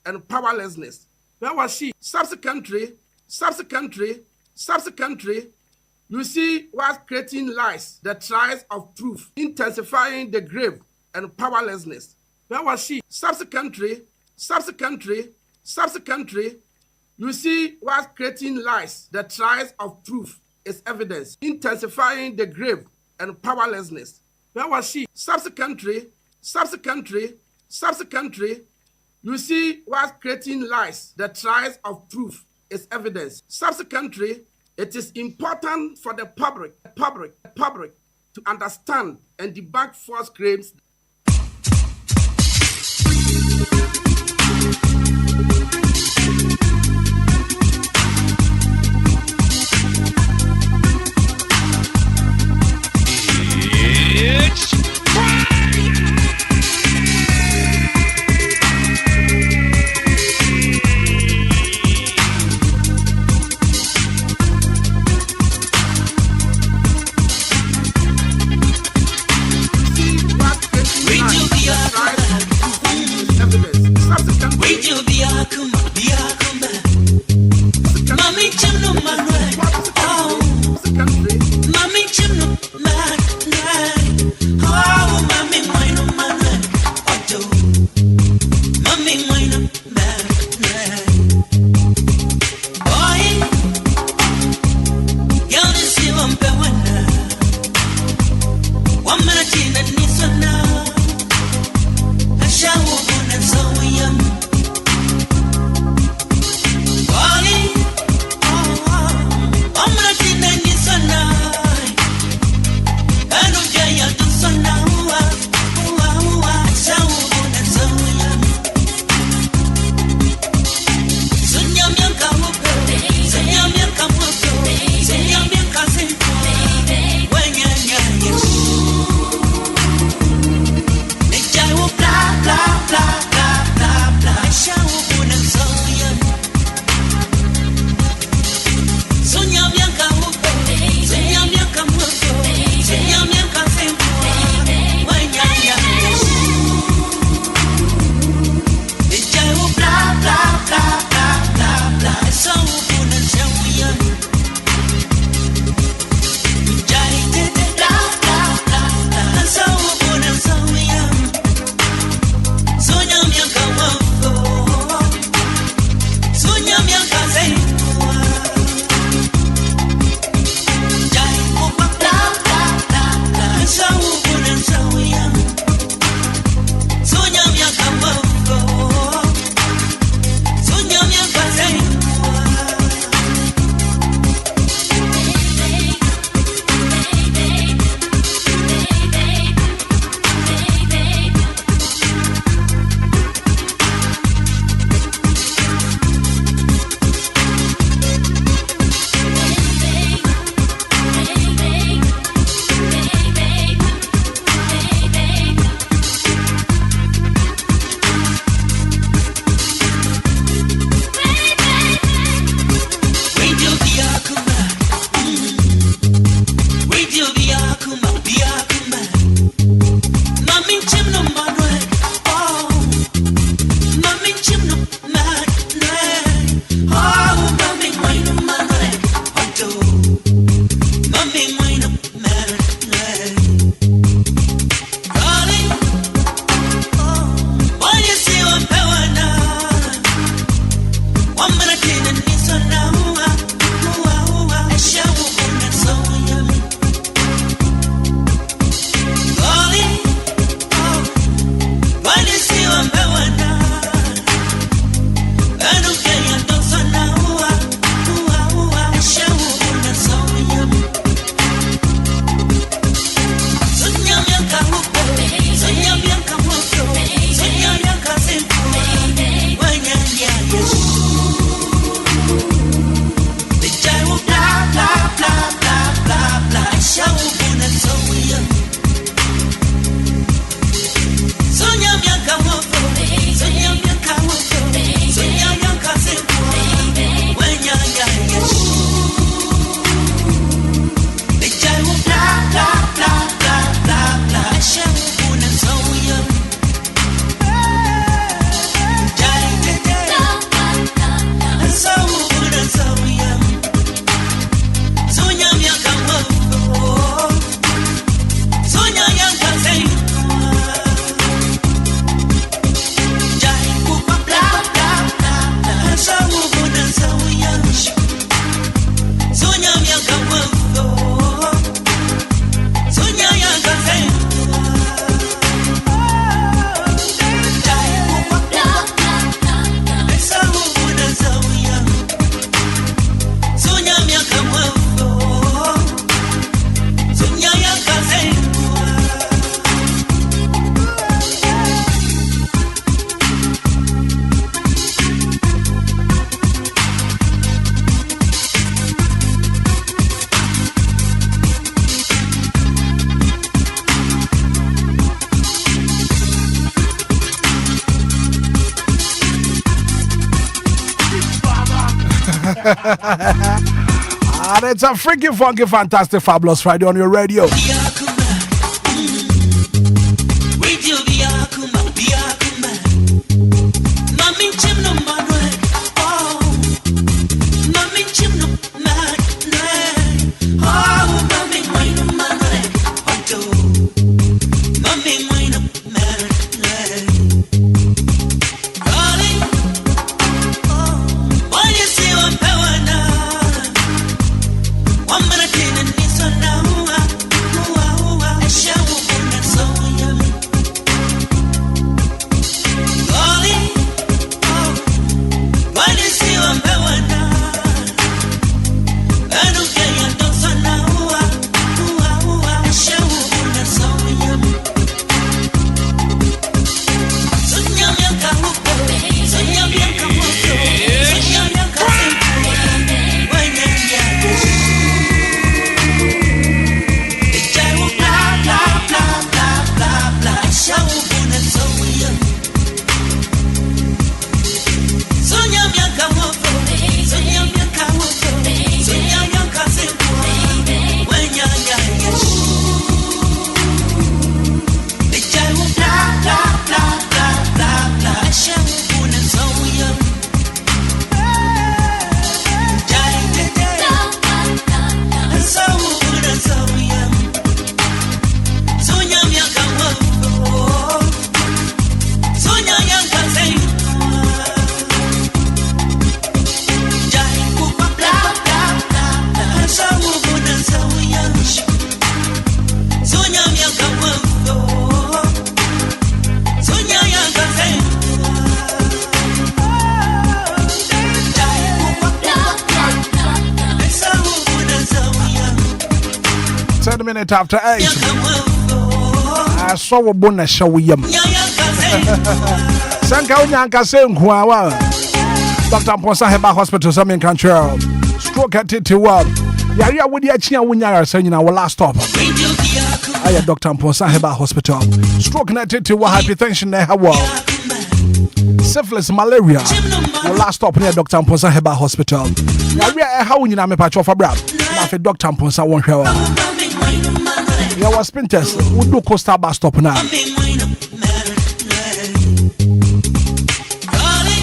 Speaker 12: and powerlessness Where was she? Subsequently, you see what's creating lies, the trials of proof, intensifying the grave and powerlessness. Where was she? Subsequently, you see what's creating lies, the trials of proof is evidence, intensifying the grave and powerlessness. Where was she? Subsequently, you see what's creating lies, the trials of proof is evidence. Subsequently, it is important for the public to understand and debunk false claims.
Speaker 8: It's
Speaker 12: See what's creating
Speaker 2: And it's a freaking funky, fantastic, fabulous Friday on your radio. After 8, I saw a bonus show with him. Sanka Unyanka saying, Dr. Ponsa Heba Hospital, some in country. Stroke at it to work. Yaria would Yachia Winyara saying our last stop. I am Dr. Ponsa Heba Hospital. Stroke at it to hypertension, syphilis, malaria. Our last stop near Dr. Ponsa Heba Hospital. Yaria, how you know me patch off a brab. Now, Dr. Ponsa won't show. There was sprinters who do Costa bus stop now.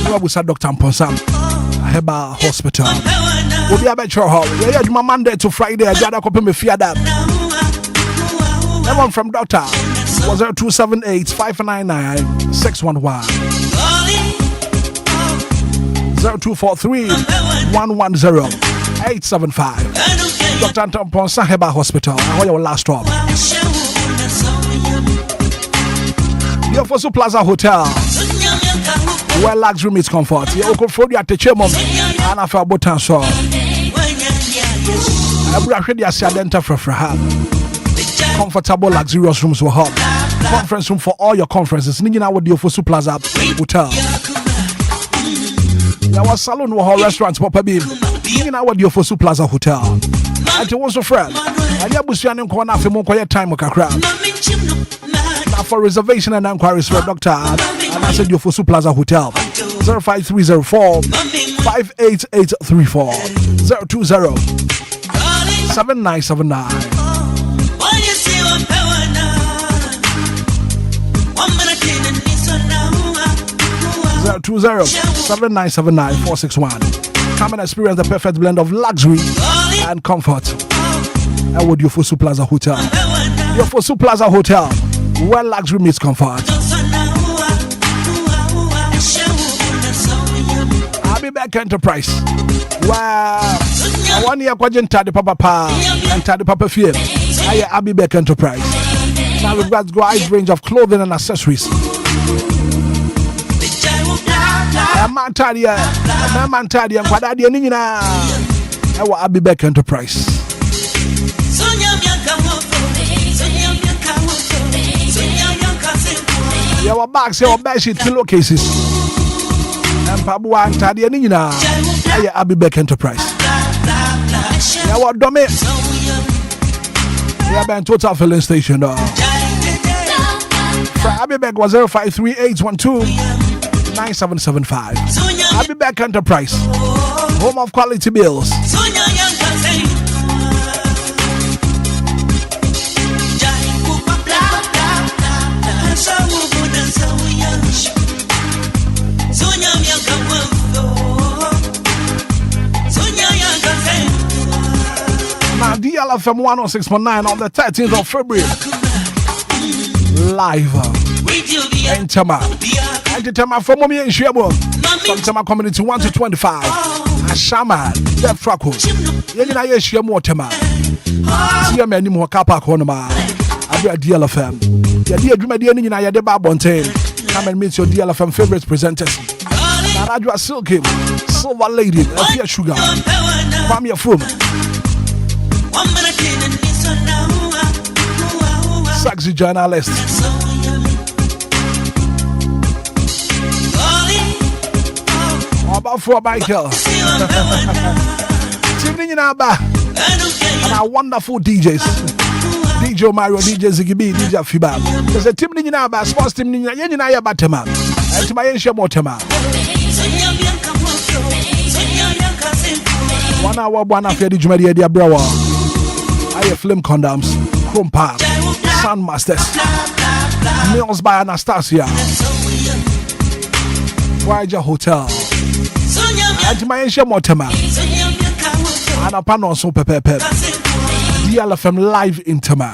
Speaker 2: Where was Dr. Ponsa Heba Hospital? We'll be about your home. Yeah, my Monday to Friday. I got a copy of Fiat. Everyone from Doctor was 0278 599 611 0243 110 875. Dr. Ponsa Heba Hospital. Where your last stop? The Ofosu Plaza Hotel, where luxury meets comfort. You can afford at the Chemom and after Botan Shaw. I would actually see a dental for comfortable, luxurious rooms were hot. Conference room for all your conferences. Nina with the Ofosu Plaza Hotel. There was salon or restaurants, Papa Beam. Nina with the Ofosu Plaza Hotel. And it was a friend. And you have to corner for more quiet time with a crowd. Now for reservation and enquiries for Dr. and I said you for Plaza Hotel 05304 58834 020 7979 020 7979 461. Come and experience the perfect blend of luxury and comfort. And with your Fosu Plaza Hotel. Your Fosu Plaza Hotel, where luxury meets comfort. I'll be back Enterprise. Wow. I want you to go to Papa and Taddy Papa Field. I'll be back Enterprise. Now we've got a wide range of clothing and accessories. I'll be back Enterprise. Your bags, your bedsheet, pillowcases, and Pabuan Tadianina. I'll be back Enterprise. Your domain. You have been total filling station. I'll be back was 053812 9775. I'll be back Enterprise. Home of quality bills. Now DLFM 106.9 on the 13th of February. Live. Entema from Mommy and Shebo. From Tema Community 1 to 25. Ashama, Death Trackle. Yenina Yeshemo Tema. Tia Many more Kappa Konoma. I'll be at DLFM. The dear Dreamer Yaya de Babonte. Come and meet your DLFM favorite presenters. Narajua Silky, Silver Lady, Afia Sugar. Kwame Afum. Sexy journalist. About for Michael. Evening in Abba. And our wonderful DJs. DJ Mario, DJ Ziggy B, DJ Fiba. There's a team in Abba, sports team in Yenaya Batema. And to my ancient Motema. 1 hour, 1 after the Jumedia, dear Brower. I have film condoms, Chrome Park, Soundmasters, Meals by Anastasia, Waja Hotel, Antimaisha Motema, and a panel so pepe, DLFM live in Tema.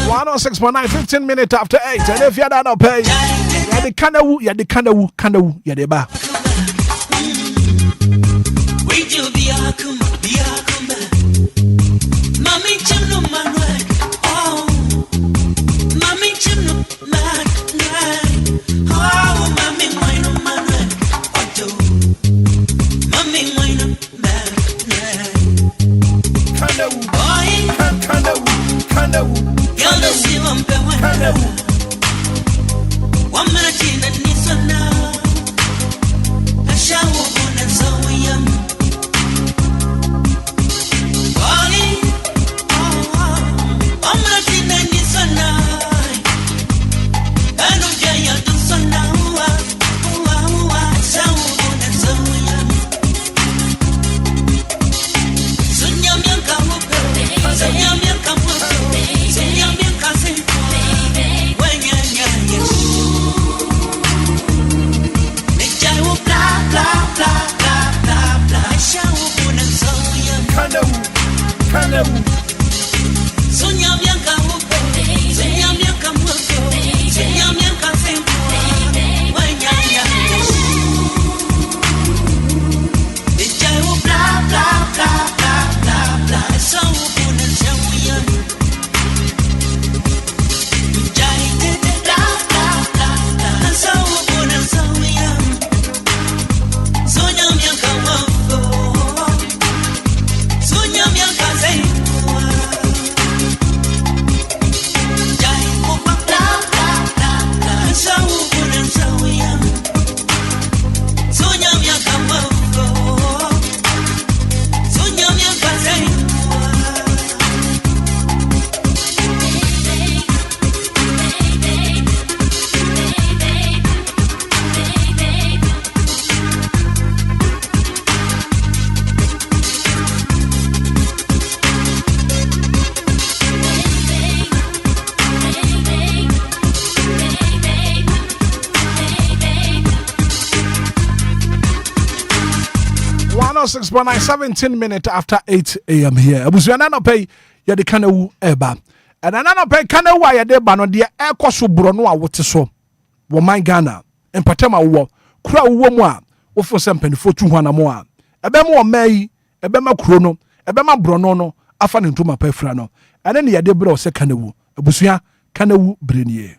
Speaker 2: 106.9, 15 minutes after 8. And if you're not pay, you're the Kanawu, you're the ba. Six 17 minutes after 8 a.m. here. Abusuana no pay ya de kanawu eba. And anana pay kanawu ya de ba no de ekoso bro no a wote so. Wo man Ghana. Empatema wo. Kura wo mu a wo fo sempanifo tu hwana mo a. Ebe mo mai, ebe ma kuro no, ebe ma bro no afa ne ntoma pa fra no. Ane ne ya de bro se kanawu. Abusua kanawu brenie.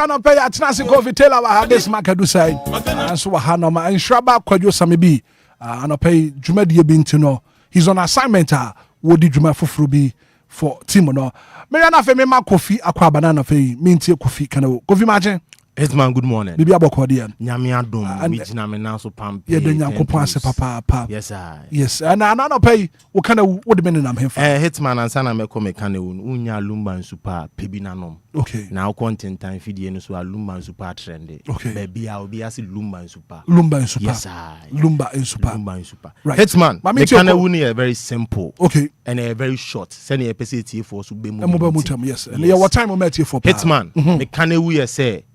Speaker 2: No pay at Nasi Coffee Taylor. I had this Macadu say, and so Hanoma and Shraba Quadio Samibi. And pay Jumedi bin to know he's on assignment. What did Juma Fufrubi for Timono? Mariana Femema coffee, aqua banana fee, minty coffee canoe. Coffee imagine.
Speaker 13: Hitman, good morning.
Speaker 2: Bibi Abokwadian.
Speaker 13: Nyamia dom, mijina me now so pamp.
Speaker 2: Yeah, then Yankopa se papa.
Speaker 13: Yes, I.
Speaker 2: Yes, and I don't pay what kind of what the men I'm here for.
Speaker 13: Hitman and Sana me come Caneun, Unya Lumba and Super Pebinanom.
Speaker 2: Okay.
Speaker 13: Now content time feeding so Lumba and Super trendy.
Speaker 2: Okay.
Speaker 13: Baby, I'll be as Lumba and Super.
Speaker 2: Lumba and Super.
Speaker 13: Yes, I.
Speaker 2: Lumba and Super.
Speaker 13: Lumba and Super.
Speaker 2: Right.
Speaker 13: Hitman, the Caneuni are very simple.
Speaker 2: Okay.
Speaker 13: And a very short. Send a PCT for Subemu.
Speaker 2: Yes. And what time we met here for
Speaker 13: Hitman, the Caneuni say.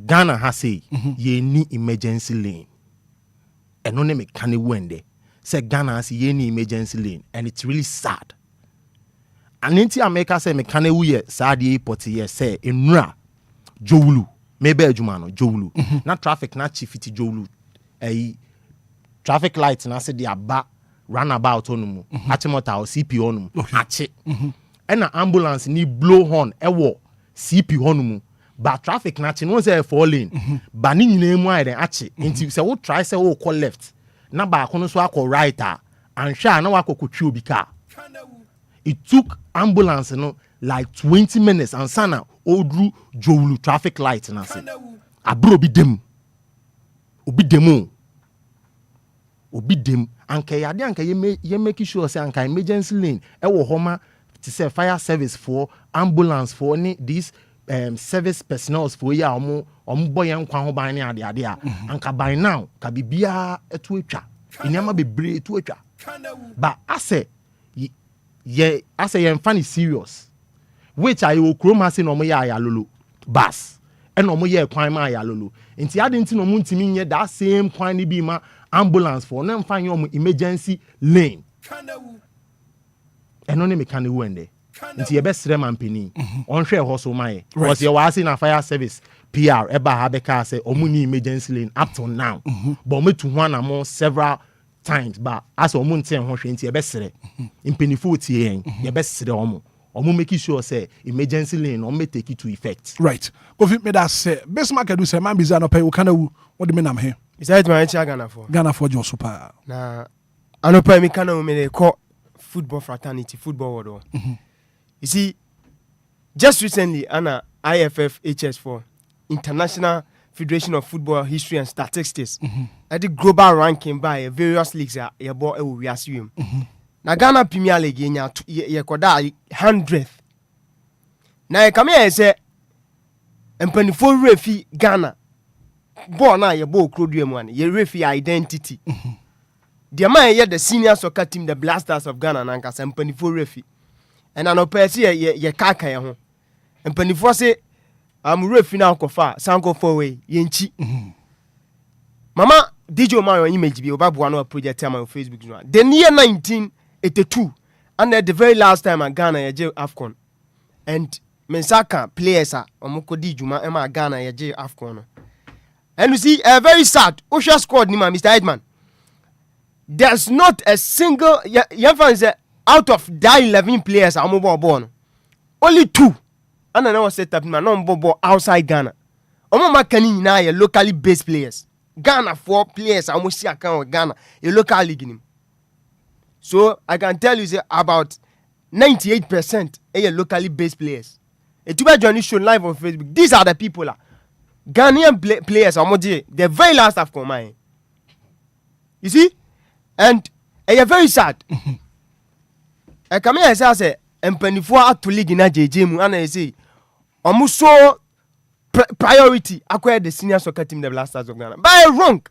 Speaker 13: Ghana has say ye need emergency lane. And only me can wende. Say Ghana has ye need emergency lane, and it's really sad. And in America say me can we sad ye poti say inra Jowulu maybe Jumano Jowulu. Not traffic not chifiti Jowulu. Traffic lights na say the aba runabout onumu. Achimota or CP onumu. Achi. And an ambulance need blow horn ewo CP onumu. But traffic nothing was there for lane. But ni name why then achi. Until say what try say call left. Na ba kono so call right and sha na wako kuchu bi car. It took ambulance like 20 minutes and sana odru Jowulu traffic light na say. Abro bi dem. Obi demo. Obi dem anka yade anka ye make sure say anka emergency lane e wo homa to say fire service for ambulance for any this service personnel for ya omo boy nkwa ho ban ne ade a anka by now ka bibia etu atwa inyama bebre etu atwa but ase ye funny serious which I will chroma say no mo ya lolo bus and no mo ye kwan ma ya lolo nti ade nti no mo ntimi nye that same kwan ni bi ma ambulance for na mfa yo emergency lane and no me kan wende nti ye besre mampeni onhwe ho so man because ye wa na fire service PR eba ha be ka say omuni emergency lane up to now but me to one among several times but as omu nten ho hwe nti ye besre impenifo tie yen ye besre omu make sure say emergency lane o me take it to effect
Speaker 2: right go fit me that say Bismarck do say man biza no pay wo kana wu what the men am here
Speaker 1: beside my Ghana for
Speaker 2: your super
Speaker 1: na anopa me kana me dey call football fraternity football world. You see, just recently, Anna IFF HS4, International Federation of Football History and Statistics, at the global ranking by various leagues, we assume. Now, Ghana Premier League, you 100th. Now, come here and say, and penny for refi Ghana, born now, you both crowd one, your refi identity. The man, the senior soccer team, the Blasters of Ghana, and penny for refi. And I know Percy ye kaka ya ho. Mpanifo se refi na kofa sanko forway yenchi. Mama DJ my image bi oba boa no project am on Facebook no. The year 1982 and the very last time I Ghana ye AFCON. And mensaka players omoko di juma e ma Ghana ye AFCON no. And you see very sad Osha squad ni ma Mr. Hitman. There's not a single fan say out of that 11 players I'm born. Only 2. And I know set up my number outside Ghana. Omo makani na ye locally based players. Ghana 4 players almost see account Ghana a local league. So I can tell you say about 98% are locally based players. A tuba journey show live on Facebook. These are the people Ghanaian players are the very last of command. You see? And they are very sad. I come here and say, "Empenifo to league na JJ mu," and I say, "Omuso priority acquire the senior soccer team, the Black Stars of Ghana. By wrong.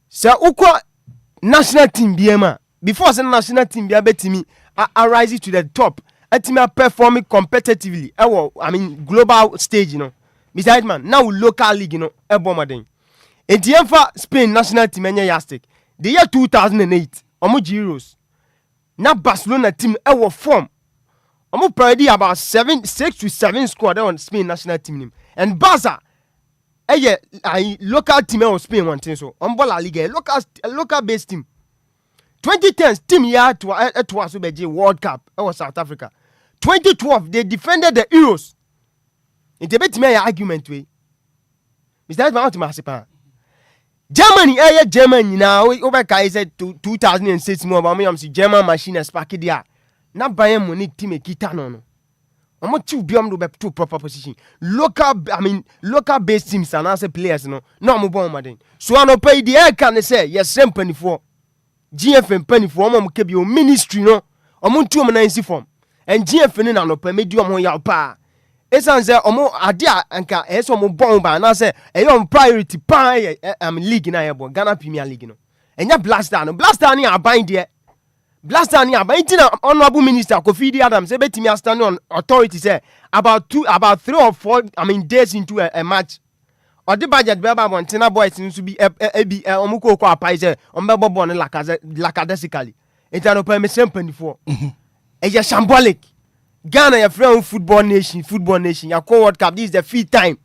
Speaker 1: So, uko national team BMA before the national team be able to arise to the top. Ultimately performing competitively. I mean global stage, you know. Mr. Hitman, now local league, you know, Ebomaden. In the Spain national team yastic. The year 2008, Euros. Now Barcelona team form. Already about 6 to 7 squad on Spain national team. And Barca, local team of Spain one thing so. La Liga, local based team. 2010 team here to was World Cup. That South Africa. 2012 they defended the Euros. In the bit me argument way. Mr. Hitman Germany, Germany now. Over said 2006 more about me. I'm see German machine as packet there. Now Bayern Munich team kita no. I'm not too beyond the two proper position. Local based teams and as players no. No I'm born so I no pay the air can say yes same penny for GFM penny for I'm keep your ministry no. I'm too many form and GFM no pay medium on your pa. Esan say omo adia anka eso mo bomba na say eyo priority pa league na yebo Ghana Premier League no enya blaster ni aban de blaster ni aban ti na honorable minister Kofi Adams say betimi stand on authority say about 3 or 4 days into a match or the budget be about Montana boys nso bi omo ko apai say ombebo bo no lakadesically etano pa me sempani for eya shambolic Ghana, your friend football nation. Your World Cup. This is the 5th time.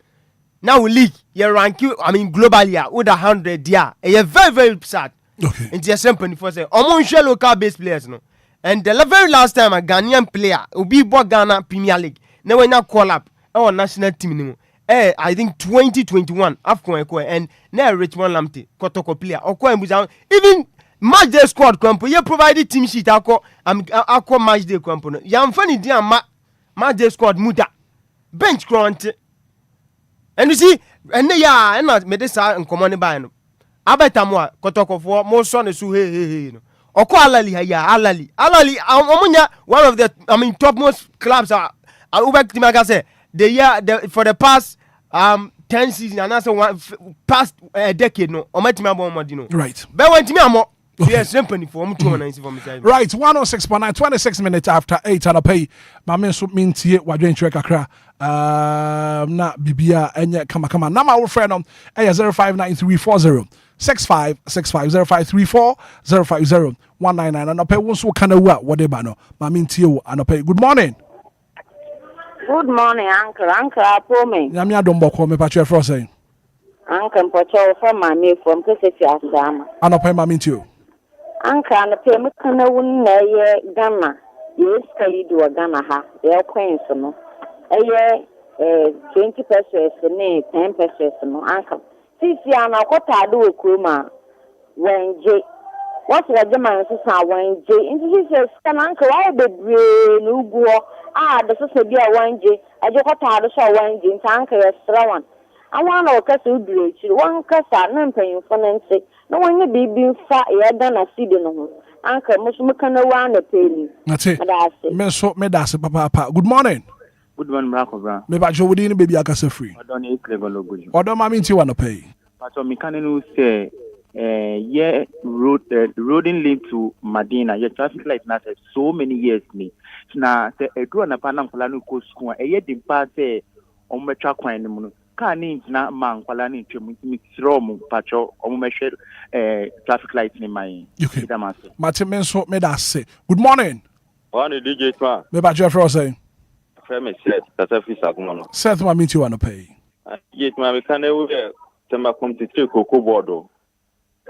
Speaker 1: Now we league. You rank you. Globally, with 100. Yeah, you're very, very sad. Okay. It's just simple. For say, share local based players, no. And the very last time a Ghanaian player will be bought Ghana Premier League. Now we now call up our national team. I think 2021 AFCON and now Richmond Lamptey Kotoko player. Even match day squad camp you provided team sheet akọ match day camp no yam fani dia match day squad muda bench crunch and you see and ya na me dey sa nkomo ne ban no abetamo a kotokofo mo so ne so he no okọ alali omunya one of the topmost clubs over team I say for the past 10 seasons and also past a decade no omatima bomadi no
Speaker 2: right
Speaker 1: be wantimi amo. Yes, simply for me 290 for me.
Speaker 2: Right, 106.9, 26 minutes after 8 and I pay my men so mean tie wadwen trek akra na bibia enye kama na my friend on 059340 6565 0534 050 and I pay one so kind of whatever no my mean tie and I pay good morning.
Speaker 14: Good morning, Uncle Apome.
Speaker 2: Nyamia don boko me patwe for say.
Speaker 14: Uncle Pocho from my me from Kesesi Asama.
Speaker 2: And I pay my mean tie.
Speaker 14: Anka na pe me kana won na ye Ghana yes kai do Ghana ha ye coins no 20 pesos ne 10 pesos no anka sisi ana kwata do ekroma wenje what the German sister wenje into sisi kana anka wa bebre no guo the sister bia wenje aje kwata do so wenje ntanka ye srawan awana okasa udrechi wan kasa na mpanyimfo nse na wonye bibi fa ye da na sidi no ho anka musumu kana wa na peni
Speaker 2: ate me da se papa good morning
Speaker 15: Marco bra
Speaker 2: me ba jo wodi ni baby akasa free
Speaker 15: odon e klego logoju
Speaker 2: odon ma mi nti wa no pay
Speaker 15: pato mi kan no say roading link to Medina your traffic light na say so many years ni na say edu na pa na nkola no ko school e di pa say ommetwa kwan ni mu no ka ni na ma nkwala ni twem mi siro mu pacho omumehwe traffic light ni mai idamase
Speaker 2: Martin so me da say good morning
Speaker 16: one DJ Hitman
Speaker 2: me ba jo for say
Speaker 16: me set that office agumo
Speaker 2: set ma meet you on pay
Speaker 16: Hitman we can we tema come to take koko boardo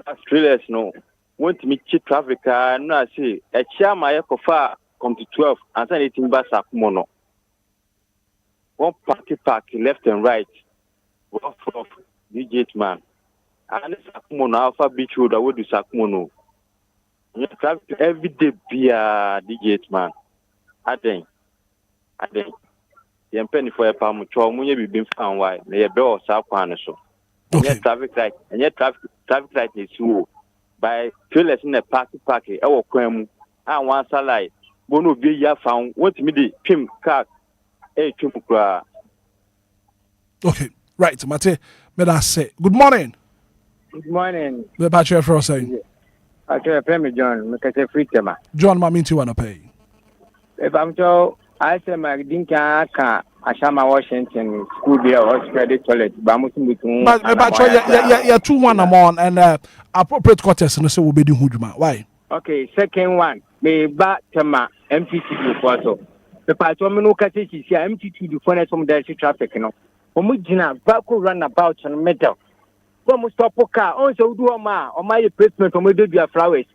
Speaker 16: Australians no want me check traffic no say e chiama ye kofa come to 12 and say it bus agumo no one park left and right off DJ Hitman and Sakumo no Alpha Beach Road I would do Sakumo no you traffic every day via DJ Hitman I think the penny for a palm cho munye bi been found why na ye be o sa kwan so okay traffic light and yet traffic light is you by trailers in the park e wo kwan mu and one side bono bi ya found want me the pim car twem kra
Speaker 2: Okay, right. Mate, me that say. Good morning.
Speaker 7: Good morning.
Speaker 2: The battery for saying.
Speaker 7: Okay, Premier John, make a free tema.
Speaker 2: John, ma minti wanna pay.
Speaker 7: If I'm so, I say my dinka ka Ashama Washington school there or spread the toilet.
Speaker 2: But yeah, 2-1 among and appropriate quarters no say will be the hujuma. Why?
Speaker 7: Okay, second one. Me ba tema MTC before so. The part of me no kase si MTC before na some there traffic no. Omo gina back run about on metal. Omo stop car on so do ma o my replacement omo do dia flowers.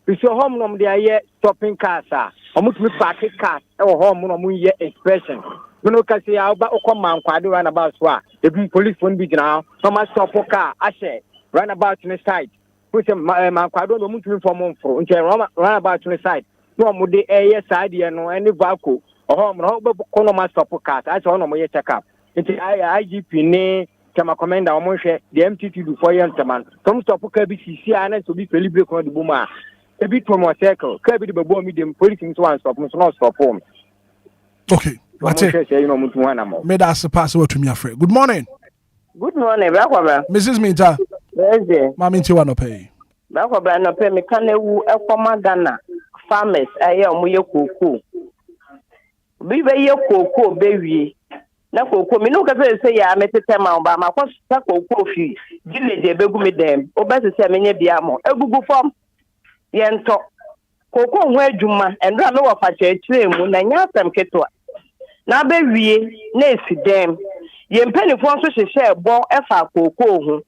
Speaker 7: We show home no dey stopping cars ah. Omo to park cars e wo home no mo ye expression. Me no kase ya ba okoma nkwade run about so a the police phone be gina so ma stop car ashe run about on the side. Put my quadro no mutu inform for nche run about on the side. No mo dey side here no any vehicle or home no be kono ma stop cars. I say no mo ye check up. Nti IGP ne Kama commander o mo hwe the MTT do for yan man. Some stop car bi sisi ana so bi celebrate ko de boma. E bi to mo circle. Car bi de bebo mi dem police nso one stop so no stop home.
Speaker 2: Okay. Mate. Me da se pass what to me afraid. Good morning.
Speaker 17: Good morning, Brakwa.
Speaker 2: Mrs. Minta.
Speaker 17: Yes.
Speaker 2: Ma minti wanna pay.
Speaker 17: Brakwa no pay me kan ewu ekoma Ghana farmers aye omo ye koko. Bi be ye koko be wie. Na koko me no ka say ya metete ma ba ma kwa sa koko fi village e begu me dem o ba se menye bia mo egugu form ye nto koko ho adwuma endra me wo fa chire mu na nya asem ketwa na be wie na esi dem ye mpanifo nso hyehye ebo efa koko ho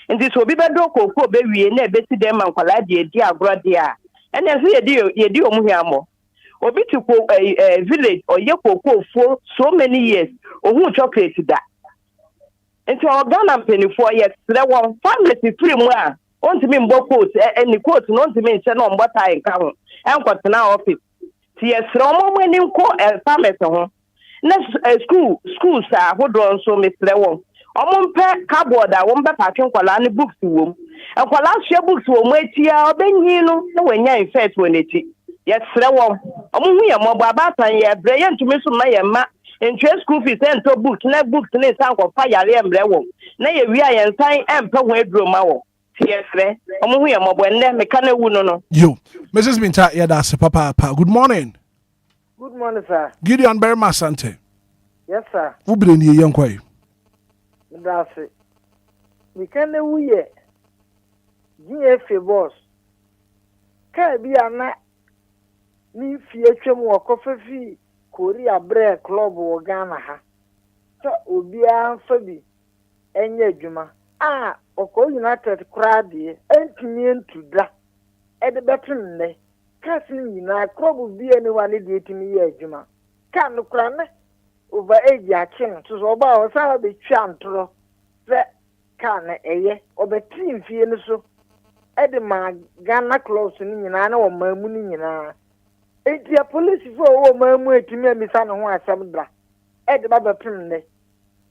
Speaker 17: ndi so bi be do koko be wie na ebesi dem man kwala de edi agro de a ene so ye di omu hwamo obi ti ko village or ye koko for so many years ohun chocolate da enti Ghana mpanifo ye sere won family free mu a ontimi mbo coat any coat no ontimi nche no mbo tie nka ho enkotena office ti ye sere omo ani nko family ho na school sa hodo nso me sere won omo mpe cardboard a won be pack nkwala ne books wom nkwala hye books wom atia obenyi no na wanya infect woneti yes sere won omo hu ye mo ba batan ye bre ye ntumi so na ye ma entwe school fees ento books na san ko fa yare emre won na ye wi ayen san empe ho aduro ma wo yes sere omo hu ye mo bo nne me kan ewu no
Speaker 2: yo Mrs. Minta yeah that's papa. Good morning.
Speaker 20: Good morning, sir.
Speaker 2: Gideon Berma Sante.
Speaker 20: Yes, sir.
Speaker 2: Who bring you young quay?
Speaker 20: That's it. We can do it. GFA boss. Can be a na ni fietwe mo kofafi Korea Break Club or Ghana ha. So Obia fabi enye adwuma. Oko United crowd e entimi entuda. E de betin ne. Kasi na club bi anyone dey etimi ye adwuma. Kan no kra ne over age akin to so ba o sa be twa ntro. Se kan eye obetin fie no so. E de ma Ghana clubs ni nyina na o mamu ni nyina. Enti a police for o mamu etimi amisa no ho asem dra. E de ba bepim ne.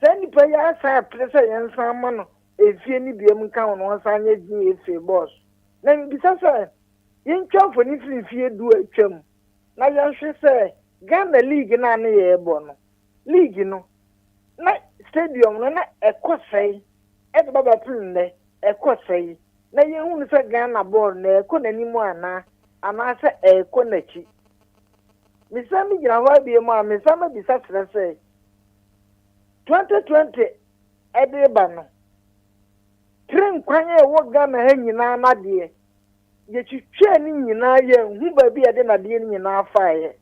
Speaker 20: Se ni pa ya sa presa yen san ma no efie ni biam kan no san nya gi efe boss. Na bi sa Yinchon for ni fie du atwam na yanhwe se Ghana league na na ye ebo no league no na stadium no na ekosai e de baba pin ne ekosai na yehunu se Ghana ball na ekonanimu ana se ekonachi misami gira wa bi ma misama bi sa se 2020 e de ba no tren kwanye wo Ghana ha nyina na de ye chiche ni nyina ye hu ba bi ade na de ni nyina fa ye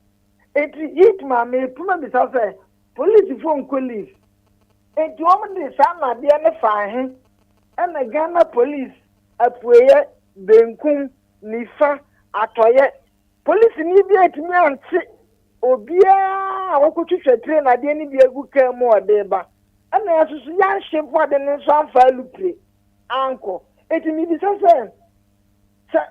Speaker 20: eti Hitman me puma bi sa se police phone police eti o mo de sa na de ne fa he na Ghana police apueye benkun nifa atoye police ni bi etimi anti obia awokotwetwe train na de ni bi egu kan mu ode ba na asusu ya hye de ne so anfa lupre anko eti mi bi sa se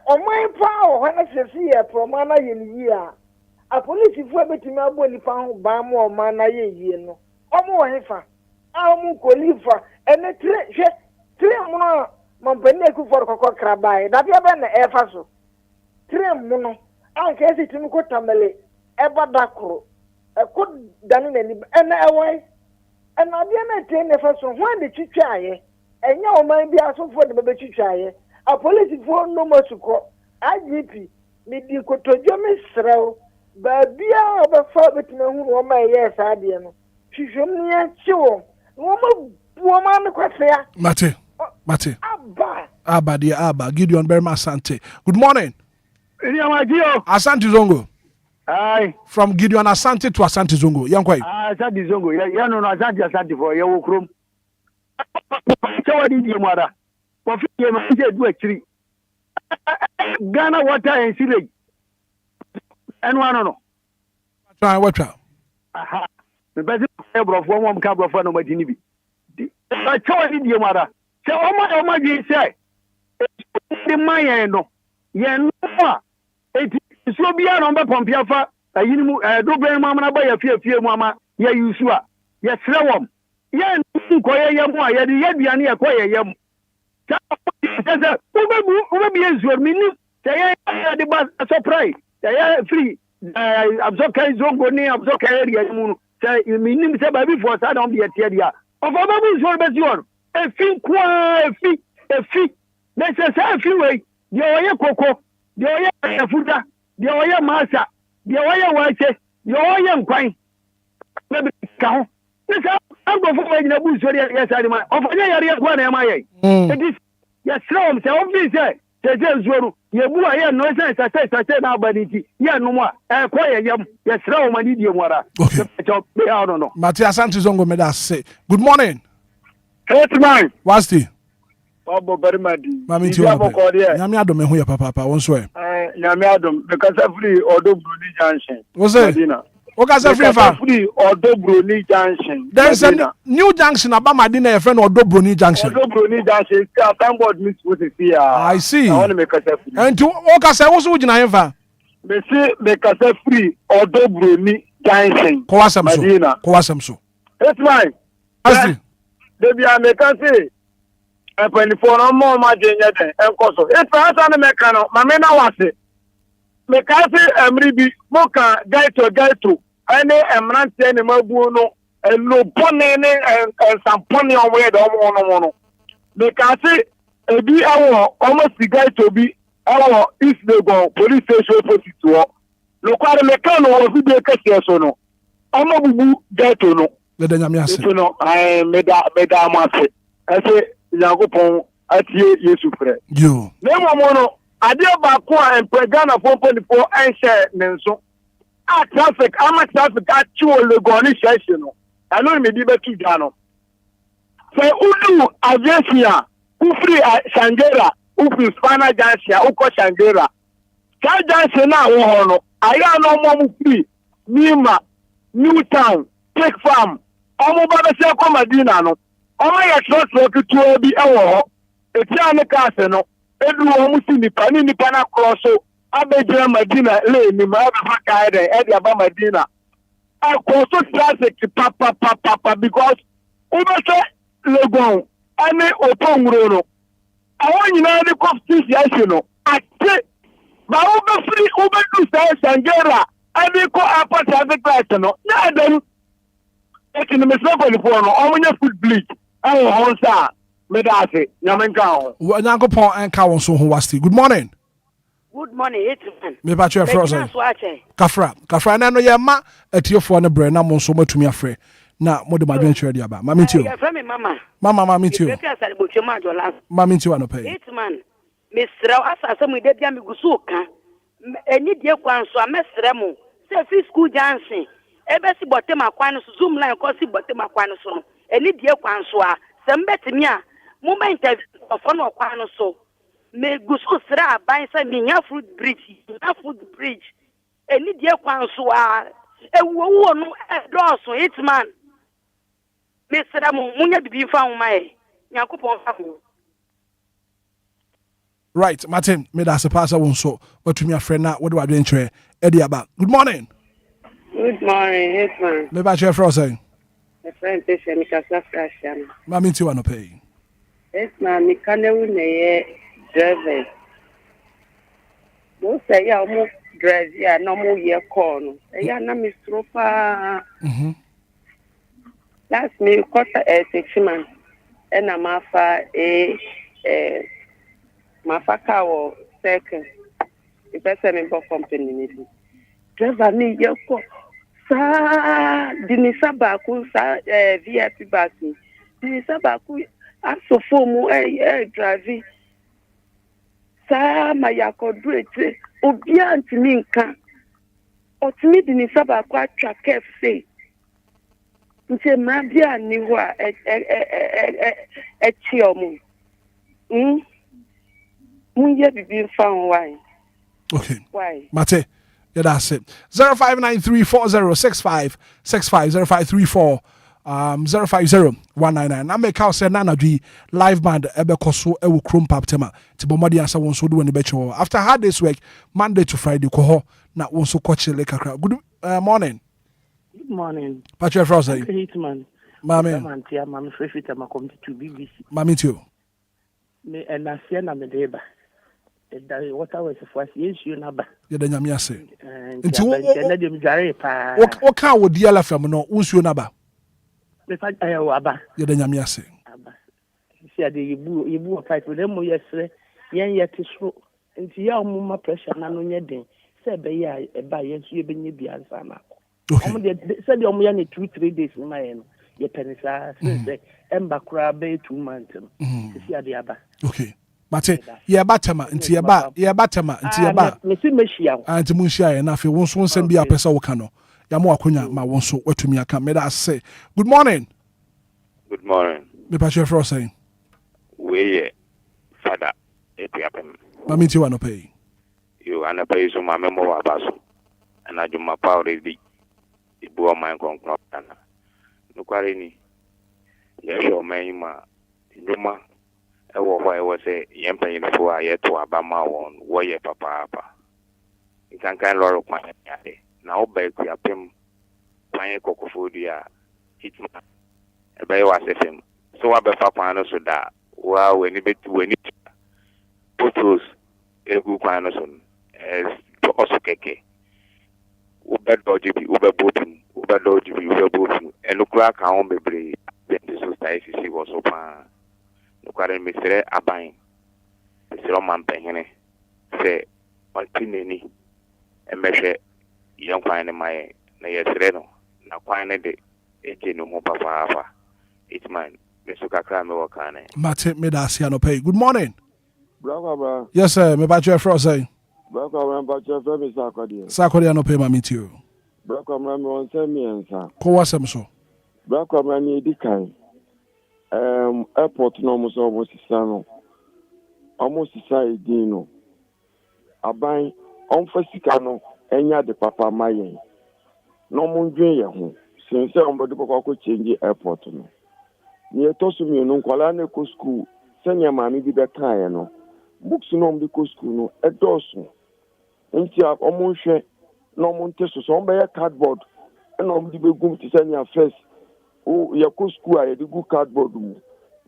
Speaker 20: oman pa o hana sesi ye promo na ye ni a police fu betimi abo ni pa ho ba mo oman na ye yie no omo wo hefa omo kolifa ene tre mo no mo benne ku for kokko krabai da bia be na e fa so tre mo no an ka esi timi ko tamale e badakoro e ko dani na ni ene e wai And I didn't train the first one when the chichaye, and your mind be also for the baby chichaye. A police phone no more to call. IGP, me di kotojomi srel, but be out of a father to know who my yes, I didn't. She should near chill. Woman,
Speaker 2: Mate. Abba, dear Abba, Gideon Berma Asante. Good morning. Asante Zongo.
Speaker 18: Aye.
Speaker 2: From Gideon Asante to Asante Zongo. Yankwai.
Speaker 18: Asante Zongo. Yeah, no, Asante for your room. So what did you mother? For 50 years, do a tree. Ghana water and sewage. And one no.
Speaker 2: Try what out.
Speaker 18: Aha. The best of one cab of one of my Ginibi. I told you, mother. So, oh my, you say, the Maya no. Yeah, no. It is so be a number from Piafa. I do bring Mamma by a few mamma. Yeah, you sure. Yes, Rawam. Yeah, Koya Yamwa, yet be any acquire Yam. Who be as your minute? Say, I the bus a surprise. They are free. Absorb Zongo near Absorb area moon. Say, you mean, say, before I don't be a tear. Of our baby's a fee, a fee. There's a few way. You're cocoa, you're a footer, you're a massa, you're a white, you're a young quine. Maybe cow. I'm going for the bush. Yes, I demand. Of any area, one am I? It is yes, from the office. Says you boy, no sense. I said, nobody. Yeah, no more. Quiet, yes, throw my idiom water. Okay, I don't know.
Speaker 2: Matthias Santizongo made us say, good morning.
Speaker 18: Hitman.
Speaker 2: What's the?
Speaker 18: Bobo Berimadi.
Speaker 2: Mami Tio. Yami Adam, who your papa, one swear.
Speaker 18: Yami Adam, because every order Bruni Junction.
Speaker 2: What's that?
Speaker 18: Free Ordo Bruni Junction.
Speaker 2: There's a new junction about my dinner, friend, Ordo Bruni Junction.
Speaker 18: Ordo Bruni Junction. Thank God, Miss Wood here.
Speaker 2: I see.
Speaker 18: I want to make a free.
Speaker 2: And to Okasa, what's would you know?
Speaker 18: They say make a free Ordo Bruni Junction.
Speaker 2: Coasamso.
Speaker 18: It's mine. They be a mechanic. And 24 no more margin yet. And Coso. It's a mechanic. My men are it. Mekasi emribi moka gaito ene emrante ne mabu no elo pone ne sampone onwe do ono mekasi ebi awo almost gaito bi awo East Legon police station opposite wo lokware mekano wo video kase so no omo bubu gaito no
Speaker 2: le de nyame ase
Speaker 18: no meda amase ase yakopon atie Yesu frɛ
Speaker 2: yo
Speaker 18: nemo no ade ba ko Ghana 4.4 enche nenso a traffic actual Legon station no anu me di betu dwa no fe udu aviasia ufri Shangera ufri Spana Jansia uko Shangera ka Jansia na wo ho no aya no mo free Nima Newtown Take Farm omo ba be se ko Madina no omo ya truck tuo bi e wo ho eti ane ka se no edu omu si nipa na kroso abejira Madina le ni ma ba ka ede aba Madina akroso traffic papa because ubese Legon ane oponwuro no awon nyina ni coffee station no ate ba ube du say Shangera ane ko airport traffic light no na dem ekini mesafo ni no omunya food bleach awo honsa Medase, Yamenka.
Speaker 2: Nankopon and Kawon so who was good morning.
Speaker 3: Good morning, Hitman.
Speaker 2: Me about your frozen. Kafra, no yama at your phone, a brain, I'm so much to me afraid. Now, what do my venture about? Mammy, too. Mamma, too. Mammy, too, and pay.
Speaker 3: Hitman, Miss Rao, some with Debian Gusuka. Any dear one, so I mess Remo. Say, school dancing. Ebesi botema kwano zoom line kosi botema kwano so. Any dear one, so Sembetmia. Moment of one of Quano so may Gusu Sra buy some fruit bridge, any dear Quansoa, a woman, a draw so it's man. Mr. Munya to be found my Yakupon.
Speaker 2: Right, Martin, made us a passer one so, but to me a friend now, what do I venture? Eddie about. Good morning.
Speaker 3: Good morning, Hitman.
Speaker 2: Me about your frozen.
Speaker 3: The friend is a Mikasa.
Speaker 2: Mammy, too, and pay.
Speaker 3: Hitman, Mikane driver. Most say, ya almost drive, ya no more year corner. Ya na Miss Ropa. Last me quarter 6 months. And I'm afa mafa car second. The person in both company. Driver ni yeko. Sa dinisa baku sa VIP basi. Dinisa baku aso fomu drive. Sa mayako do it. Obia antimi nka. Otimi dinisa baku atwa KFC. Nse mabia ni wa chiomu. Munye bibi fan why.
Speaker 2: Okay.
Speaker 3: Why?
Speaker 2: Mate. Yeah, that's it. 0593406565 0534 050199. I make out say Nana G live band ebe koso ewu chrome pap tema. Tibomadi asa wonso do any becho. After hard day's work, Monday to Friday koho na wonso koche leka kra. Good morning.
Speaker 4: Good morning.
Speaker 2: Patrick Frost.
Speaker 4: Hitman.
Speaker 2: Mami.
Speaker 4: Mami Freshita makom to BBC.
Speaker 2: Mami too.
Speaker 4: Me and Nasiana Medeba. What I was for yes, you number.
Speaker 2: Yeah, the Yamiase.
Speaker 4: And
Speaker 2: what kind would DLFM no? Who's your number?
Speaker 4: The fact I have
Speaker 2: yeah, the Yamiase.
Speaker 4: See, you boo fight with them yesterday. Yet is true. And see how my pressure none on your day. Say, by yes, you been your beer. Said you only 2-3 days in my end. Your pennies are Ember crab 2 months. See the other.
Speaker 2: Okay. Mate, yeah, batama, into your bat, yeah, batama, into your bat. And to Munshia, and if you won't send be a person cano. Yamo Akunya, my one so what to me I can made us say. Good morning.
Speaker 5: Good morning.
Speaker 2: The Patrick Frost saying.
Speaker 5: We father, it happened.
Speaker 2: Mammy, you want to pay.
Speaker 5: You want to pay some memoir basso. And I do my power is the boy my concrete. No quarry. Yes, your man, Numa. I was a young paying for a year to Abama on Warrior Papa. You can kind of my now beg your pim, playing cocofodia, Hitman, a bay was FM. So I bet Papa so that, well, when it put those a good panoson as also keke. Uber dodgy, Uber boating, Uber dodgy, Uber boating, and look like our own baby. Then the society was open. Nukware misere aban misere man penhene se ontineni emehwe yonkwan ne mai na yesere no na kwan ne de eje no ho papa Hitman meso kakra me wakane
Speaker 2: Mate me da sia no pay. Good morning.
Speaker 6: Brother.
Speaker 2: Yes sir, me Patrick Frost say.
Speaker 6: Brother, Patrick Frost me Sakodi.
Speaker 2: Sakodi no pay mami too.
Speaker 6: Brother, me won say me ensa.
Speaker 2: Ko wasem so.
Speaker 6: Brother, me di kan. Airport no almost sano. Almost society no. Aban sika no enya de papa mayen. No mun dwen ye ho. Since ombo de ko change airport no. Ni etosu mi no kwala na ko school. Senya mami bi be kan no. Books no ombo ko school no edosu. Nti omo hwe no mo nteso so ombo ye cardboard. Na ombo be gum ti senya first. Oh, your school, I do good cardboard.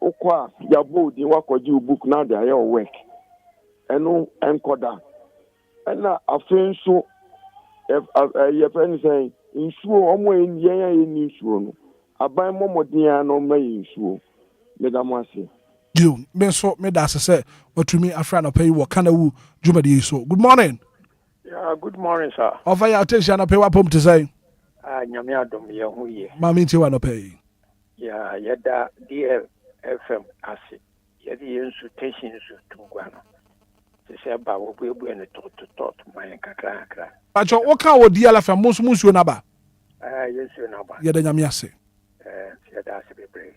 Speaker 6: Oh, qua, your board, you work with you book now, they are your work. And no, and coda. And now, a friend so, if your friend saying, insure, I'm way in insure. I buy more dear, no may insure. Madame Massey.
Speaker 2: You, me so, me that's say, what to me, a friend of pay what kind of Jumadi so. Good morning.
Speaker 21: Yeah, good morning, sir.
Speaker 2: Offer your attention, I pay what pump to say.
Speaker 21: Nyamia dom ye hu ye.
Speaker 2: Mami ti wa no pay.
Speaker 21: Yeah, yeda DLFM ase. Yeda yensu tension su tungwa no. Se se ba wo bu ene to man kakra kakra.
Speaker 2: Acho wo kan wo DLFM musu na ba.
Speaker 21: Yesu na ba.
Speaker 2: Yeda nyamia se.
Speaker 21: Yeda ase bebre.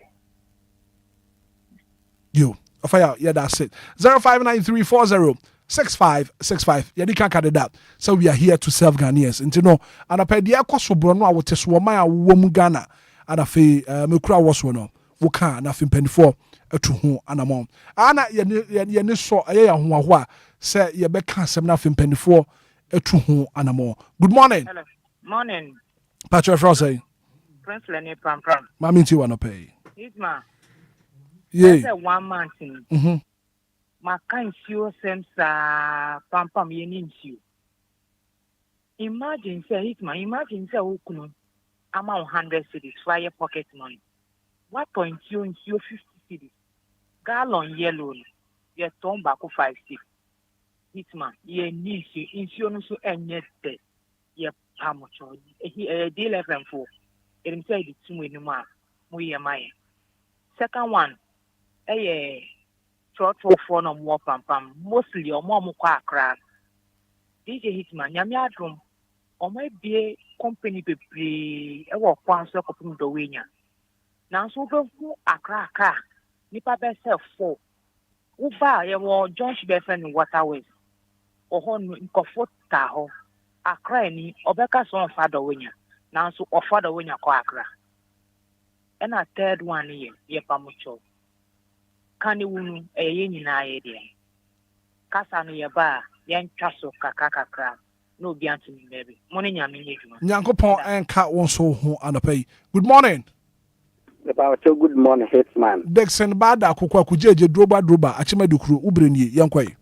Speaker 2: Yo, offer ya that's it. 0593406565. Yedi kan kade that. So we are here to serve Ghanaians. Nti no, anapa dia kwaso bro no a wote so man a wo mu Ghana. Ana fe me kura wo so no. Wo kan na fe mpanifo atu ho anamon. Ana ye so aye ya ho a se ye be kan asem na fe mpanifo atu ho anamon. Good morning.
Speaker 25: Hello. Morning.
Speaker 2: Patrick Frost say.
Speaker 25: Prince Lenny Pram.
Speaker 2: Mami ti wa no pay.
Speaker 25: Hitman.
Speaker 2: Yeah.
Speaker 25: That's 1 month. My kind sure seems pam yen you. Imagine say Hitman, imagine say Ukunu amount 100 cities for your pocket money. 1.2 nsuo 50 cedis. Gallon yellow ye ton back 5 cedis. Hitman ye need nsuo no so enye de ye pamocho. DLFM 4. It say the two in ma mo ye my. Second one trotro for no more pam mostly or more kwa DJ Hitman nyame adrom o may be company bebre e wo kwan so kopum do wenya na so be fu akra aka nipa be self 4 wo ba ye wo John be friend waterways o ho nkofo ta ho akra ni obeka so fa do wenya na so ofa do wenya ko akra and a third one ye pamucho kani wunu ye nyina ye de kasa no ye ba yen twaso kakakakra no bi antimi maybe money nyame nyeduma
Speaker 2: Nyankopon enka won so ho anopai. Good morning.
Speaker 9: Good morning, Hitman.
Speaker 2: Dexon Bada akukwa kujeje droba achimadukuru ubrenie yankwai.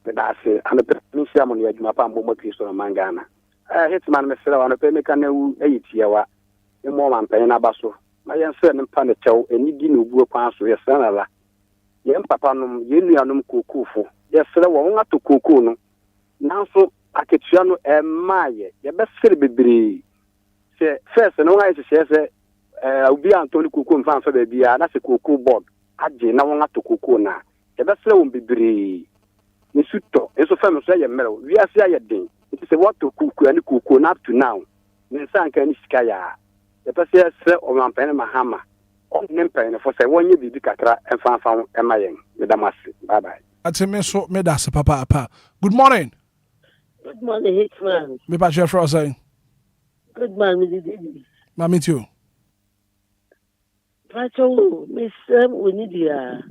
Speaker 9: Pedase anope nsia mo ne adwuma pa mbom Kristo no mangana. Hitman me sera anope me kan ewu eyitiawa. Emo man pen na baso. Ma yen sera ne mpa ne chew eni di no buo kwan so yesra na la. Yen papa nom yenuanom kokofo. Yesra wo ngato koko no. Nanso aketua no emaye ye be sere bebre. Se first no nga yese Obia Antoni koko mfa fa bia na se koko board age na won ato koko na e be sere won bebre ni suto eso fa me so ye mero wi ase aye den it se what to koko ani koko na up to now ni sanka ni sika ya e pe se o man pen mahama on nem pen for se won ye bibi kakra emfa fa emayen me damase bye bye
Speaker 2: ateme so me da se papa. Good morning.
Speaker 10: Good morning, Hitman.
Speaker 2: Me pa chef for saying.
Speaker 10: Good morning,
Speaker 2: Mami too.
Speaker 10: Pacho, Miss Winidia.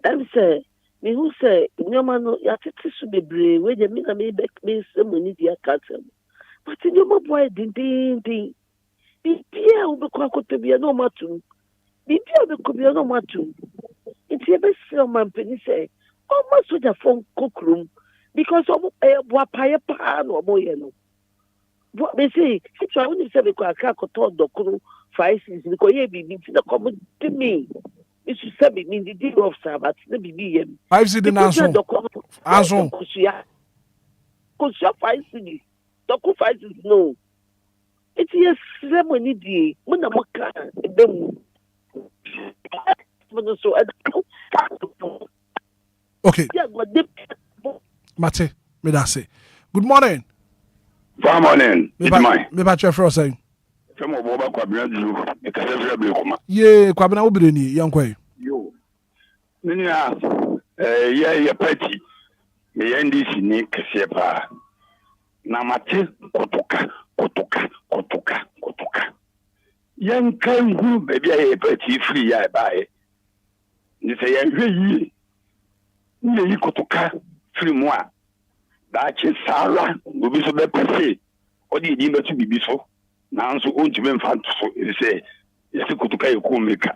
Speaker 10: I'm say, me who say, no man, ya titi su bebre, where the mina me back Miss Winidia cattle. But in your boy, ding. Be Pia will be quite to be a no matu. Be Pia could be a no matu. It's a best man penny say, almost with a phone cook room because of a wapaya pan or boyano. What they say, it's I only say because I can't talk the crew 5 seasons because ye be the common to me. It should say me the deal of Sabbath, the BB.
Speaker 2: 5 seasons answer. Answer.
Speaker 10: Because 5 seasons. Doku 5 seasons no. It's yes, ceremony day. When I'm a them.
Speaker 2: Okay. Mate, me da say. Good morning.
Speaker 22: Good morning.
Speaker 2: Me ba chef for saying.
Speaker 22: Femo boba kwabena du e ka se ble kuma.
Speaker 2: Ye kwabena obireni yankwai.
Speaker 22: Yo. Ninia ye party. Me NDC ni kese pa. Na mate kotoka. Yan kan hu baby aye party free ya bae. Ni se yan hwe yi. Ni yi kotoka free moi. Da che sala obi so be pese o di be tu bibi so na nso o ntime mfa nto so e se yesi kotoka e ko meka.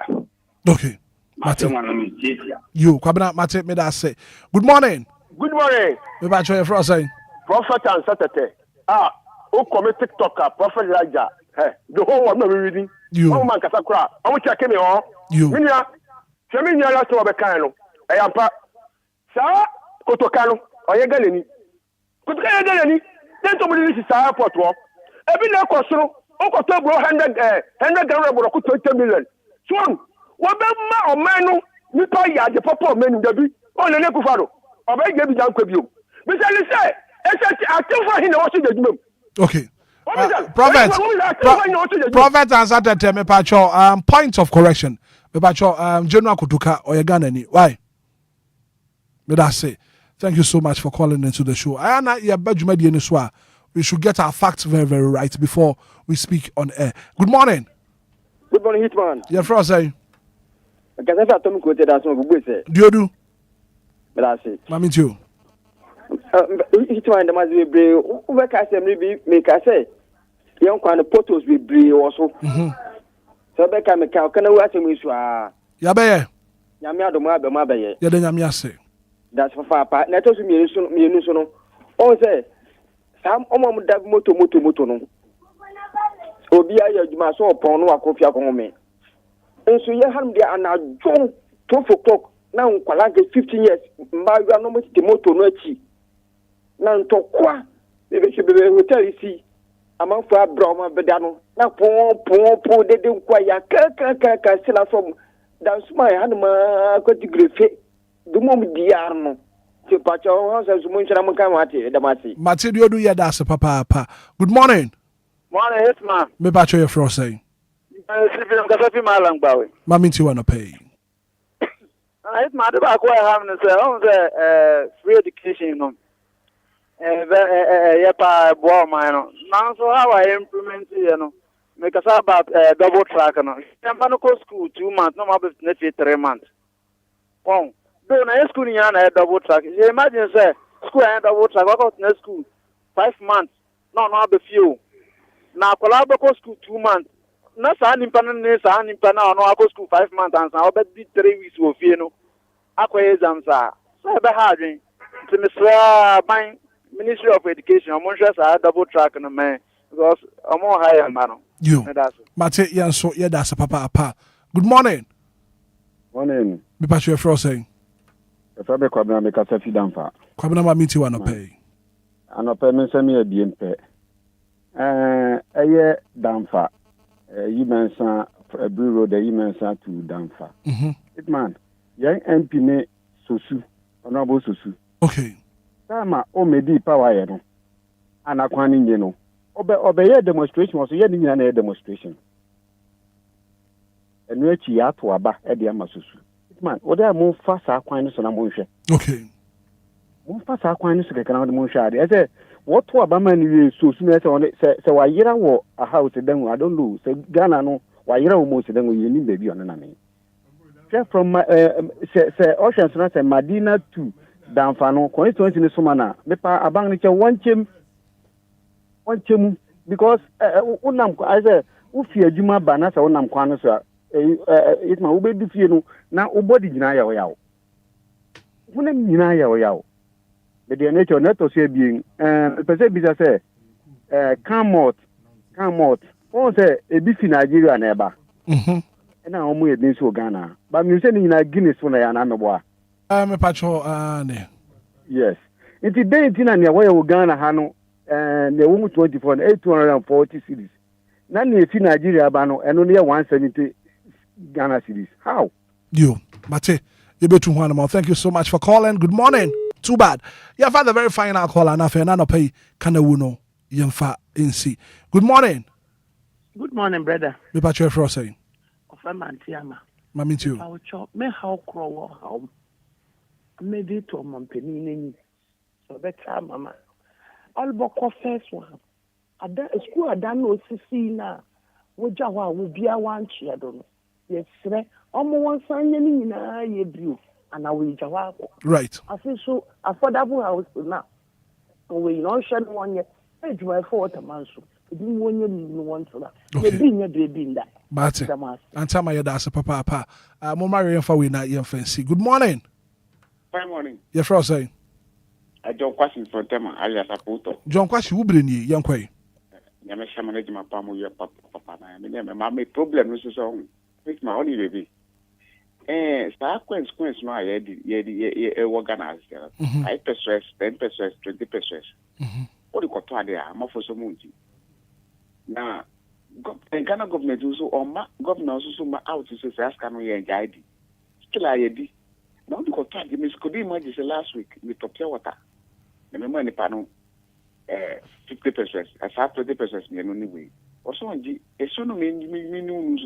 Speaker 2: Okay. Mate. You kwabena mate me da say. Good morning.
Speaker 23: Good morning.
Speaker 2: Me ba choy for saying.
Speaker 23: Prophet and Saturday. O come TikToker Prophet Elijah. The whole world no reading.
Speaker 2: You.
Speaker 23: O man kasa kra. O check me on.
Speaker 2: You.
Speaker 23: Minia. Se me nya last we kan no. E ampa. Sa kotoka no. Oye galeni. Kotoka ye galeni. Then to me this sa airport wo. E bi na kwosoro. O koto bro 100 Ghana bro ko 20 million. So wo be ma o man no nipa ya de papa o man dabi. O le ne kufaro. O be ge bi jan kwa bi o. Bi say
Speaker 2: okay. Prophet answered me pacho point of correction. Me pacho General Kutuka or Ghanaian. Why? Me that say. Thank you so much for calling into the show. We should get our facts very, very right before we speak on air. Good morning.
Speaker 23: Good morning, Hitman.
Speaker 2: You're from saying.
Speaker 23: Do
Speaker 2: you do?
Speaker 23: Me that say.
Speaker 2: Mami too.
Speaker 23: Hitman the must be brave. Who can say make I say young kind of photos be brave also. So be can make can we ask me so
Speaker 2: ya be ye
Speaker 23: nyame adomo be ma be ye
Speaker 2: ya de nyame ase
Speaker 23: that's for papa na to so mienu so no o say sam omom dag moto no Obia ya adwuma so opon no akofia ko me nso yɛ hanum de anadwo 12 o'clock na nkwala nke 15 years mbaagwa no mo ti moto no achi na ntɔkwa bebe hotel si amanfo abra ma beda no na po dede nkwa ya ka sila som dan suma ya hanum akwati grefe dumom diar no ti pacha ho sa sumo nchara mo kan wate damasi
Speaker 2: Mate diodu ya da se papa. Good morning.
Speaker 18: Morning, Hitman.
Speaker 2: Me pacho your fro say.
Speaker 18: Sifim kasafi malang bawe.
Speaker 2: Mami ti wanna pay.
Speaker 18: Hitman de ba ko ha me say on say free education no. Yeah pa boy man no. Now so how I implement you know. Me kasa about double track no. Tempa no go school 2 months, no ma be 3 months. Bon. Do na school ni na double track. You imagine say school and double track go to school 5 months. No be few. Na akwala be go school 2 months. Na sa nimpa na no go school 5 months and sa be 3 weeks wo fie no. Akwa exam sa. So be hard. To Mr. Ban Ministry of Education, I'm sure say double track no man because I'm on higher man.
Speaker 2: You. Mate yanso ya da se papa. Good morning.
Speaker 8: Morning.
Speaker 2: Me pacho your fro say.
Speaker 8: If I be kwabena me kasa fi damfa.
Speaker 2: Kwabena mami ti wanna pay.
Speaker 8: Anope me se me ebien pe. Eye damfa. You mention every road you mention to damfa. Hitman. Young MP ne sosu. Honorable sosu.
Speaker 2: Okay.
Speaker 8: Sama o medi power ye no. Anakwani nye no. Obe demonstration so ye ni na demonstration. Enu echi ya to aba e de ama sosu. Man, what are more fast aquine so na monhwe.
Speaker 2: Okay.
Speaker 8: More fast aquine so ke kana monhwe ade. I say what to abama ni so soon say wa yira wo a house den I don't know. Say Ghana no wa yira wo mo se den ye ni baby on na me. From say oceans na say Medina to Danfa no constituency ni soma na me pa abang ni che one chem because unam I say ufi adwuma ba na say unam kwa no so Hitman wo be du fie no na wo body nyina ya wo yawo wona nyina ya wo yawo be de nature na to se bien pese bi say come out won say e bi fi Nigeria na eba na omo e bin so Ghana ba mi se ni nyina Guinness so na ya na mebo a
Speaker 2: me pacho ne
Speaker 8: yes inti den tina ne wo ya wo Ghana ha no ne wo mu 24 840 cities na ne fi Nigeria ba no eno ne 170 Ghana cities. How?
Speaker 2: You, Mate, you better one. Thank you so much for calling. Good morning. Too bad. Yeah, for the very final caller. Na fe na no pay kana wuno yemfa insi. Good morning.
Speaker 4: Good morning, brother.
Speaker 2: Me pa chwe fro say.
Speaker 4: Ofa mantiama.
Speaker 2: Mami too.
Speaker 4: How cho me how crow how. Me di to mompeni ni. So better mama. All boko first one. Ada school ada no sisi na. Woja wa wo bia wan chia do no. Yes, sir. Omo wan sanya ni nyina ye biu ana we jawa ko.
Speaker 2: Right.
Speaker 4: Afi so affordable house now. We no share one ye. Ejuma for what man so. Ebi wonye no want to that. We bi nya baby nda.
Speaker 2: Mate. Antama ye da se papa. Mo marry fa we na ye fancy. Good morning.
Speaker 11: Fine morning.
Speaker 2: Ye fro say.
Speaker 11: I don't question for them alias Apoto.
Speaker 2: John Kwashi wo breni ye nkwai.
Speaker 11: Nyame shama na jima pa mo ye papa na me me problem no so with my only baby. Sa consequence no ye organize. 5 pesos, 10 pesos, 20 pesos. What you got to there? I'm for so much. Now, Ghana government also or government also out to say ask can we enjoy it. Still I did. Now you got to me could imagine last week with top water. The money panel 50 pesos. I have 20 pesos me anyway. Also, a son of me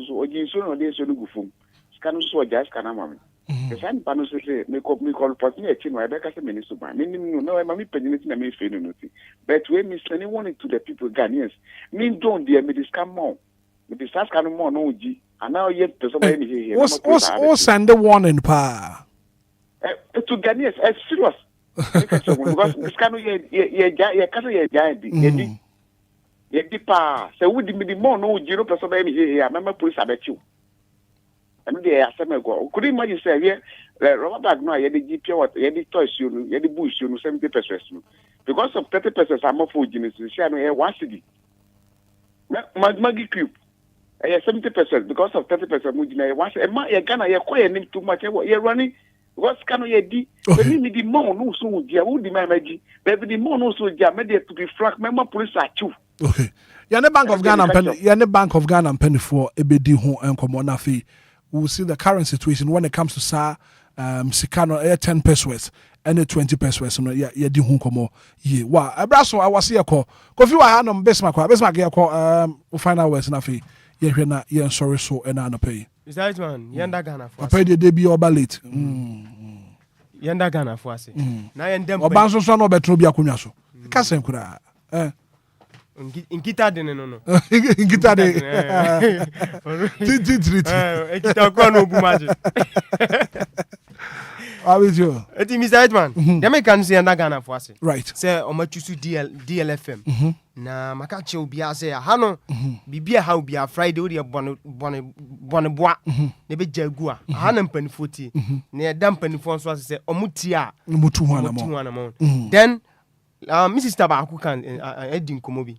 Speaker 11: so or you son of this so go phone. Scan so just can am. The same panel say make call for me a chin why back as a minister. Meaning no I'm penny na me feel no. But when me sending warning to the people Ghanaians, me don't dear me this come more. Me this ask can more no G. And now yet to somebody here.
Speaker 2: What's send the warning pa?
Speaker 11: To Ghanaians as serious. Because this kind of ye pa say we di more no 0% baby here remember police about you and they are some go could you imagine say here rubber bag no ye di GP what ye di toys you ye di bush you 70 pesos because of 30 pesos I'm for Guinness say no 1 cedi magi cube 70% because of 30% mujina. Once a man, you're gonna you're too much. You're running. What's kind of your D? But me the more no so dia who the manage. But the more no so dia made to be frank. Member police are two.
Speaker 2: Okay. You're the Bank of Ghana and penny. You're the Bank of Ghana and penny for ebedi ho enkomo na fe. We'll see the current situation when it comes to Sikano 10 pesos and 20 pesos. No, yeah, di ho enkomo. Ye. Wa. Abraso I was here call. Kofi wa hanom Besmark here call final words na fe. Ye hwe ye sorry so and na pay.
Speaker 1: Besides man, yenda Ghana for.
Speaker 2: Pay the day be over late.
Speaker 1: Yenda Ghana for us. Na yendem.
Speaker 2: Obanso so no betro bi akonwa so. Ka sen kura.
Speaker 1: Inkita de no.
Speaker 2: Inkita de. Ti.
Speaker 1: Inkita ko no bumaje.
Speaker 2: How is you?
Speaker 1: Eti Mr. Hitman. Dem can say yenda Ghana for us.
Speaker 2: Right.
Speaker 1: Say o ma chusu DLFM. Na maka che Obia say ha no bibia ha Obia Friday we bone boa na be jagu a ha na mpanifo ti na e da mpanifo so say omuti a
Speaker 2: mutu ho na
Speaker 1: mo then Mrs. Tabaku kan edin komobi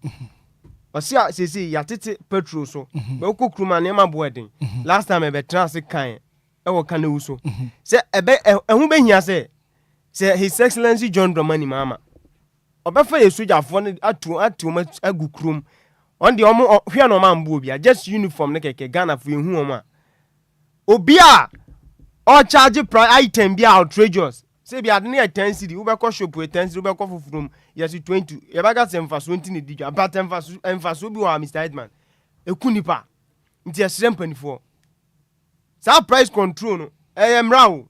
Speaker 1: osia say ya tete petrol so be kokruma na ma boedin last time e be trans kan e wo kan na so say ehun be hia say His Excellency John Dramani Mama obefa yesuja fo ne atu agukrum on the omo hwe no man bu Obia just uniform ne keke Ghana fo ehu omo Obia o charge price item bi outrageous say bi ade ne 10 cedi wo be ko shop 10 cedi wo be ko fufrum yes 20 ye ba ga sem fa so 20 ne digwa but emfa so bi wa Mr. Hitman ekunipa nti esrempanifo sa price control no emrawo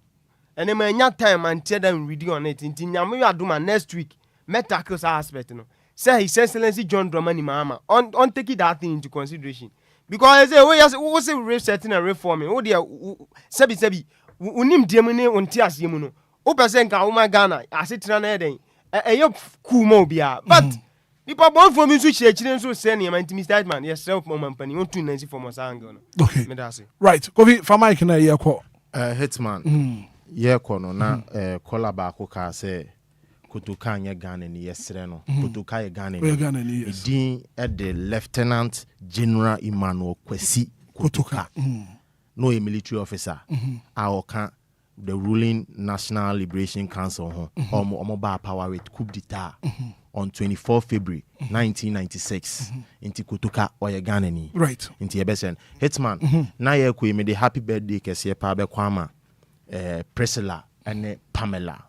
Speaker 1: ene ma nya time and tell them reading on it nti nyame yu aduma next week metackles aspect no say His Excellency John Dramani Mahama on take that thing into consideration because I say we say resetting and reforming o dia sebi unim dem ne onti asem no o person ka o ma Ghana asetra na eden eyo cool mo bia but nipa bon for me so chire so say ne man Mr. Hitman yes self moment pani on tune nancy for mo sango no
Speaker 2: okay
Speaker 1: me da say
Speaker 2: right Kofi for Mike na ye call
Speaker 12: Hitman ye kono na kola ba ko ka say Kutuka nye Ghana ni yesre no Kutuka ye Ghana ni din the Lieutenant General Emmanuel Kwesi Kutuka no a military officer aoka the ruling National Liberation Council omo ba power with coup d'etat on 24 February 1996 inti Kutuka oye Ghana ni
Speaker 2: right
Speaker 12: inti yebesen Hitman na ye ko me the happy birthday kese pa be kwama Priscilla and Pamela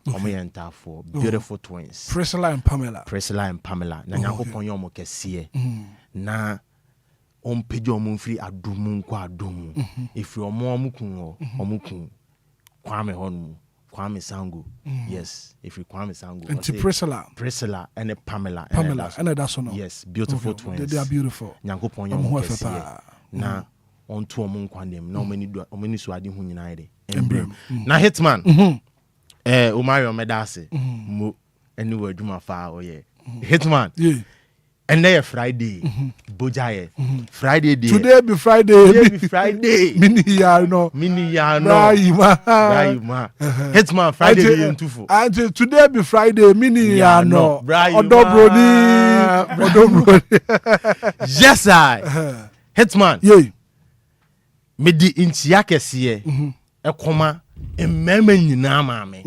Speaker 12: for beautiful twins.
Speaker 2: Priscilla and Pamela.
Speaker 12: Na nyako ponyo mo kese na ompejo mo mfiri adumu kwa adumu. If you omo omukun Kwame honu Kwame Sango. Yes, if you Kwame Sango.
Speaker 2: And
Speaker 12: Priscilla and Pamela.
Speaker 2: Anidaso no.
Speaker 12: Yes, beautiful twins.
Speaker 2: They are beautiful.
Speaker 12: Nyako ponyo mo kese na onto omo kwandem na omeni so ade hu nyina ide. Na Hitman Umario Medase mo anywhere duma fa oye Hitman and there Friday bojaye Friday day
Speaker 2: today be Friday mini ya no
Speaker 12: Brahima Hitman Friday day ntufo
Speaker 2: and today be Friday mini ya no odobroni
Speaker 12: yes I Hitman me di intia kese ekoma emmeme nyina maame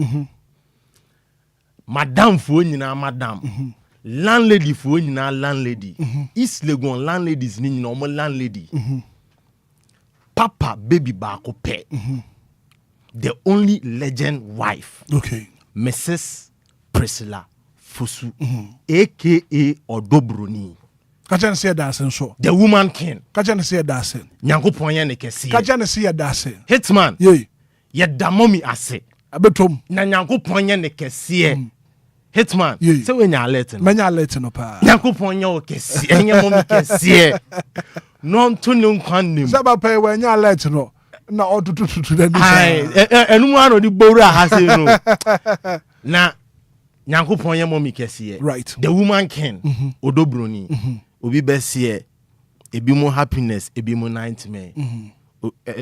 Speaker 12: madam fo nyina madam landlady fo nyina landlady East Legon landladies ni nyina omo landlady papa baby ba ko pe the only legend wife
Speaker 2: okay
Speaker 12: Mrs. Priscilla Fosu aka Odobroni
Speaker 2: Kajan say dancing so
Speaker 12: the woman king
Speaker 2: Kajan say dancing
Speaker 12: Nyankopon ye ne kese
Speaker 2: Kajan say dancing
Speaker 12: Hitman ye da mommy ase
Speaker 2: abetom
Speaker 12: na Nyankopon ye ne kese Hitman say we nya alert no
Speaker 2: manya alert no pa
Speaker 12: Nyankopon ye o kese enye mommy kese no nto ne nkwan nim
Speaker 2: saba pa we nya alert no na otututu da ni
Speaker 12: enu ano di boru ha se no na Nyankopon ye mommy kese
Speaker 2: right
Speaker 12: the woman king Odobroni obi besie ebi mo happiness ebi mo nightmare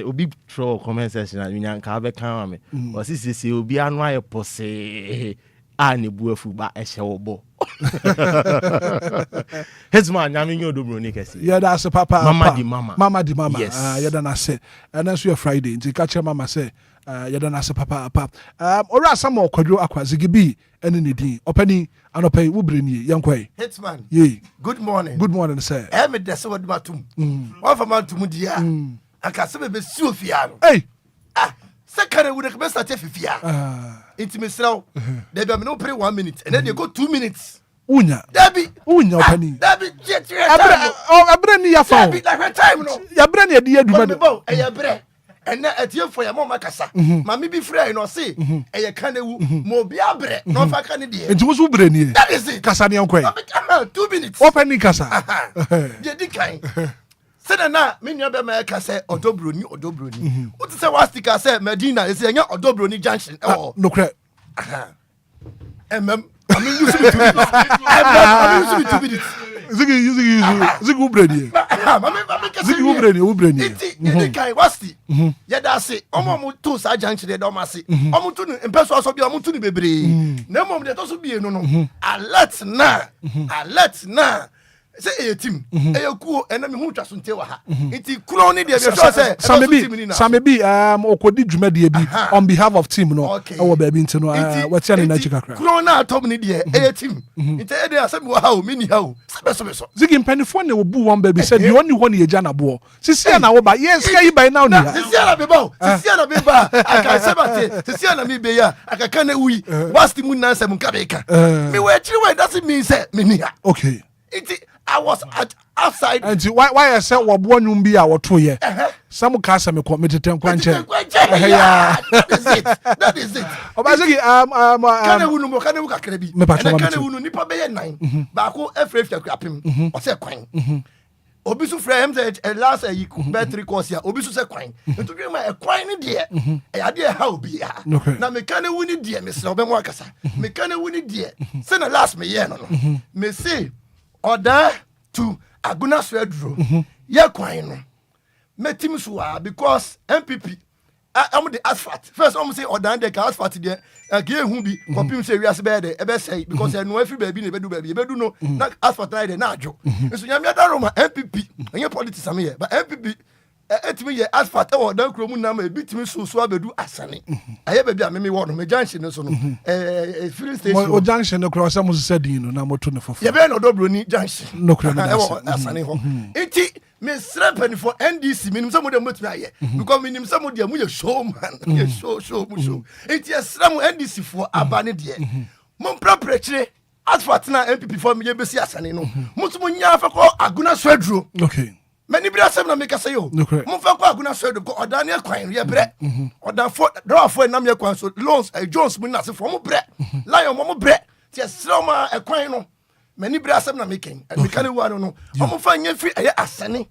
Speaker 12: obi throw comment section na nyanka be kan me o si obi anu aye pose ne buafu ba ehye wo bo Hitman nyame nyo dobro ni kesi
Speaker 2: yeah that's papa mama di mama
Speaker 12: yes.
Speaker 2: Yeah na say and then so Friday nti ka che mama say yeah na say papa ora some kwadwo akwa zigibi ene ne din opani anopai wo breni yankoi
Speaker 13: Hitman
Speaker 2: yeah
Speaker 13: good morning
Speaker 2: sir
Speaker 13: me dese wo matum one for man tum dia aka se be si ofia no
Speaker 2: hey
Speaker 13: second we dey start fifia intimacy now dey be no pray 1 minute and then they go 2 minutes
Speaker 2: unya opani
Speaker 13: dabi
Speaker 2: abre ni ya fa
Speaker 13: dabi like time no
Speaker 2: ya bre ni adi aduma
Speaker 13: no e ya bre ena atie for ya mama kasa mama bi frɛ no se e ya kanewu mo bi abre no fa ka ne de
Speaker 2: enti wo so bre ni
Speaker 13: that is it
Speaker 2: kasa ni yankoi
Speaker 13: 2 minutes
Speaker 2: opani kasa
Speaker 13: je di kan sena na me nua be ma ka se odobroni what say was sticker say Medina is enya odobroni junction
Speaker 2: no kra
Speaker 13: I mean you should be 2 minutes
Speaker 2: zigi ubreni ubreni
Speaker 13: iti kai wasti ya da se omo to sa junction de do ma se omo to no empeso so bia omo to no bebre na mom de to so bie no alert na say a team kuo ena me hu twa so nte wa ha iti kuro ni de be so say
Speaker 2: samebi okodi dwumade bi on behalf of team no e baabi nti no watia ne na chikakra
Speaker 13: kuro na top ni de a team nti e de asem wa ha o mini ha o so
Speaker 2: zigi mpanifo ne wo bu won baabi say de oni ho ne ye na bo sisi na wo ba yes kai by now ni
Speaker 13: sisi na be ba aka sebate sisi na mi be ya aka kan wi wasti mu na nsem nka be ka me we chiri we doesn't mean say me ni ha
Speaker 2: okay
Speaker 13: I was outside.
Speaker 2: And why I said what one you be our 2 year. Some cast me committed to
Speaker 13: That is it.
Speaker 2: Obazigi
Speaker 13: Kana wunu mo kana wuka krebi. Kana wunu nipa be 9. Ba ko efre krapim. O se kwan. Obi su frɛ him say last yi battery course ya obi su se kwan. Nto dwe ma kwan ni de e ade e ha obi ya. Na me kana wuni de me se obe mo akasa. Me kana wuni de. Se na last me ye no. Me say order to Aguna Swedro. Ye kwan no. Metim so because MPP I'm the asphalt. First I'm say order the asphalt there. Again hu bi kopim say we as be there e be say because no every baby ne be do no na asphalt na there na adwo. So nyame da Roma MPP. Enye politics am here but MPP etimi ye asphalt e order kro mu na ma ebitimi so abedu asane. Aye baby am me wo no me junction no so no filling station.
Speaker 2: O junction no kro say mo se din no na moto ne fofo.
Speaker 13: Ye be no Dobroni junction.
Speaker 2: No kro na
Speaker 13: asane ho. Enti me strap for NDC minim some dem motumi aye because minim some dem mu ye show man ye show enti esram NDC for abane de mo praprekire asphalt na MPP for me ye besi asane no mo so nya fa ko Aguna Swedro
Speaker 2: okay
Speaker 13: many bra sem na make say yo mo fa ko Aguna Swedro ko odan ye kwan ye bre odan for draw for nam ye kwan so loans Jones mu na se for mo bre lion mo bre ti esram e kwan no many bra sem na making and me can one no omo fa nya free aye asane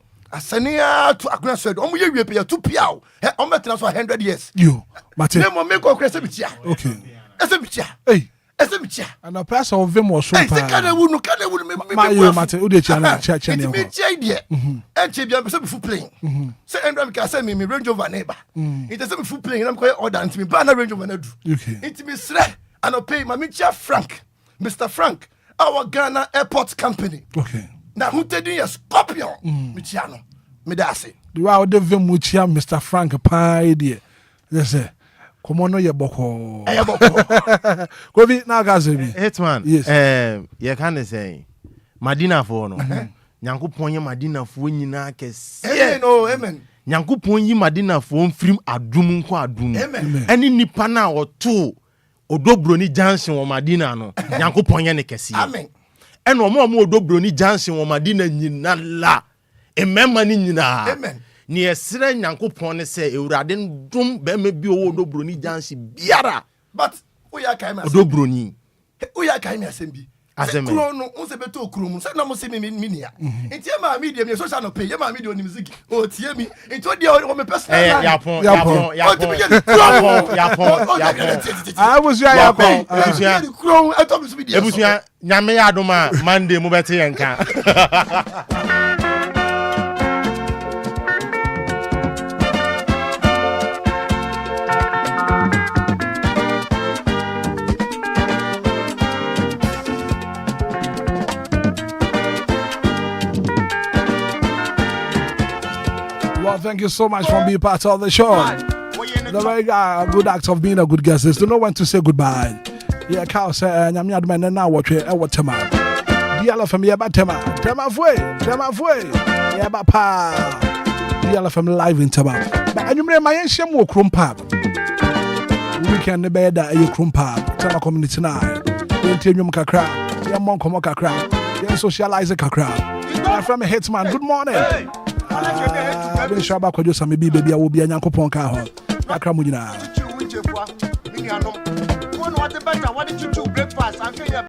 Speaker 13: to Aguna Swedro omo ye wie pe ya 2 piao omo betena so 100 years
Speaker 2: yo mate
Speaker 13: ne mo make okra se bitia
Speaker 2: okay
Speaker 13: ese bitia ese bitia
Speaker 2: and a person of them was so pa
Speaker 13: kana wunu me
Speaker 2: mate o de chana
Speaker 13: me tie de e che bia se be full plane se endra me ka se me Range Rover neighbor it se be full plane na me ko order ntimi ba na Range Rover na du it me sre and o pay my chia Frank Mr. Frank our Ghana airport company
Speaker 2: okay
Speaker 13: na who tedin ya Scorpion me chia no me da ase
Speaker 2: the wa de vem mu chia Mr. Frank pai de yes komo no ye boko Kobi na gaze bi
Speaker 12: Hitman
Speaker 2: yes
Speaker 12: ye can say Madina for no Nyankopon ye Madina fo nyina kese
Speaker 13: amen
Speaker 12: Nyankopon yi Madina fo mfrim adum nko adum eni nipa na oto Odobroni Junction wo Madina no Nyankopon ye ne kese
Speaker 13: amen
Speaker 12: eno mo Odobroni Junction wo Madina nyina la emema ni nyina
Speaker 13: amen
Speaker 12: ni esre Nyankopon ne se Ewurade ndum be me bi Odobroni Junction biara
Speaker 13: but oya kai ma
Speaker 12: Odobroni
Speaker 13: oya kai ma asembi kuro no unse beto kuro mu se na mo se mi nia enti e ma media mi social no pay e ma media oni music o tie mi enti o dia o me personal
Speaker 12: yapon
Speaker 13: kuro eto mi so media
Speaker 12: ebusia nyame ya adoma Monday mo bete yenka
Speaker 2: Well, thank you so much for being part of the show. The very good act of being a good guest is to know when to say goodbye. Yeah, Carl said, I'm not man, and now watch it. What Tema? DLFM, yeah, but Tema Fue, yeah, but pa. DLFM live in Tema. But I remember my ancient walk room pub. Weekend the bed at a crum pub, Tema community tonight. Continue Kakra, your monk Kakra, your socializer Kakra. From Hitman, good morning. I've been sure about you, some baby, I will be a Yanko Ponka. Kakramudina. What did you do breakfast?